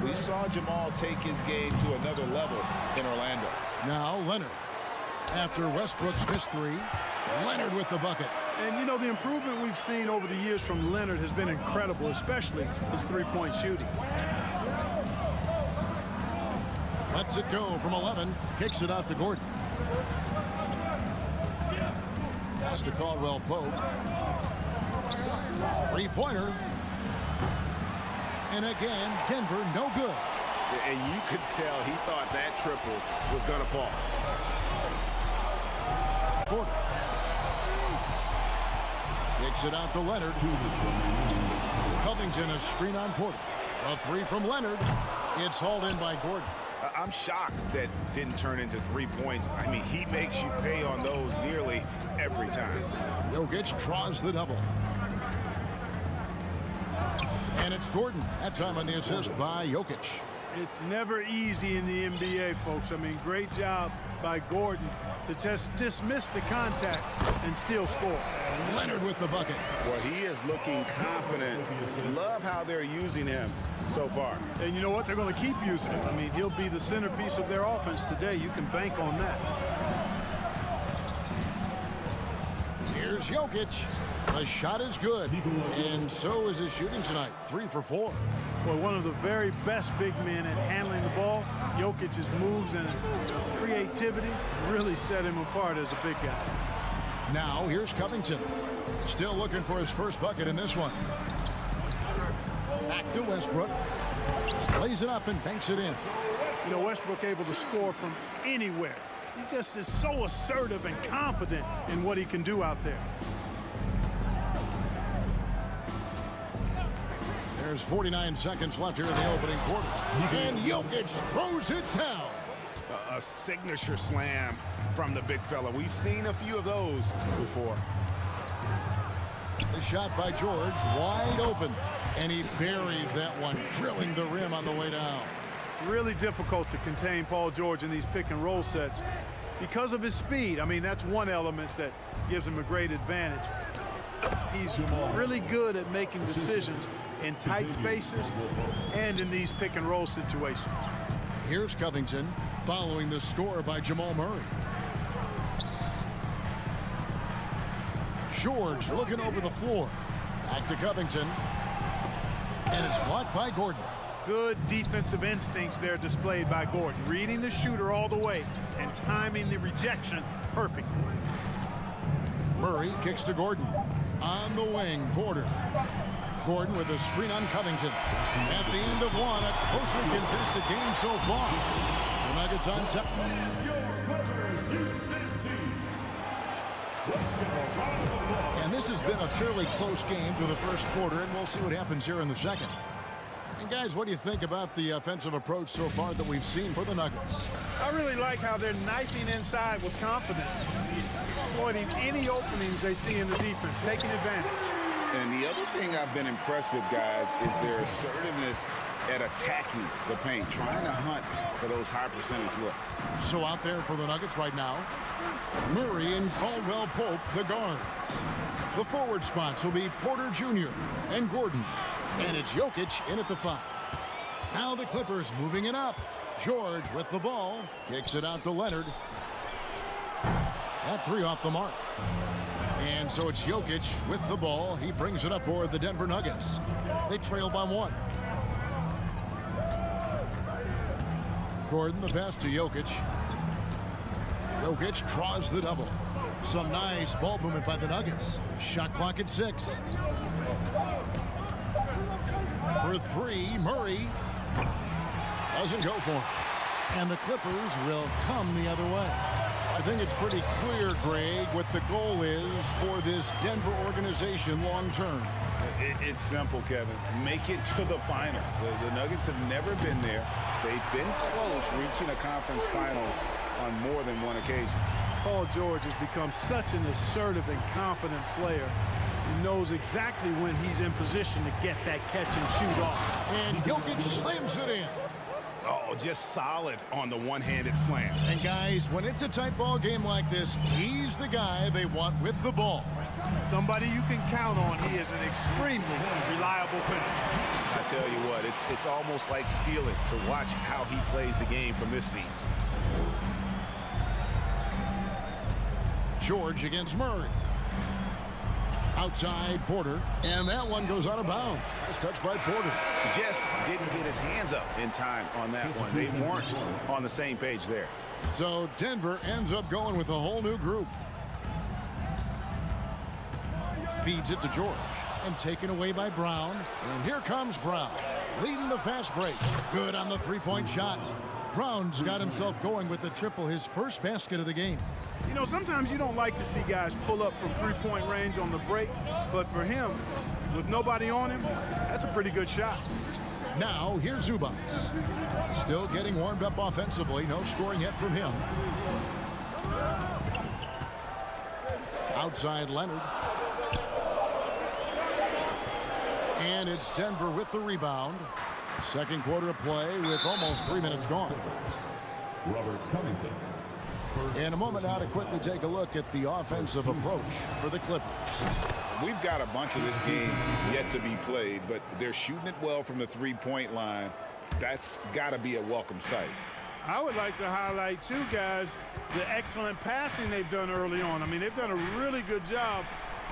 We saw Jamal take his game to another level in Orlando. Now Leonard. After Westbrook's missed 3, Leonard with the bucket. And, you know, the improvement we've seen over the years from Leonard has been incredible, especially his three-point shooting. Lets it go from 11, kicks it out to Gordon. Pass to Caldwell Pope. Three-pointer. And again, Denver no good. And you could tell he thought that triple was going to fall. Porter. Kicks it out to Leonard. Covington, a screen on Porter. A 3 from Leonard. It's hauled in by Gordon. I'm shocked that didn't turn into 3 points. I mean, he makes you pay on those nearly every time. Jokic draws the double. And it's Gordon. That time on the assist by Jokic. It's never easy in the NBA, folks. I mean, great job by Gordon to just dismiss the contact and still score. Leonard with the bucket. Well, he is looking confident. Love how they're using him so far. And you know what? They're going to keep using him. I mean, he'll be the centerpiece of their offense today. You can bank on that. Here's Jokic. The shot is good. And so is his shooting tonight. 3 for 4. Well, one of the very best big men at handling the ball. Jokic's moves and creativity really set him apart as a big guy. Now here's Covington. Still looking for his first bucket in this one. Back to Westbrook. Plays it up and banks it in. You know, Westbrook able to score from anywhere. He just is so assertive and confident in what he can do out there. There's 49 seconds left here in the opening quarter. And Jokic throws it down. A signature slam from the big fella. We've seen a few of those before. The shot by George, wide open. And he buries that one, drilling the rim on the way down. Really difficult to contain Paul George in these pick and roll sets because of his speed. I mean, that's one element that gives him a great advantage. He's really good at making decisions in tight spaces and in these pick and roll situations. Here's Covington following the score by Jamal Murray. George looking over the floor. Back to Covington. And it's blocked by Gordon. Good defensive instincts there displayed by Gordon. Reading the shooter all the way and timing the rejection perfectly. Murray kicks to Gordon. On the wing, Porter. Gordon with a screen on Covington. At the end of one, a closely contested game so far. The Nuggets on top. And this has been a fairly close game through the first quarter, and we'll see what happens here in the second. And guys, what do you think about the offensive approach so far that we've seen for the Nuggets? I really like how they're knifing inside with confidence, exploiting any openings they see in the defense, taking advantage. And the other thing I've been impressed with, guys, is their assertiveness at attacking the paint, trying to hunt for those high percentage looks. So out there for the Nuggets right now, Murray and Caldwell Pope, the guards. The forward spots will be Porter Jr. and Gordon. And it's Jokic in at the 5. Now the Clippers moving it up. George with the ball. Kicks it out to Leonard. That 3 off the mark. And so it's Jokic with the ball. He brings it up for the Denver Nuggets. They trail by 1. Gordon, the pass to Jokic. Jokic draws the double. Some nice ball movement by the Nuggets. Shot clock at 6. For 3, Murray doesn't go for it. And the Clippers will come the other way. I think it's pretty clear, Greg, what the goal is for this Denver organization long term. It's simple, Kevin. Make it to the finals. The Nuggets have never been there. They've been close reaching a conference finals on more than one occasion. Paul George has become such an assertive and confident player. He knows exactly when he's in position to get that catch and shoot off. And Jokic slams it in. Oh, just solid on the one-handed slam. And guys, when it's a tight ball game like this, he's the guy they want with the ball. Somebody you can count on. He is an extremely reliable finisher. I tell you what, it's almost like stealing to watch how he plays the game from this seat. George against Murray. Outside Porter, and that one goes out of bounds. Nice touch by Porter. Just didn't get his hands up in time on that one. They weren't on the same page there. So Denver ends up going with a whole new group. Feeds it to George, and taken away by Brown. And here comes Brown, leading the fast break. Good on the three-point shot. Brown's got himself going with the triple, his first basket of the game. You know, sometimes you don't like to see guys pull up from three-point range on the break, but for him, with nobody on him, that's a pretty good shot. Now, here's Zubac. Still getting warmed up offensively. No scoring yet from him. Outside Leonard. And it's Denver with the rebound. Second quarter of play with almost 3 minutes gone. Robert Covington. In a moment now to quickly take a look at the offensive approach for the Clippers. We've got a bunch of this game yet to be played, but they're shooting it well from the three-point line. That's got to be a welcome sight. I would like to highlight, too, guys, the excellent passing they've done early on. I mean, they've done a really good job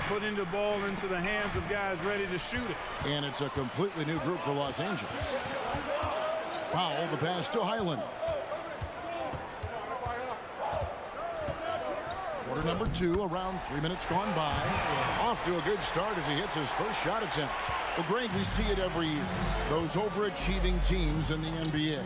putting the ball into the hands of guys ready to shoot it. And it's a completely new group for Los Angeles. Powell, the pass to Highland. Quarter number 2, around 3 minutes gone by. Off to a good start as he hits his first shot attempt. Well, Greg, we see it every year. Those overachieving teams in the NBA.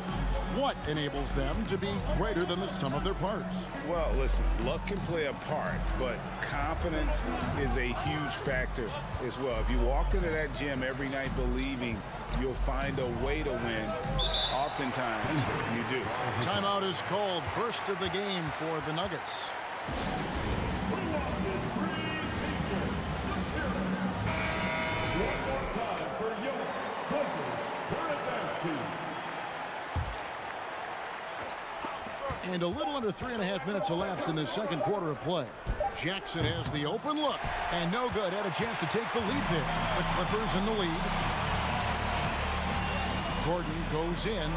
What enables them to be greater than the sum of their parts? Well, listen, luck can play a part, but confidence is a huge factor as well. If you walk into that gym every night believing you'll find a way to win, oftentimes you do. Timeout is called. First of the game for the Nuggets. And a little under 3.5 minutes elapsed in the second quarter of play. Jackson has the open look, and no good. Had a chance to take the lead there. The Clippers in the lead. Gordon goes in.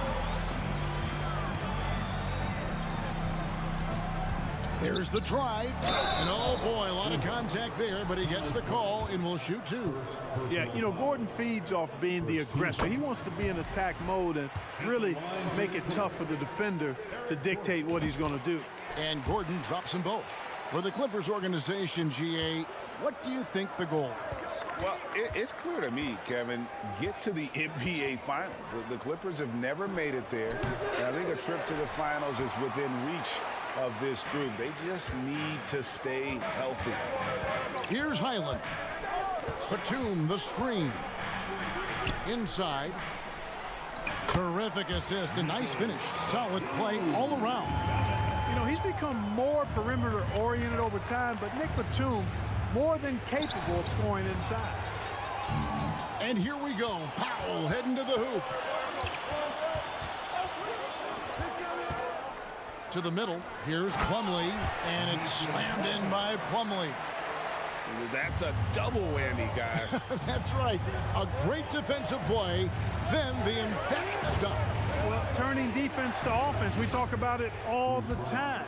There's the drive. And oh boy, a lot of contact there, but he gets the call and will shoot 2. Yeah, you know, Gordon feeds off being the aggressor. He wants to be in attack mode and really make it tough for the defender to dictate what he's going to do. And Gordon drops them both. For the Clippers organization, GA, what do you think the goal is? Well, it's clear to me, Kevin, get to the NBA Finals. The Clippers have never made it there, and I think a trip to the Finals is within reach of this group. They just need to stay healthy. Here's Highland. Batum, the screen. Inside. Terrific assist, a nice finish. Solid play all around. You know, he's become more perimeter-oriented over time, but Nick Batum more than capable of scoring inside. And here we go. Powell heading to the hoop. To the middle. Here's Plumlee, and it's slammed in by Plumlee. That's a double whammy, guys. That's right. A great defensive play, then the emphatic stuff. Well, turning defense to offense, we talk about it all the time.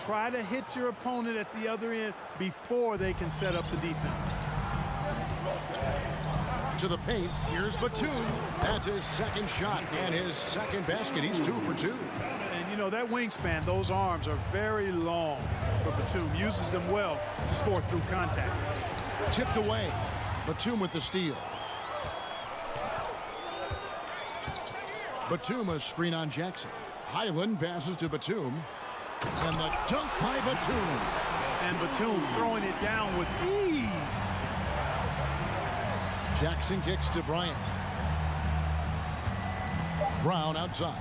Try to hit your opponent at the other end before they can set up the defense. To the paint, here's Batum. That's his second shot and his second basket. He's 2 for 2. And you know, that wingspan, those arms are very long for Batum. Uses them well to score through contact. Tipped away. Batum with the steal. Batum a screen on Jackson. Highland passes to Batum. And the dunk by Batum. And Batum throwing it down with ease. Jackson kicks to Bryant. Brown outside.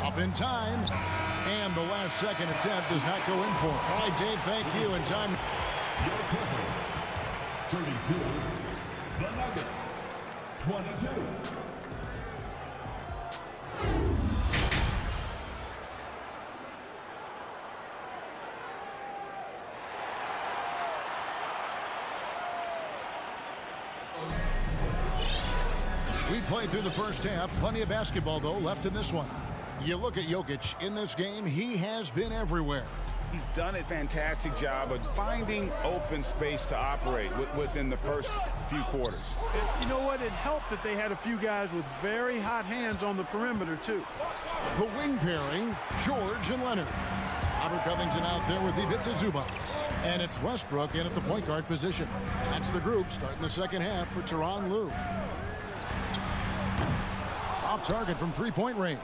Up in time. And the last second attempt does not go in for it. All right, Dave, thank you. And time. 32. The Nuggets. 22. We played through the first half. Plenty of basketball, though, left in this one. You look at Jokic in this game, he has been everywhere. He's done a fantastic job of finding open space to operate within the first few quarters. You know what? It helped that they had a few guys with very hot hands on the perimeter, too. The wing pairing, George and Leonard. Robert Covington out there with Ivica Zubac. And it's Westbrook in at the point guard position. That's the group starting the second half for Tyronn Lue. Off target from three-point range.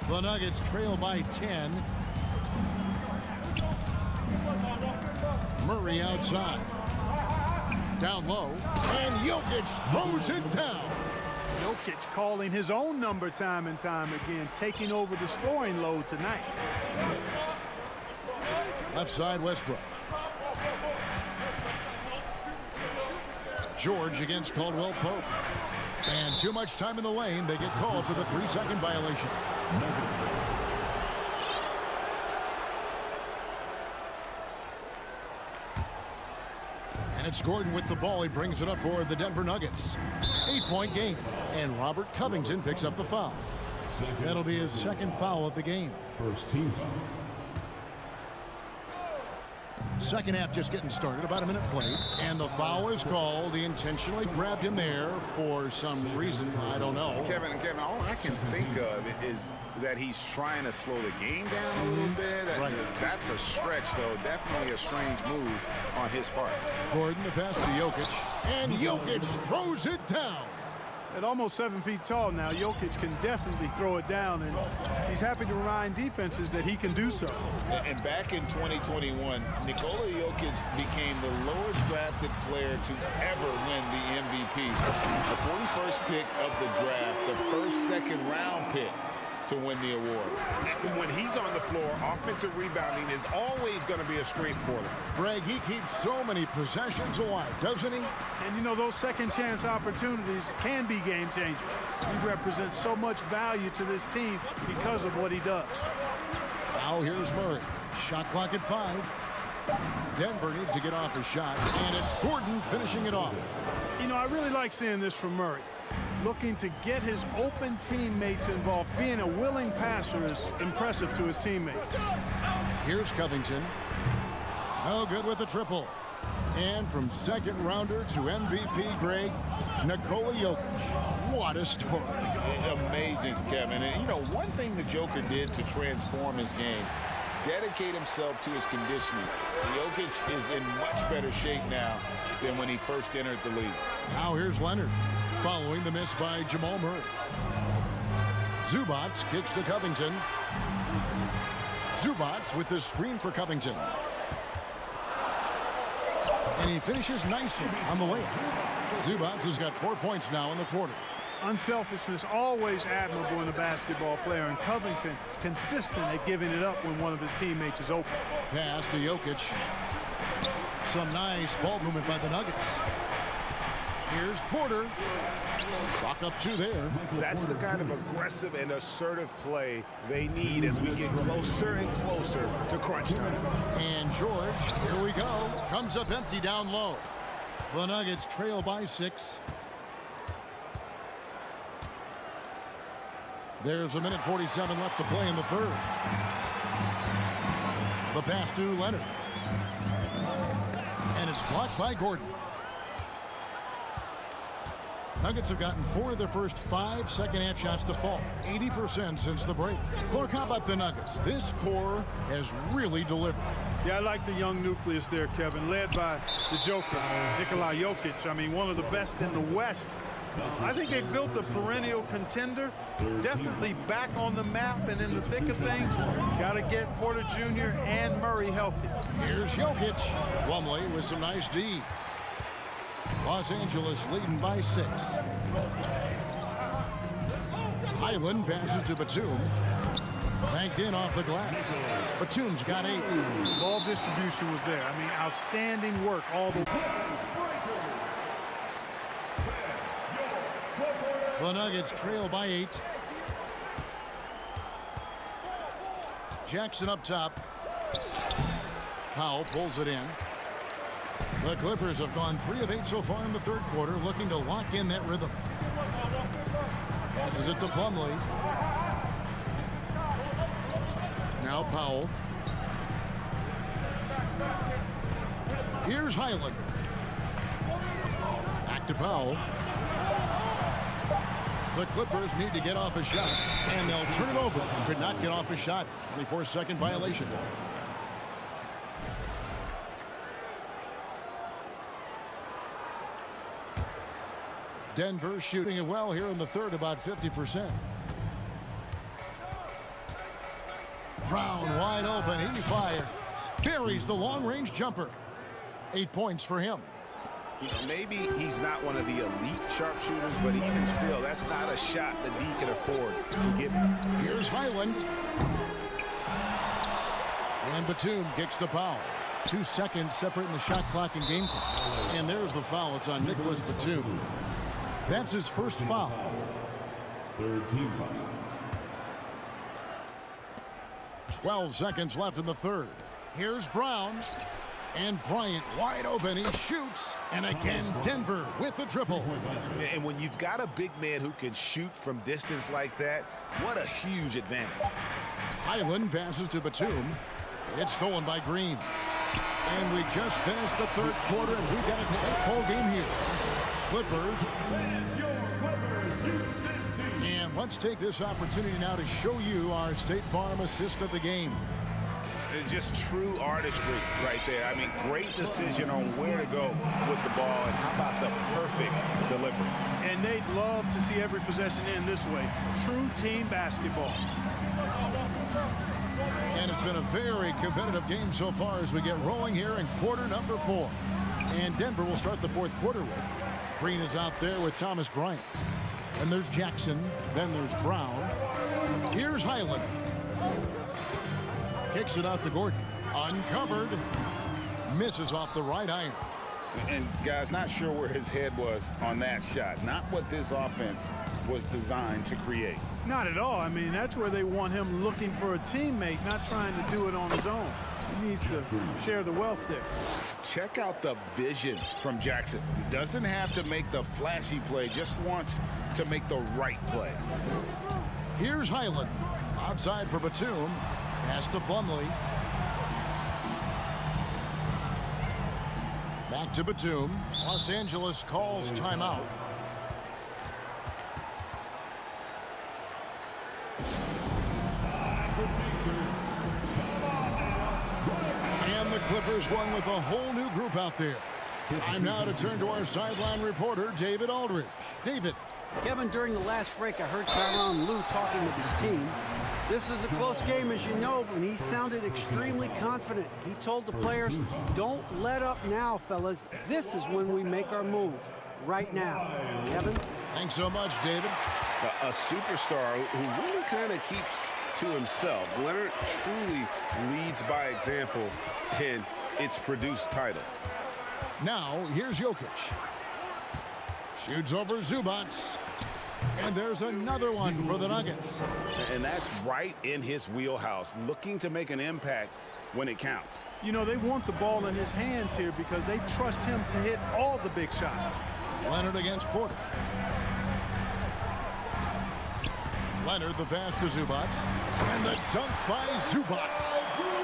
The Nuggets trail by 10. Murray outside. Down low. And Jokic throws it down. Jokic calling his own number time and time again, taking over the scoring load tonight. Left side, Westbrook. George against Caldwell Pope. And too much time in the lane. They get called for the 3-second violation. And it's Gordon with the ball. He brings it up for the Denver Nuggets. 8-point game. And Robert Covington picks up the foul. That'll be his second foul of the game. First team foul. Second half just getting started, about a minute played, and the foul is called. He intentionally grabbed him there for some reason. I don't know. Kevin, all I can think of is that he's trying to slow the game down a little bit. Right. That's a stretch, though. Definitely a strange move on his part. Gordon, the pass to Jokic, and Jokic throws it down. At almost 7 feet tall now, Jokic can definitely throw it down, and he's happy to remind defenses that he can do so. And back in 2021, Nikola Jokic became the lowest drafted player to ever win the MVP. The 41st pick of the draft, the first second-round pick to win the award. And when he's on the floor, offensive rebounding is always going to be a strength for them. Greg, he keeps so many possessions alive, doesn't he? And you know, those second chance opportunities can be game changers. He represents so much value to this team because of what he does. Now here's Murray. Shot clock at 5. Denver needs to get off his shot, and it's Gordon finishing it off. You know, I really like seeing this from Murray. Looking to get his open teammates involved. Being a willing passer is impressive to his teammates. Here's Covington. No good with the triple. And from second rounder to MVP, Greg, Nikola Jokic. What a story. Amazing, Kevin. And, you know, one thing the Joker did to transform his game, dedicate himself to his conditioning. Jokic is in much better shape now than when he first entered the league. Now here's Leonard, following the miss by Jamal Murray. Zubac kicks to Covington. Zubac with the screen for Covington. And he finishes nicely on the layup. Zubac has got 4 points now in the quarter. Unselfishness always admirable in a basketball player, and Covington consistent at giving it up when one of his teammates is open. Pass to Jokic. Some nice ball movement by the Nuggets. Here's Porter. Chalk up 2 there. That's the kind of aggressive and assertive play they need as we get closer and closer to crunch time. And George, here we go. Comes up empty down low. The Nuggets trail by 6. There's a minute 47 left to play in the third. The pass to Leonard. And it's blocked by Gordon. Nuggets have gotten 4 of their first 5 second-half shots to fall. 80% since the break. Clark, how about the Nuggets? This core has really delivered. Yeah, I like the young nucleus there, Kevin, led by the Joker, Nikola Jokic. I mean, one of the best in the West. I think they've built a perennial contender, definitely back on the map and in the thick of things. Got to get Porter Jr. and Murray healthy. Here's Jokic. Plumlee with some nice D. Los Angeles leading by 6. Highland passes to Batum. Banked in off the glass. Batum's got 8. Ball distribution was there. I mean, outstanding work all the way. The Nuggets trail by 8. Jackson up top. Powell pulls it in. The Clippers have gone 3 of 8 so far in the third quarter, looking to lock in that rhythm. Passes it to Plumlee. Now Powell. Here's Highland. Back to Powell. The Clippers need to get off a shot, and they'll turn it over. Could not get off a shot. 24-second violation. Denver shooting it well here in the third, about 50%. Brown wide open. He fires. Buries the long-range jumper. 8 points for him. You know, maybe he's not one of the elite sharpshooters, but even still, that's not a shot that D can afford to give him. Here's Highland. And Batum kicks to Powell. 2 seconds separating the shot clock and game clock. And there's the foul. It's on Nicholas Batum. That's his first foul. Third team foul. 12 seconds left in the third. Here's Brown. And Bryant wide open. He shoots. And again, Denver with the triple. And when you've got a big man who can shoot from distance like that, what a huge advantage. Highland passes to Batum. It's stolen by Green. And we just finished the third quarter, and we've got a tight ball game here. Clippers. And let's take this opportunity now to show you our State Farm assist of the game. It's just true artistry right there. I mean, great decision on where to go with the ball, and how about the perfect delivery. And they'd love to see every possession end this way. True team basketball. And it's been a very competitive game so far as we get rolling here in quarter number 4. And Denver will start the fourth quarter with. Green is out there with Thomas Bryant. And there's Jackson. Then there's Brown. Here's Highland. Kicks it out to Gordon. Uncovered. Misses off the right iron. And, guys, not sure where his head was on that shot. Not what this offense was designed to create. Not at all. I mean, that's where they want him looking for a teammate, not trying to do it on his own. He needs to share the wealth there. Check out the vision from Jackson. He doesn't have to make the flashy play, just wants to make the right play. Here's Highland. Outside for Batum. Pass to Plumlee. Back to Batum. Los Angeles calls timeout. And the Clippers won with a whole new group out there. Time now to turn to our sideline reporter, David Aldridge. David. Kevin, during the last break, I heard Tyronn Lue talking with his team. This is a close game, as you know, and he sounded extremely confident. He told the players, don't let up now, fellas. This is when we make our move. Right now. Kevin? Thanks so much, David. A superstar who really kind of keeps to himself. Leonard truly leads by example, and it's produced titles. Now, here's Jokic. Shoots over Zubats. And there's another one for the Nuggets. And that's right in his wheelhouse, looking to make an impact when it counts. You know, they want the ball in his hands here because they trust him to hit all the big shots. Leonard against Porter. Leonard, the pass to Zubats. And the dunk by Zubats.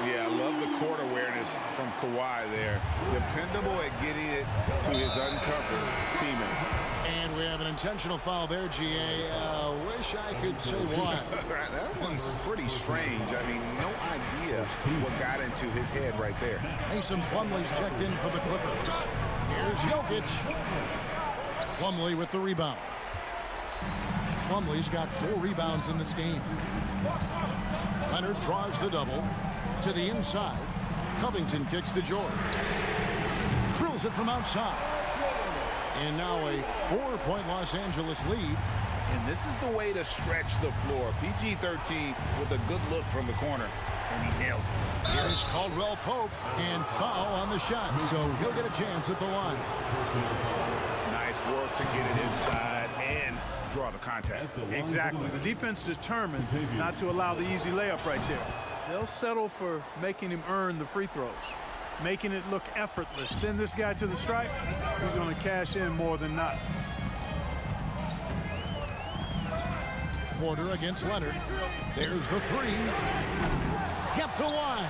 Yeah, I love the court awareness from Kawhi there. Dependable at getting it to his uncovered teammates. And we have an intentional foul there, GA. Wish I could say why. That one's pretty strange. I mean, no idea what got into his head right there. Mason Plumlee's checked in for the Clippers. Here's Jokic. Plumlee with the rebound. Plumlee's got 4 rebounds in this game. Leonard draws the double to the inside. Covington kicks to George. Drills it from outside. And now a 4-point Los Angeles lead. And this is the way to stretch the floor. PG-13 with a good look from the corner. And he nails it. Here's Caldwell Pope. And foul on the shot. So he'll get a chance at the line. Nice work to get it inside and draw the contact. Exactly. The defense determined not to allow the easy layup right there. They'll settle for making him earn the free throws. Making it look effortless. Send this guy to the stripe. He's going to cash in more than not. Porter against Leonard. There's the 3. Kept alive.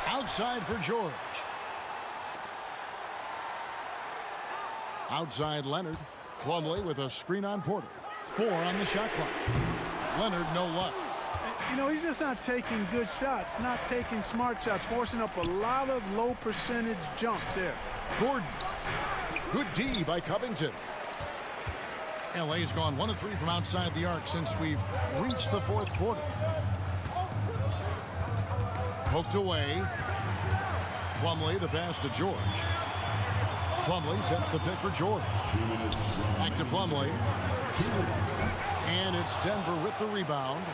Outside for George. Outside Leonard. Plumlee with a screen on Porter. 4 on the shot clock. Leonard no luck. You know, he's just not taking good shots, not taking smart shots, forcing up a lot of low percentage jump there. Gordon. Good D by Covington. LA's gone 1 of 3 from outside the arc since we've reached the fourth quarter. Poked away. Plumlee, the pass to George. Plumlee sets the pick for George. Back to Plumlee. And it's Denver with the rebound.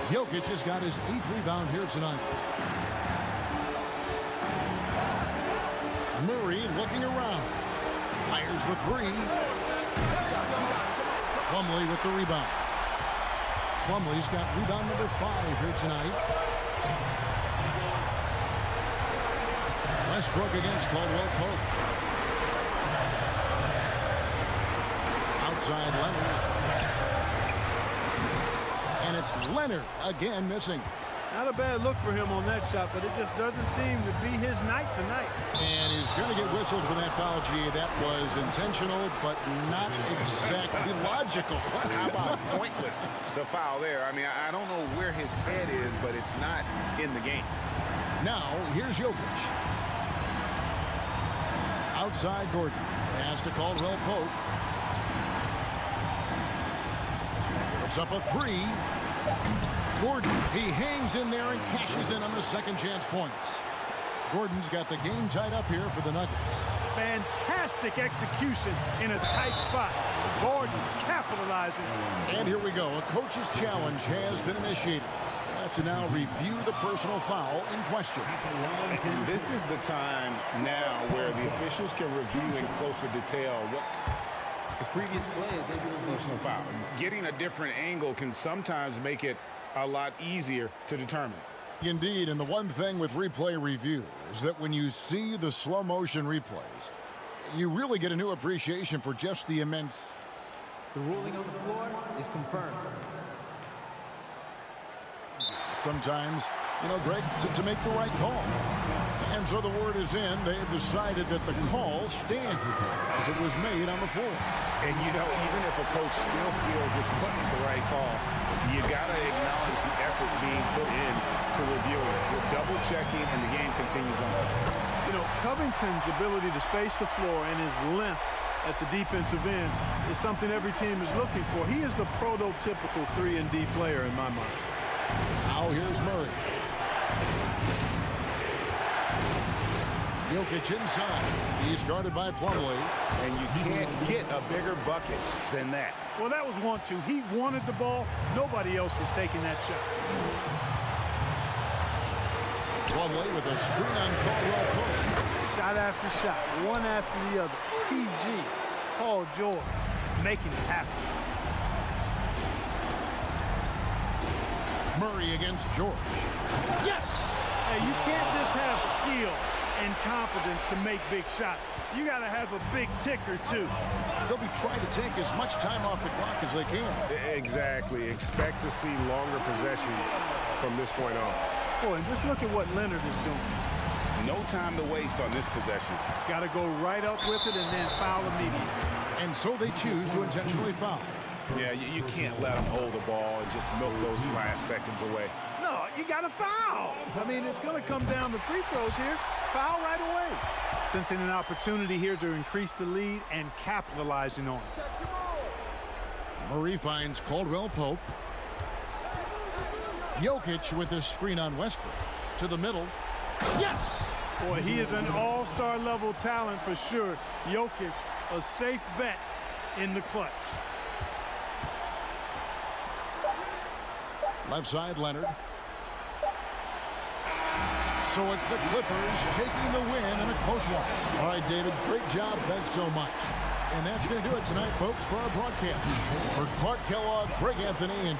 Jokic has got his 8th rebound here tonight. Murray looking around. Fires the 3. Plumlee with the rebound. Plumlee's got rebound number 5 here tonight. Westbrook against Caldwell Pope. Outside Leonard. And it's Leonard again missing. Not a bad look for him on that shot, but it just doesn't seem to be his night tonight. And he's going to get whistled for that foul, G. That was intentional, but not exactly logical. How about pointless to foul there? I mean, I don't know where his head is, but it's not in the game. Now, here's Jokic. Outside Gordon. Pass to Caldwell Pope. Puts up a three. Gordon, he hangs in there and cashes in on the second chance points. Gordon's got the game tied up here for the Nuggets. Fantastic execution in a tight spot. Gordon capitalizing. And here we go. A coach's challenge has been initiated. We'll have to now review the personal foul in question. And this is the time now where the officials can review in closer detail what the previous play is a personal foul. Getting a different angle can sometimes make it a lot easier to determine. Indeed, and the one thing with replay review is that when you see the slow motion replays, you really get a new appreciation for just the immense. The ruling on the floor is confirmed. Sometimes, you know, Greg, to make the right call. And so the word is in. They have decided that the call stands as it was made on the floor. And, you know, even if a coach still feels this wasn't the right call, you got to acknowledge the effort being put in to reviewing it. You're double-checking, and the game continues on. You know, Covington's ability to space the floor and his length at the defensive end is something every team is looking for. He is the prototypical 3-and-D player in my mind. Now here's Murray. Jokic inside. He's guarded by Plumlee. And you can't get a bigger bucket than that. Well, that was 1-2. He wanted the ball. Nobody else was taking that shot. Plumlee with a screen on Caldwell Pope. Shot after shot, one after the other. PG, Paul George, making it happen. Murray against George. Yes! Hey, you can't just have skill and confidence to make big shots. You got to have a big ticker, too. They'll be trying to take as much time off the clock as they can. Exactly. Expect to see longer possessions from this point on. Boy, and just look at what Leonard is doing. No time to waste on this possession. Got to go right up with it and then foul immediately. And so they choose to intentionally foul. Yeah, you can't let them hold the ball and just milk those last seconds away. No, you got to foul. I mean, it's going to come down to free throws here. Foul right away. Sensing an opportunity here to increase the lead and capitalizing on it. Murray finds Caldwell Pope. Jokic with a screen on Westbrook. To the middle. Yes! Boy, he is an all-star level talent for sure. Jokic, a safe bet in the clutch. Left side, Leonard. So it's the Clippers taking the win in a close one. All right, David, great job. Thanks so much. And that's going to do it tonight, folks, for our broadcast. For Clark Kellogg, Greg Anthony, and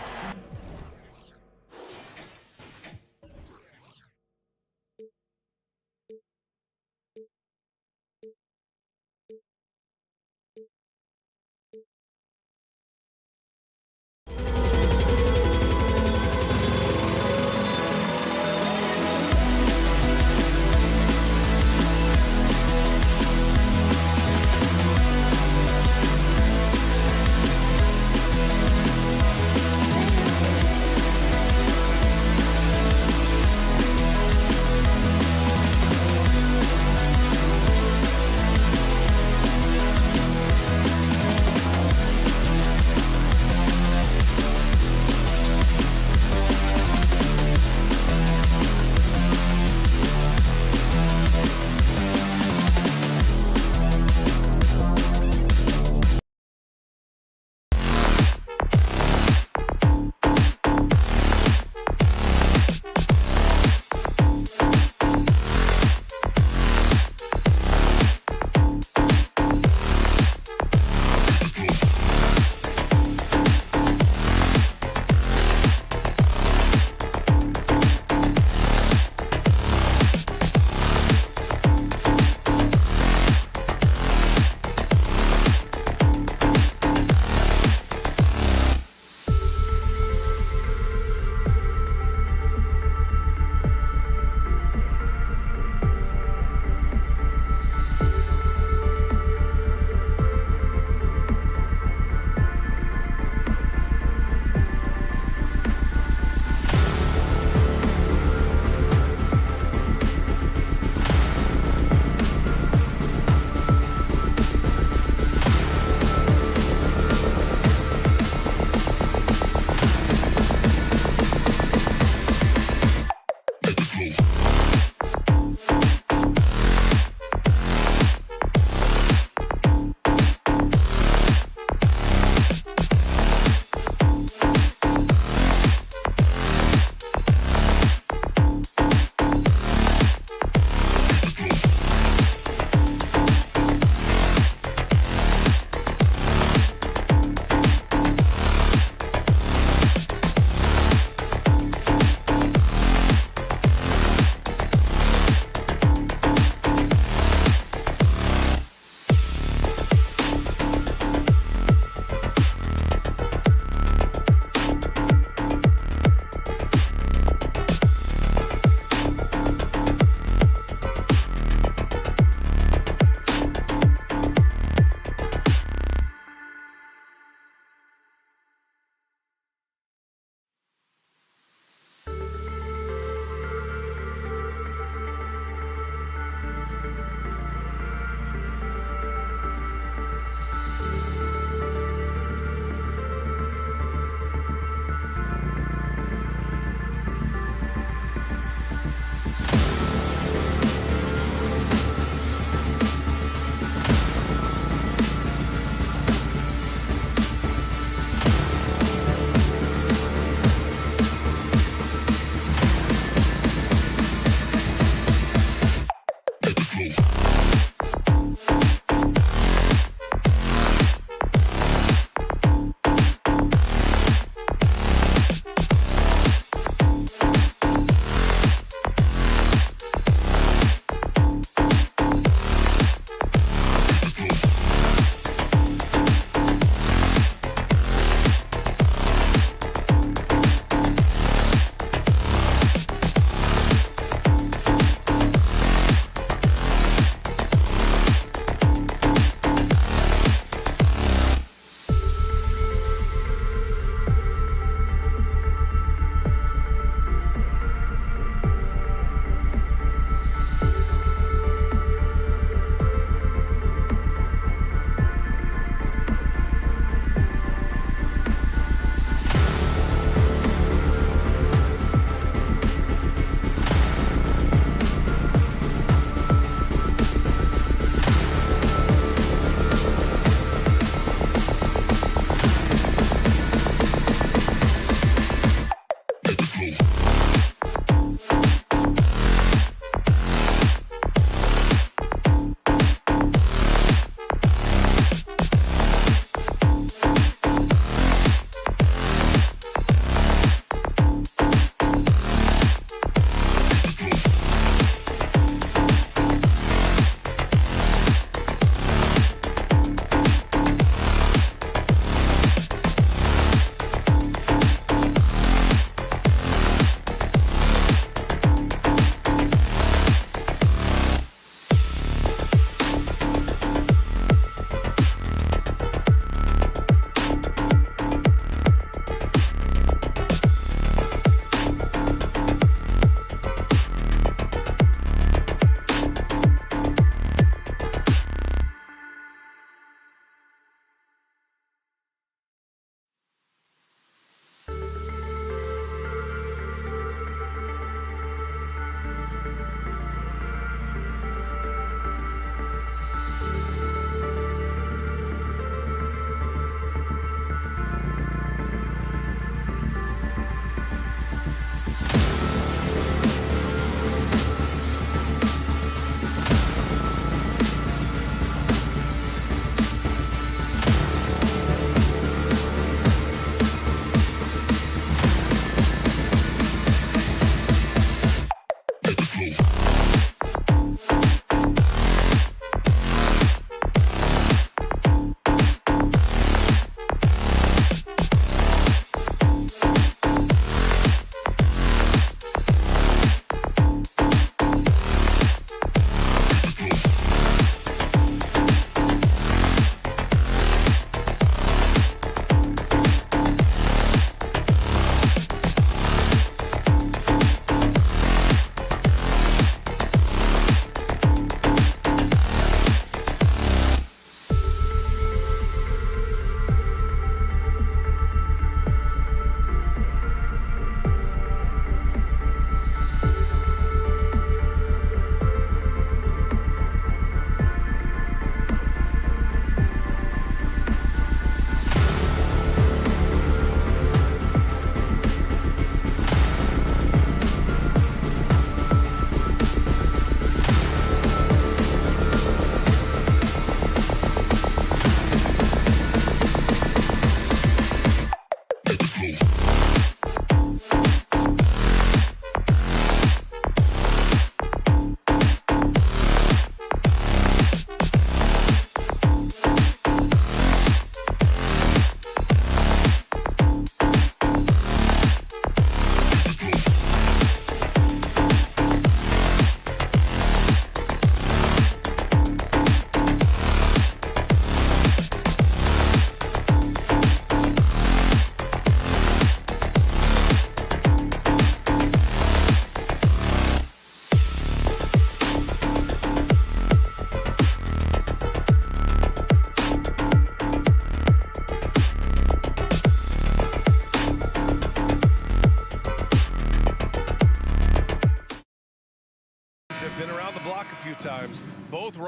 times. Both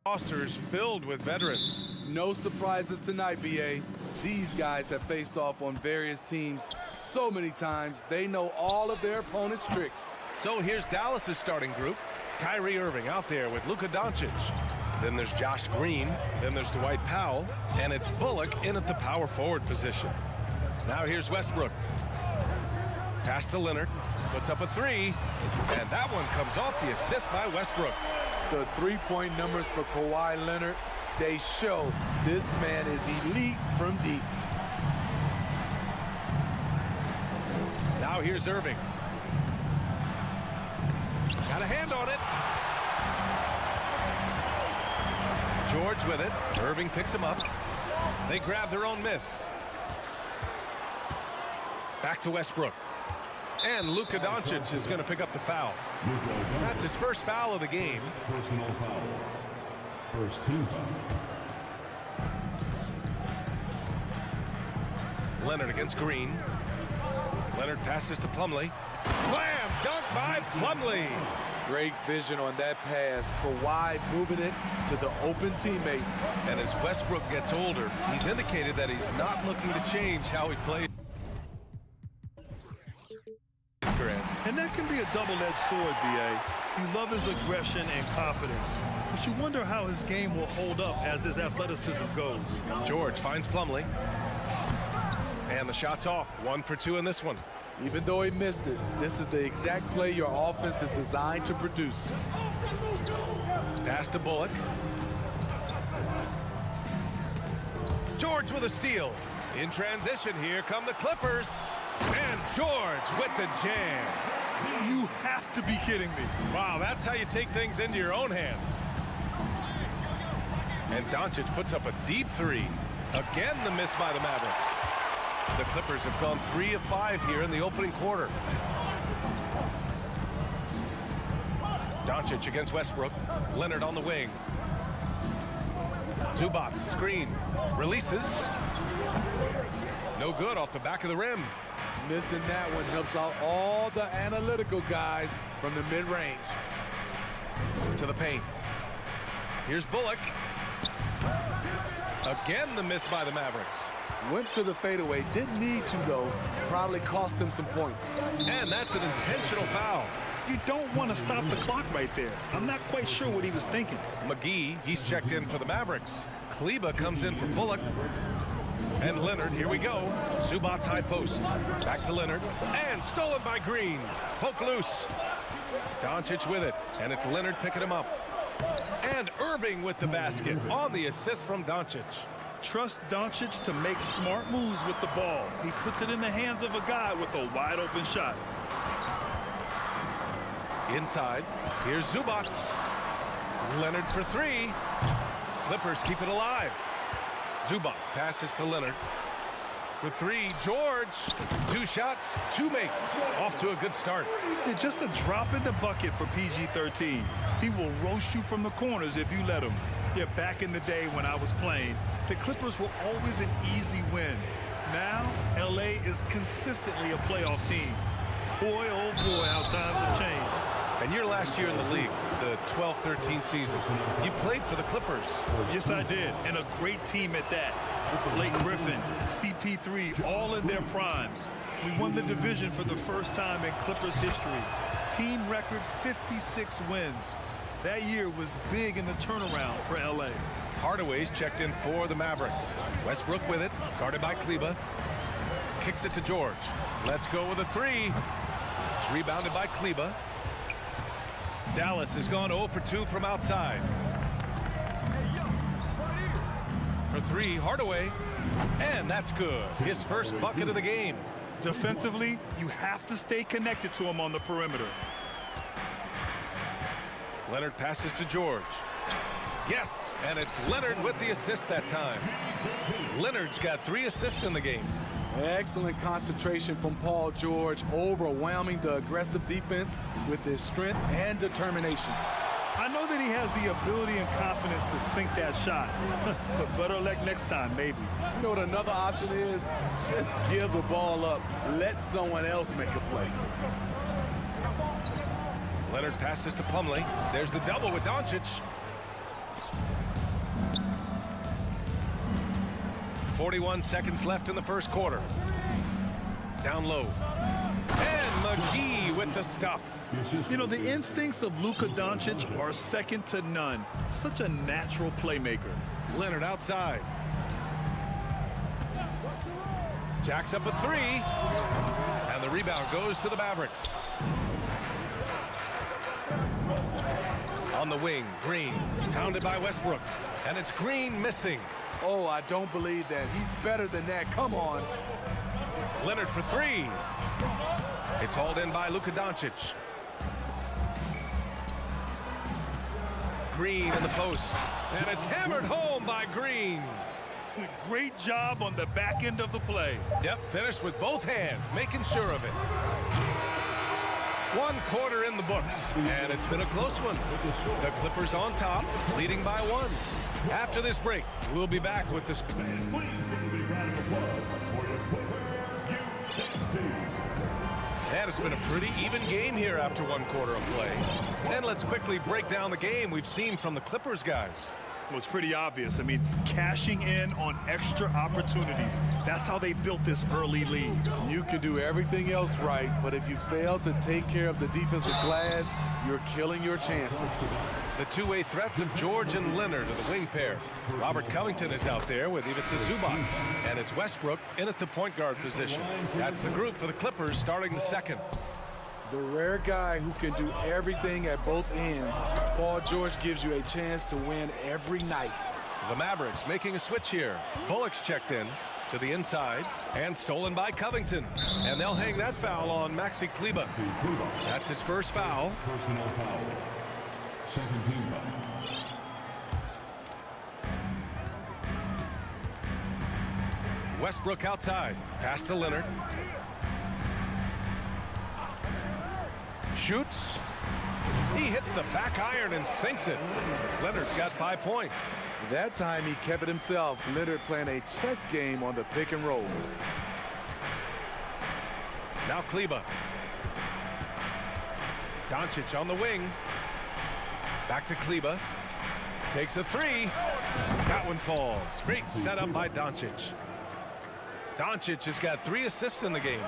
rosters filled with veterans. No surprises tonight, BA. These guys have faced off on various teams so many times, they know all of their opponent's tricks. So here's Dallas's starting group. Kyrie Irving out there with Luka Doncic. Then there's Josh Green. Then there's Dwight Powell. And it's Bullock in at the power forward position. Now here's Westbrook. Pass to Leonard. Puts up a three. And that one comes off the assist by Westbrook. The three-point numbers for Kawhi Leonard, they show this man is elite from deep. Now here's Irving. Got a hand on it. George with it. Irving picks him up. They grab their own miss. Back to Westbrook. And Luka Doncic is going to pick up the foul. That's his first foul of the game. Personal foul. First team foul. Leonard against Green. Leonard passes to Plumlee. Slam dunk by Plumlee. Great vision on that pass. Kawhi moving it to the open teammate. And as Westbrook gets older, he's indicated that he's not looking to change how he plays. And that can be a double-edged sword, B.A. You love his aggression and confidence, but you wonder how his game will hold up as his athleticism goes. George finds Plumlee. And the shot's off. 1 for 2 in this one. Even though he missed it, this is the exact play your offense is designed to produce. Pass to Bullock. George with a steal. In transition, here come the Clippers. And George with the jam. You have to be kidding me. Wow, that's how you take things into your own hands. And Doncic puts up a deep three. Again, the miss by the Mavericks. The Clippers have gone 3 of 5 here in the opening quarter. Doncic against Westbrook. Leonard on the wing. Zubac screen. Releases. No good off the back of the rim. Missing that one helps out all the analytical guys from the mid-range. To the paint. Here's Bullock. Again, the miss by the Mavericks. Went to the fadeaway. Didn't need to, though. Probably cost him some points. And that's an intentional foul. You don't want to stop the clock right there. I'm not quite sure what he was thinking. McGee, he's checked in for the Mavericks. Kleba comes in for Bullock. And Leonard, here we go. Zubac's high post. Back to Leonard. And stolen by Green. Poke loose. Doncic with it. And it's Leonard picking him up. And Irving with the basket on the assist from Doncic. Trust Doncic to make smart moves with the ball. He puts it in the hands of a guy with a wide open shot. Inside. Here's Zubac. Leonard for three. Clippers keep it alive. Zubac passes to Leonard. For three, George. 2 shots, 2 makes. Off to a good start. Yeah, just a drop in the bucket for PG-13. He will roast you from the corners if you let him. Yeah, back in the day when I was playing, the Clippers were always an easy win. Now, LA is consistently a playoff team. Boy, oh boy, how times have changed. And your last year in the league, the 12-13 season, you played for the Clippers. Yes, I did, and a great team at that. Blake Griffin, CP3, all in their primes. We won the division for the first time in Clippers history. Team record 56 wins. That year was big in the turnaround for LA. Hardaway's checked in for the Mavericks. Westbrook with it, guarded by Kleba. Kicks it to George. Let's go with a three. It's rebounded by Kleba. Dallas has gone 0 for 2 from outside. For three, Hardaway. And that's good. His first bucket of the game. Defensively, you have to stay connected to him on the perimeter. Leonard passes to George. Yes, and it's Leonard with the assist that time. Leonard's got 3 assists in the game. Excellent concentration from Paul George, overwhelming the aggressive defense with his strength and determination. I know that he has the ability and confidence to sink that shot, but better luck next time, maybe. You know what another option is? Just give the ball up. Let someone else make a play. Leonard passes to Plumlee. There's the double with Doncic. 41 seconds left in the first quarter. Down low. And McGee with the stuff. You know, the instincts of Luka Doncic are second to none. Such a natural playmaker. Leonard outside. Jacks up a three. And the rebound goes to the Mavericks. On the wing, Green, pounded by Westbrook. And it's Green missing. Oh, I don't believe that. He's better than that. Come on. Leonard for three. It's hauled in by Luka Doncic. Green in the post. And it's hammered home by Green. Great job on the back end of the play. Yep, finished with both hands, making sure of it. 1 quarter in the books, and it's been a close one. The Clippers on top, leading by 1. After this break, we'll be back with this. And it's been a pretty even game here after 1 quarter of play. And let's quickly break down the game we've seen from the Clippers guys. Well, it's pretty obvious. I mean, cashing in on extra opportunities. That's how they built this early lead. You can do everything else right, but if you fail to take care of the defensive glass, you're killing your chances. The two-way threats of George and Leonard are the wing pair. Robert Covington is out there with Ivica Zubac, and it's Westbrook in at the point guard position. That's the group for the Clippers starting the second. The rare guy who can do everything at both ends. Paul George gives you a chance to win every night. The Mavericks making a switch here. Bullock's checked in to the inside and stolen by Covington. And they'll hang that foul on Maxi Kleber. That's his first foul. Personal foul. Second team foul. Westbrook outside. Pass to Leonard. Shoots. He hits the back iron and sinks it. Leonard's got 5 points. That time he kept it himself. Leonard playing a chess game on the pick and roll. Now Kleber. Doncic on the wing. Back to Kleber. Takes a three. That one falls. Great setup by Doncic. Doncic has got 3 assists in the game.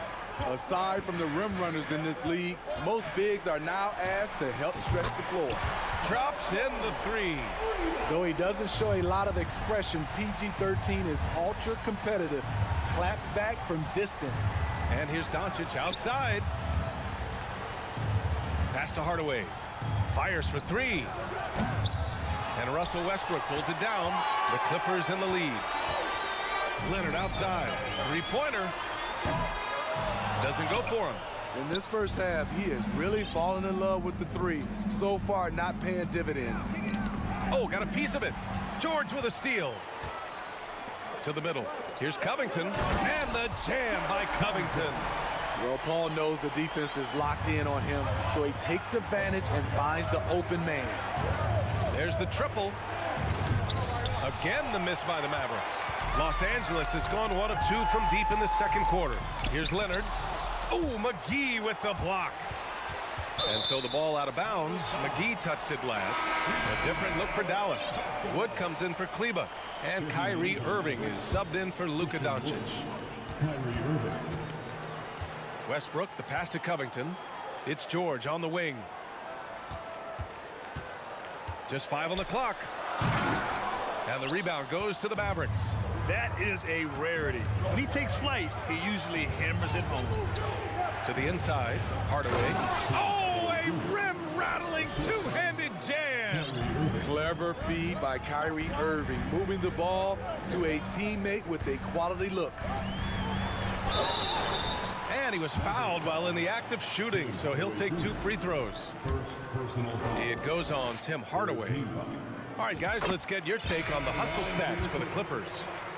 Aside from the rim runners in this league, most bigs are now asked to help stretch the floor. Drops in the three. Though he doesn't show a lot of expression, PG-13 is ultra competitive. Claps back from distance. And here's Doncic outside. Pass to Hardaway. Fires for three. And Russell Westbrook pulls it down. The Clippers in the lead. Leonard outside. Three-pointer. Doesn't go for him. In this first half, he is really falling in love with the three. So far, not paying dividends. Oh, got a piece of it. George with a steal. To the middle. Here's Covington. And the jam by Covington. Well, Paul knows the defense is locked in on him, so he takes advantage and finds the open man. There's the triple. Again, the miss by the Mavericks. Los Angeles has gone 1 of 2 from deep in the second quarter. Here's Leonard. Oh, McGee with the block. And so the ball out of bounds. McGee touched it last. A different look for Dallas. Wood comes in for Kleber. And Kyrie Irving is subbed in for Luka Doncic. Kyrie Irving. Westbrook, the pass to Covington. It's George on the wing. Just 5 on the clock. And the rebound goes to the Mavericks. That is a rarity. When he takes flight, he usually hammers it home. To the inside, Hardaway. Oh, a rim-rattling two-handed jam. Clever feed by Kyrie Irving, moving the ball to a teammate with a quality look. And he was fouled while in the act of shooting, so he'll take 2 free throws. First personal foul. It goes on Tim Hardaway. All right, guys, let's get your take on the hustle stats for the Clippers.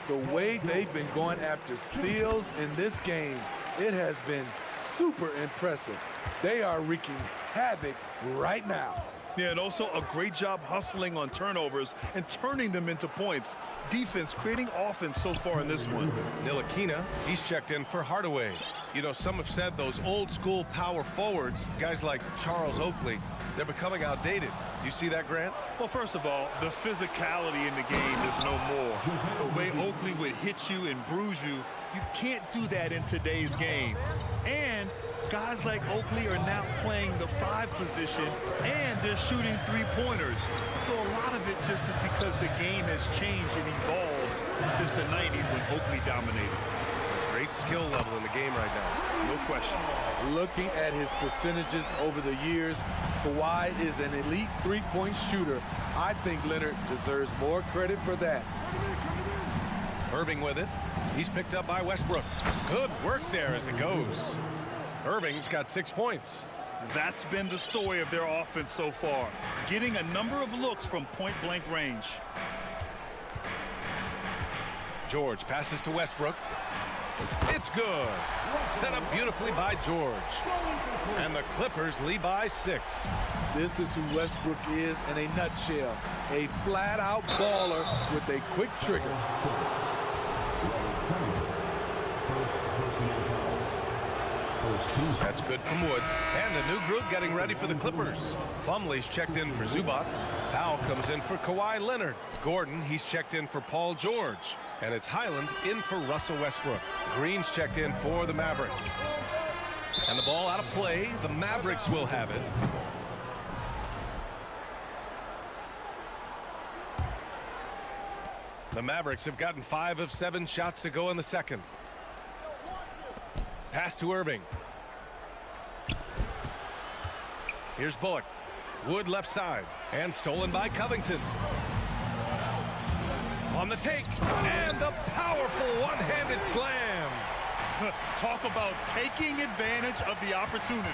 The way they've been going after steals in this game, it has been super impressive. They are wreaking havoc right now. Yeah, and also a great job hustling on turnovers and turning them into points. Defense creating offense so far in this one. Ntilikina, he's checked in for Hardaway. You know, some have said those old school power forwards, guys like Charles Oakley, they're becoming outdated. You see that, Grant? Well, first of all, the physicality in the game is no more. The way Oakley would hit you and bruise you, you can't do that in today's game. And Guys like Oakley are now playing the 5 position, and they're shooting 3-pointers. So a lot of it just is because the game has changed and evolved since the 90s when Oakley dominated. Great skill level in the game right now, no question. Looking at his percentages over the years, Kawhi is an elite three-point shooter. I think Leonard deserves more credit for that. Irving with it. He's picked up by Westbrook. Good work there as it goes. Irving's got 6 points. That's been the story of their offense so far, getting a number of looks from point-blank range. George passes to Westbrook. It's good. Set up beautifully by George. And the Clippers lead by 6. This is who Westbrook is in a nutshell. A flat-out baller with a quick trigger. That's good from Wood. And a new group getting ready for the Clippers. Plumlee's checked in for Zubats. Powell comes in for Kawhi Leonard. Gordon, he's checked in for Paul George. And it's Highland in for Russell Westbrook. Green's checked in for the Mavericks. And the ball out of play. The Mavericks will have it. The Mavericks have gotten 5 of 7 shots to go in the second. Pass to Irving. Here's Bullock. Wood left side. And stolen by Covington. On the take. And the powerful one-handed slam. Talk about taking advantage of the opportunity.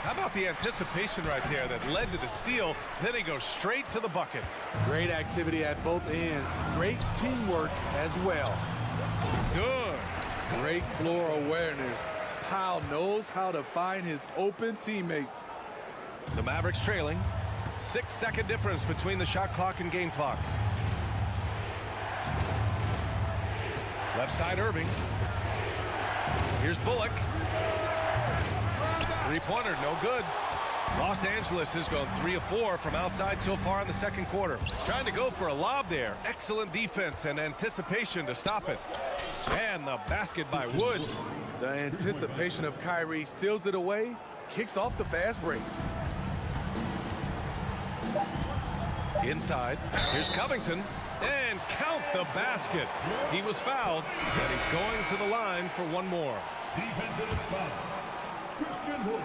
How about the anticipation right there that led to the steal? Then he goes straight to the bucket. Great activity at both ends. Great teamwork as well. Good. Great floor awareness. Powell knows how to find his open teammates. The Mavericks trailing. 6-second difference between the shot clock and game clock. Left side Irving. Here's Bullock. Three-pointer, no good. Los Angeles has gone 3 of 4 from outside so far in the second quarter. Trying to go for a lob there. Excellent defense and anticipation to stop it. And the basket by Wood. The anticipation of Kyrie steals it away, kicks off the fast break. Inside, here's Covington, and count the basket. He was fouled, and he's going to the line for one more. Defensive foul. Christian Wood.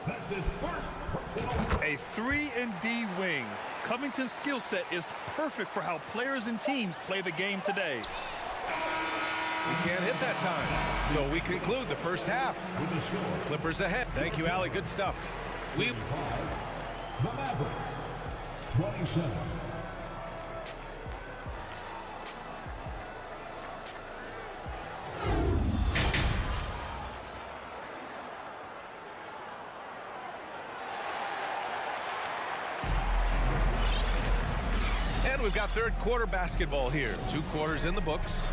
That's his first personal. A 3-and-D wing. Covington's skill set is perfect for how players and teams play the game today. He can't hit that time. So we conclude the first half. Clippers ahead. Thank you, Allie. Good stuff. The Mavericks. 27. And we've got third quarter basketball here. 2 quarters in the books.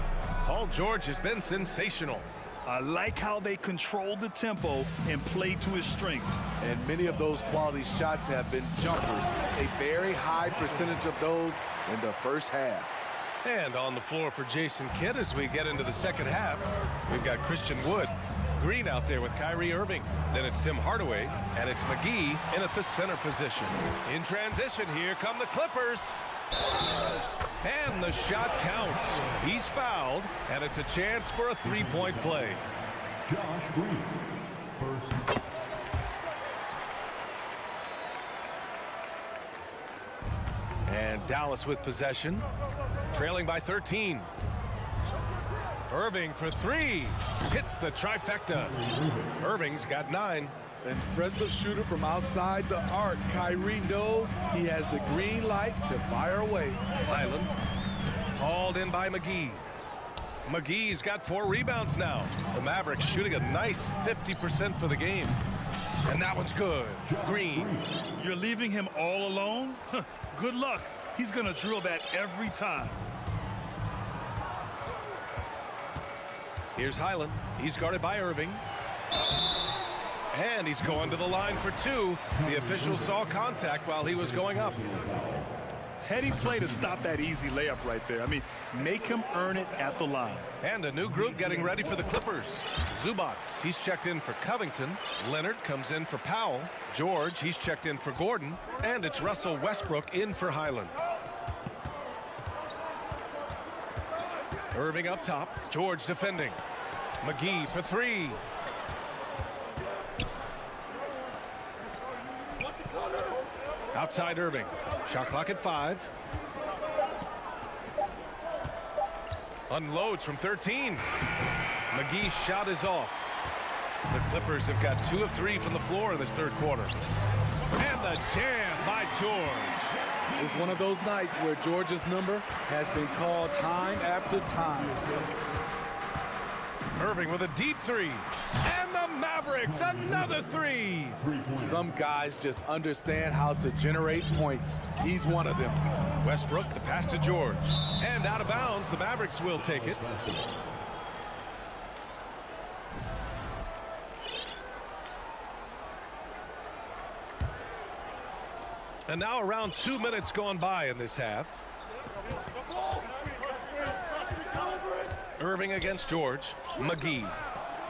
Paul George has been sensational. I like how they control the tempo and play to his strengths. And many of those quality shots have been jumpers. A very high percentage of those in the first half. And on the floor for Jason Kidd as we get into the second half, we've got Christian Wood. Green out there with Kyrie Irving. Then it's Tim Hardaway, and it's McGee in at the center position. In transition, here come the Clippers. And the shot counts. He's fouled, and it's a chance for a three-point play. Josh Green, first. And Dallas with possession, trailing by 13. Irving for 3. Hits the trifecta. Irving's got 9. Impressive shooter from outside the arc. Kyrie knows he has the green light to fire away. Highland hauled in by McGee. McGee's got 4 rebounds now. The Mavericks shooting a nice 50% for the game. And that one's good. Green. You're leaving him all alone? Good luck. He's going to drill that every time. Here's Highland. He's guarded by Irving. And he's going to the line for 2. The official saw contact while he was going up. Heady play to stop that easy layup right there. I mean, make him earn it at the line. And a new group getting ready for the Clippers. Zubac, he's checked in for Covington. Leonard comes in for Powell. George, he's checked in for Gordon. And it's Russell Westbrook in for Highland. Irving up top. George defending. McGee for three. Outside Irving. Shot clock at 5. Unloads from 13. McGee's shot is off. The Clippers have got 2 of 3 from the floor in this third quarter. And the jam by George. It's one of those nights where George's number has been called time after time. Irving with a deep 3. And the Mavericks, another 3. Some guys just understand how to generate points. He's one of them. Westbrook, the pass to George. And out of bounds, the Mavericks will take it. And now around 2 minutes gone by in this half. Irving against George. McGee.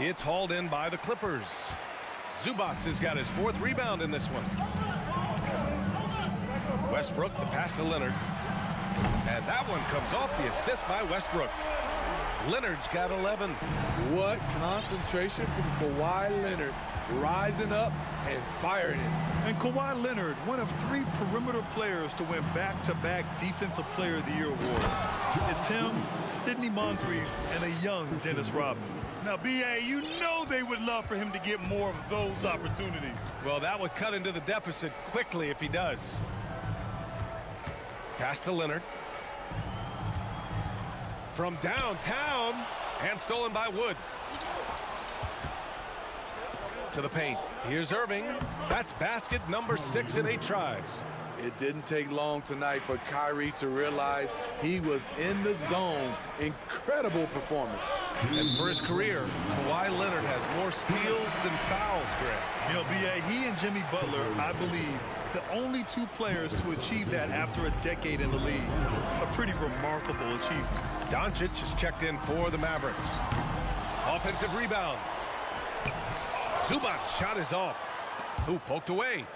It's hauled in by the Clippers. Zubac has got his 4th rebound in this one. Westbrook, the pass to Leonard. And that one comes off the assist by Westbrook. Leonard's got 11. What concentration from Kawhi Leonard, rising up and firing it. And Kawhi Leonard, one of 3 perimeter players to win back-to-back Defensive Player of the Year awards. It's him, Sidney Moncrief, and a young Dennis Rodman. Now, B.A., you know they would love for him to get more of those opportunities. Well, that would cut into the deficit quickly if he does. Pass to Leonard. From downtown, and stolen by Wood. To the paint. Here's Irving. That's basket number 6 in 8 tries. It didn't take long tonight for Kyrie to realize he was in the zone. Incredible performance. And for his career, Kawhi Leonard has more steals than fouls, Greg. You know, B.A., he and Jimmy Butler, I believe, the only 2 players to achieve that after a decade in the league. A pretty remarkable achievement. Doncic is checked in for the Mavericks. Offensive rebound. Zubac's shot is off. Who poked away?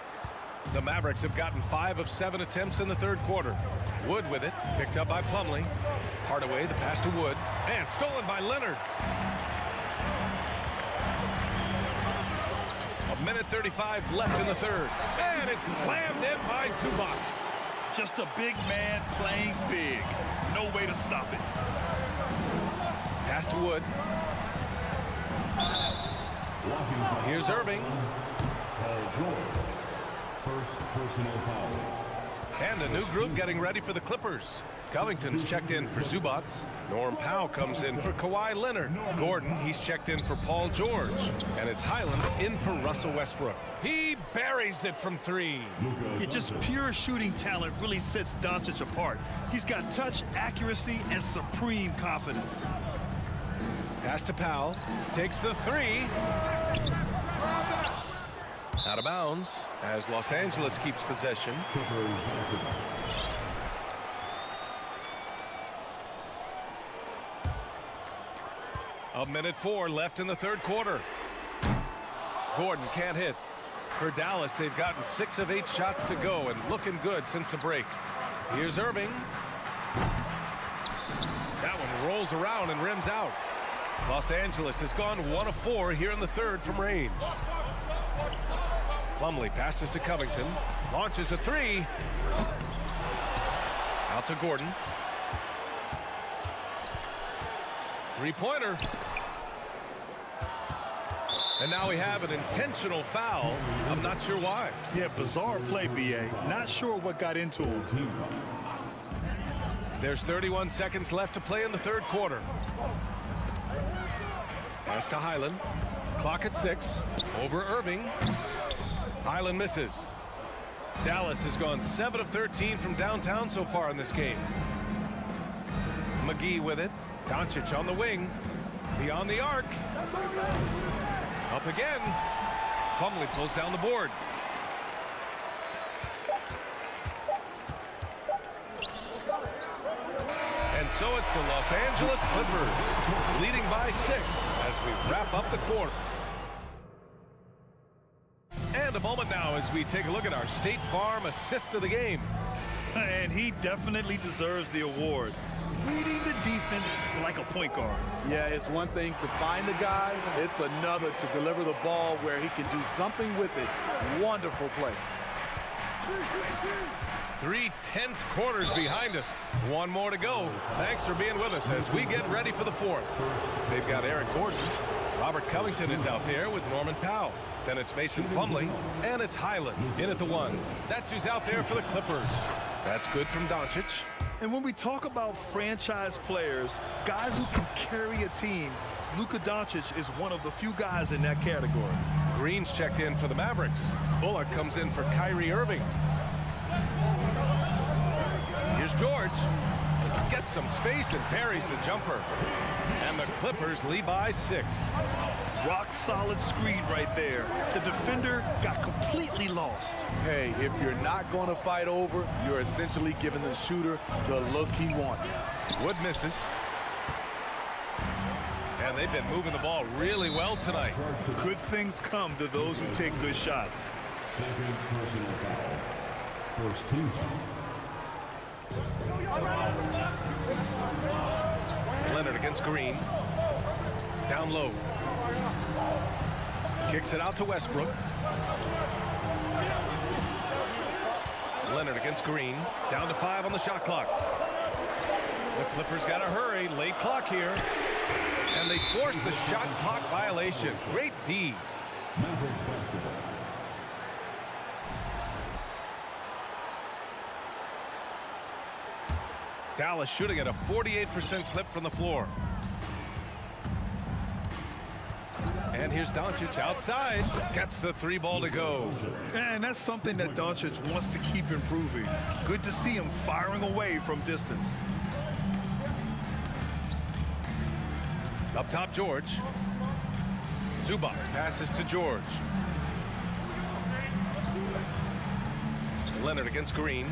The Mavericks have gotten 5 of 7 attempts in the third quarter. Wood with it, picked up by Plumlee. Hardaway, the pass to Wood, and stolen by Leonard. A minute 35 left in the third, and it's slammed in by Zubac. Just a big man playing big. No way to stop it. Pass to Wood. Here's Irving. First personal foul. And a new group getting ready for the Clippers. Covington's checked in for Zubac. Norm Powell comes in for Kawhi Leonard. Gordon, he's checked in for Paul George. And it's Highland in for Russell Westbrook. He buries it from 3. Yeah, just pure shooting talent really sets Doncic apart. He's got touch, accuracy, and supreme confidence. Pass to Powell. Takes the 3. Out of bounds as Los Angeles keeps possession. A minute 4 left in the third quarter. Gordon can't hit. For Dallas, they've gotten 6 of 8 shots to go and looking good since the break. Here's Irving. That one rolls around and rims out. Los Angeles has gone 1 of 4 here in the third from range. Plumlee passes to Covington. Launches a 3. Out to Gordon. 3-pointer. And now we have an intentional foul. I'm not sure why. Yeah, bizarre play, B.A. Not sure what got into him. There's 31 seconds left to play in the third quarter. Pass to Highland. Clock at 6. Over Irving. Highland misses. Dallas has gone 7 of 13 from downtown so far in this game. McGee with it. Doncic on the wing. Beyond the arc. Up again. Plumlee pulls down the board. So it's the Los Angeles Clippers leading by 6 as we wrap up the quarter. And a moment now as we take a look at our State Farm assist of the game. And he definitely deserves the award. Reading the defense like a point guard. Yeah, it's one thing to find the guy. It's another to deliver the ball where he can do something with it. Wonderful play. 3 tense quarters behind us. One more to go. Thanks for being with us as we get ready for the 4th. They've got Eric Gordon. Robert Covington is out there with Norman Powell. Then it's Mason Plumlee, and it's Highland in at the 1. That's who's out there for the Clippers. That's good from Doncic. And when we talk about franchise players, guys who can carry a team, Luka Doncic is one of the few guys in that category. Green's checked in for the Mavericks. Bullock comes in for Kyrie Irving. Here's George. Gets some space and parries the jumper. And the Clippers lead by 6. Rock solid screen right there. The defender got completely lost. Hey, if you're not going to fight over, you're essentially giving the shooter the look he wants. Wood misses. And they've been moving the ball really well tonight. Good things come to those who take good shots. Second personal foul. First team foul. Leonard against Green. Down low. Kicks it out to Westbrook. Leonard against Green. Down to 5 on the shot clock. The Clippers got to hurry. Late clock here. And they forced the shot clock violation. Great D. Dallas shooting at a 48% clip from the floor. And here's Doncic outside. Gets the 3 ball to go. And that's something that Doncic wants to keep improving. Good to see him firing away from distance. Up top, George. Zubac passes to George. Leonard against Green.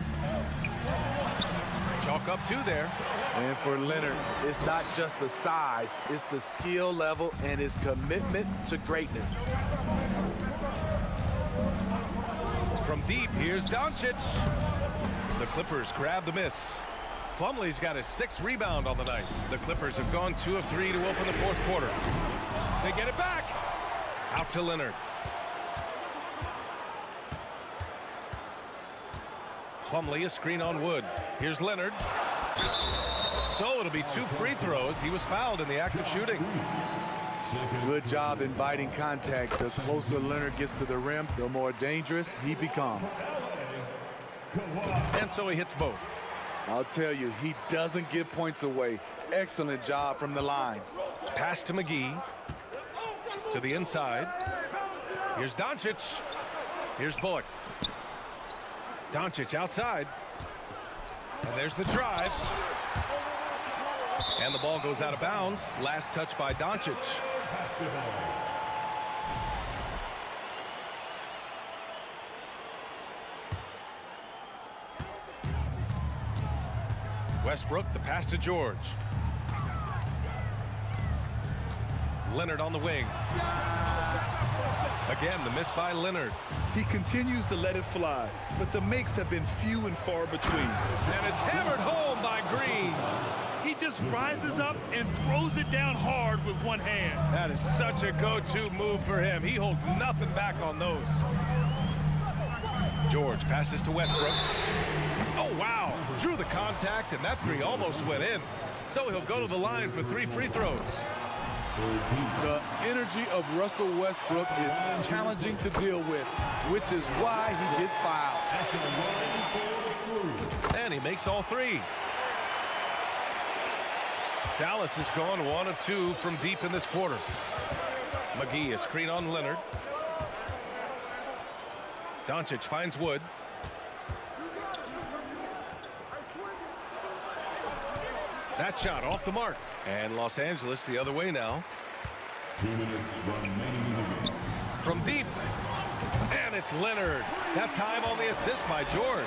Chalk up 2 there. And for Leonard, it's not just the size, it's the skill level and his commitment to greatness. From deep, here's Doncic. The Clippers grab the miss. Plumlee's got his 6th rebound on the night. The Clippers have gone 2 of 3 to open the 4th quarter. They get it back. Out to Leonard. Plumlee, a screen on Wood. Here's Leonard. So it'll be 2 free throws. He was fouled in the act of shooting. Good job inviting contact. The closer Leonard gets to the rim, the more dangerous he becomes. And so he hits both. I'll tell you, he doesn't give points away. Excellent job from the line. Pass to McGee. To the inside. Here's Doncic. Here's Bullock. Doncic outside. And there's the drive. And the ball goes out of bounds. Last touch by Doncic. Westbrook, the pass to George. Leonard on the wing. Again, the miss by Leonard. He continues to let it fly, but the makes have been few and far between. And it's hammered home by Green. He just rises up and throws it down hard with one hand. That is such a go-to move for him. He holds nothing back on those. George passes to Westbrook. Oh, wow. Drew the contact, and that 3 almost went in. So he'll go to the line for 3 free throws. The energy of Russell Westbrook is challenging to deal with, which is why he gets fouled. And he makes all 3. Dallas has gone 1 of 2 from deep in this quarter. McGee, a screen on Leonard. Doncic finds Wood. That shot off the mark. And Los Angeles the other way now. 2 minutes remaining. From deep. And it's Leonard. That time on the assist by George.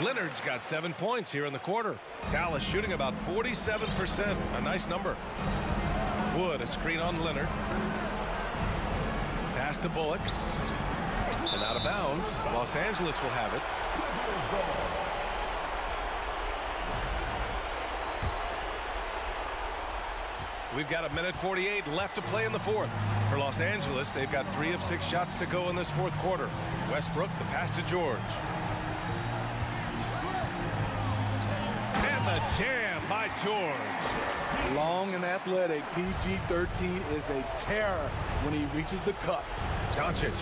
Leonard's got 7 points here in the quarter. Dallas shooting about 47%. A nice number. Wood, a screen on Leonard. Pass to Bullock. And out of bounds. Los Angeles will have it. We've got 1:48 left to play in the fourth. For Los Angeles, they've got 3 of 6 shots to go in this fourth quarter. Westbrook, the pass to George. And the jam by George. Long and athletic, PG-13 is a terror when he reaches the cup. Doncic.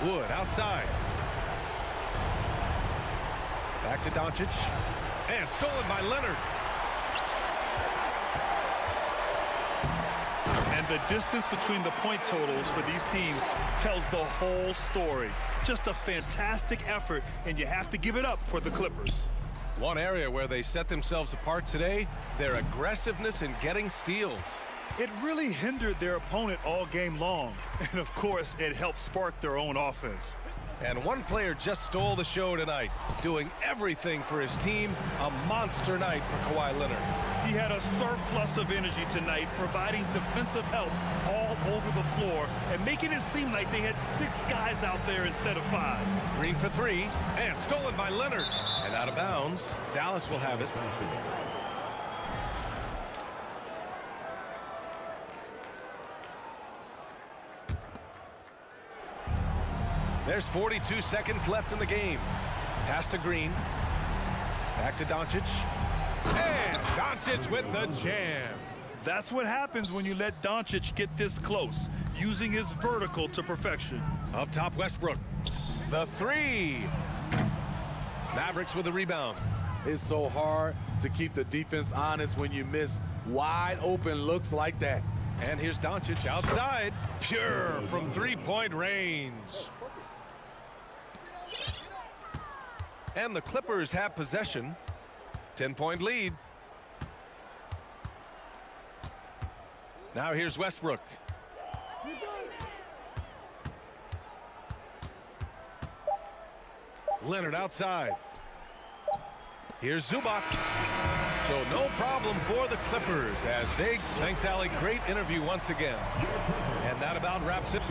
Wood outside. Back to Doncic. And stolen by Leonard. And the distance between the point totals for these teams tells the whole story. Just a fantastic effort, and you have to give it up for the Clippers. One area where they set themselves apart today, their aggressiveness in getting steals. It really hindered their opponent all game long. And of course, it helped spark their own offense. And one player just stole the show tonight, doing everything for his team. A monster night for Kawhi Leonard. He had a surplus of energy tonight, providing defensive help all over the floor and making it seem like they had 6 guys out there instead of 5. Green for 3, and stolen by Leonard. And out of bounds. Dallas will have it. There's 42 seconds left in the game. Pass to Green. Back to Doncic. And Doncic with the jam. That's what happens when you let Doncic get this close, using his vertical to perfection. Up top, Westbrook. The 3. Mavericks with the rebound. It's so hard to keep the defense honest when you miss wide open looks like that. And here's Doncic outside. Pure from 3-point range. And the Clippers have possession. 10-point lead. Now here's Westbrook. Leonard outside. Here's Zubac. So no problem for the Clippers as they... Thanks, Allie. Great interview once again. And that about wraps it.